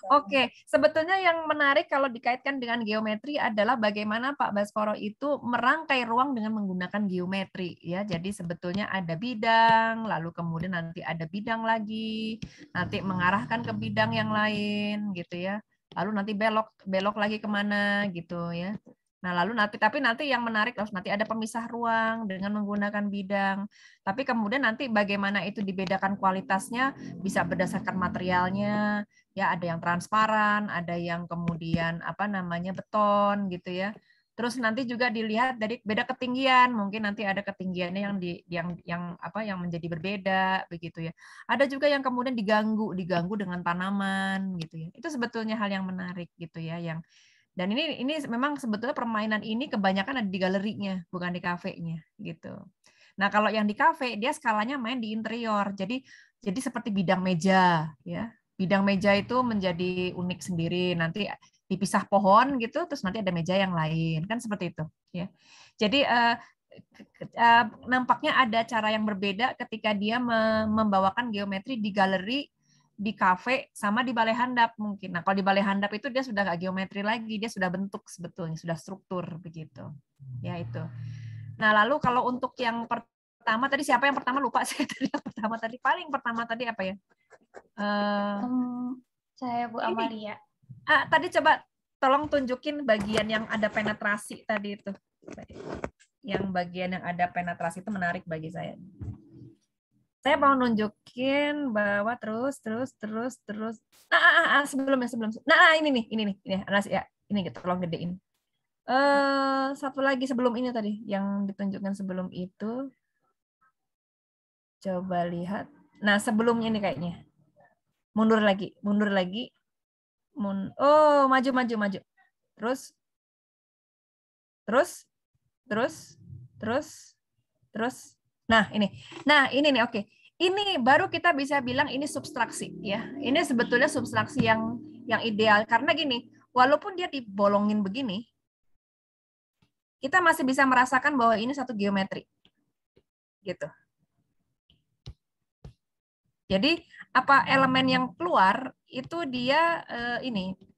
Oke, sebetulnya yang menarik kalau dikaitkan dengan geometri adalah bagaimana Pak Baskoro itu merangkai ruang dengan menggunakan geometri ya. Jadi sebetulnya ada bidang, lalu kemudian nanti ada bidang lagi, nanti mengarahkan ke bidang yang lain gitu ya. Lalu nanti belok lagi kemana gitu ya. Nah, tapi nanti yang menarik nanti ada pemisah ruang dengan menggunakan bidang. Tapi kemudian nanti bagaimana itu dibedakan kualitasnya bisa berdasarkan materialnya. Ya, ada yang transparan, ada yang kemudian beton gitu ya. Terus nanti juga dilihat dari beda ketinggian, mungkin nanti ada ketinggiannya yang menjadi berbeda begitu ya. Ada juga yang kemudian diganggu dengan tanaman gitu ya. Itu sebetulnya hal yang menarik gitu ya dan ini memang sebetulnya permainan ini kebanyakan ada di galerinya, bukan di kafenya gitu. Nah, kalau yang di kafe dia skalanya main di interior. Jadi seperti bidang meja ya. Bidang meja itu menjadi unik sendiri, nanti dipisah pohon gitu, terus nanti ada meja yang lain, kan seperti itu ya. Jadi nampaknya ada cara yang berbeda ketika dia membawakan geometri di galeri, di kafe, sama di balai handap mungkin. Nah, kalau di balai handap itu dia sudah nggak geometri lagi, dia sudah bentuk sebetulnya, sudah struktur begitu. Ya itu. Nah, lalu kalau untuk yang pertama tadi siapa yang pertama lupa saya tadi yang pertama tadi paling pertama tadi apa ya? Saya Bu Amalia. Tadi coba tolong tunjukin bagian yang ada penetrasi tadi itu. Yang bagian yang ada penetrasi itu menarik bagi saya. Saya mau nunjukin bahwa terus. Sebelumnya. Nah, ini nih. Ya, ini tolong gedein. Satu lagi sebelum ini tadi yang ditunjukkan sebelum itu. Coba lihat. Nah, sebelumnya ini kayaknya. Mundur lagi. Maju. Terus. Nah, ini nih, oke. Ini baru kita bisa bilang ini substraksi ya. Ini sebetulnya substraksi yang ideal karena gini, walaupun dia dibolongin begini, kita masih bisa merasakan bahwa ini satu geometri. Gitu. Jadi apa elemen yang keluar itu dia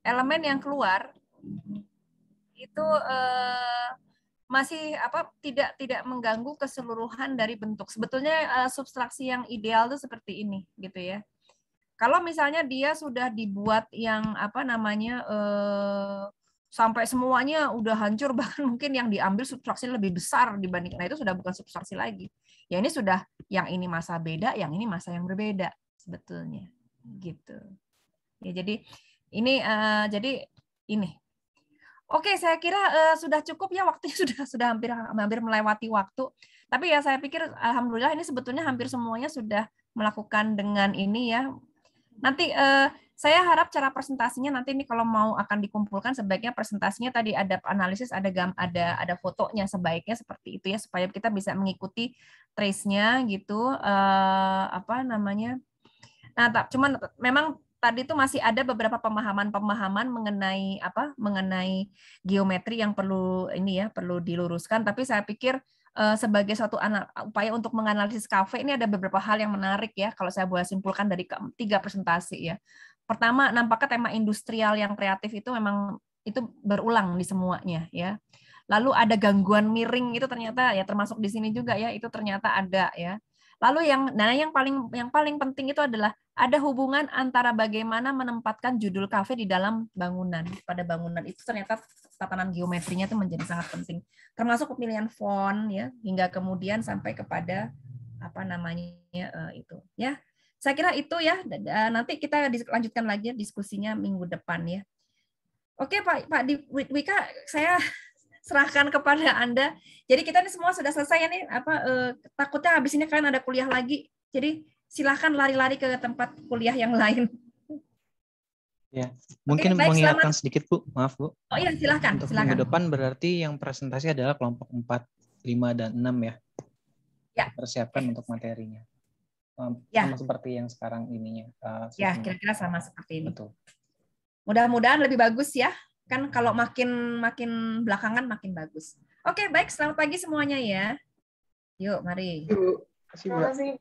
elemen yang keluar itu masih tidak mengganggu keseluruhan dari bentuk. Sebetulnya substraksi yang ideal itu seperti ini gitu ya. Kalau misalnya dia sudah dibuat yang apa namanya sampai semuanya udah hancur, bahkan mungkin yang diambil subtraksi lebih besar dibanding, nah itu sudah bukan subtraksi lagi. Ya ini sudah yang ini masa beda, yang ini masa yang berbeda sebetulnya, gitu. Ya jadi ini Oke, saya kira sudah cukup ya, waktunya sudah hampir melewati waktu. Tapi ya saya pikir alhamdulillah ini sebetulnya hampir semuanya sudah melakukan dengan ini ya. Nanti saya harap cara presentasinya nanti ini kalau mau akan dikumpulkan sebaiknya presentasinya tadi ada analisis, ada fotonya, sebaiknya seperti itu ya, supaya kita bisa mengikuti trace-nya gitu, apa namanya. Nah, cuman memang tadi itu masih ada beberapa pemahaman mengenai geometri yang perlu diluruskan, tapi saya pikir sebagai suatu upaya untuk menganalisis kafe ini ada beberapa hal yang menarik ya kalau saya boleh simpulkan dari 3 presentasi ya. Pertama, nampaknya tema industrial yang kreatif itu memang itu berulang di semuanya ya. Lalu ada gangguan miring itu ternyata ya termasuk di sini juga ya, itu ternyata ada ya. Lalu yang paling penting itu adalah ada hubungan antara bagaimana menempatkan judul kafe di dalam bangunan. Pada bangunan itu ternyata tatanan geometrinya itu menjadi sangat penting. Termasuk pemilihan font ya, hingga kemudian sampai kepada apa namanya itu ya. Saya kira itu ya. Nanti kita lanjutkan lagi diskusinya minggu depan ya. Oke Pak Wika, saya serahkan kepada Anda. Jadi kita ini semua sudah selesai ya nih, takutnya habis ini kalian ada kuliah lagi. Jadi silahkan lari-lari ke tempat kuliah yang lain. Ya, mungkin mengingatkan sedikit Bu, maaf Bu. Oh iya, silahkan. Untuk minggu depan berarti yang presentasi adalah kelompok 4, 5, dan 6 ya. Ya. Persiapkan untuk materinya. Ya. Sama seperti yang sekarang ininya. Ya, kira-kira sama seperti ini. Betul. Mudah-mudahan lebih bagus ya. Kan kalau makin belakangan makin bagus. Oke, baik. Selamat pagi semuanya ya. Yuk, mari. Terima kasih.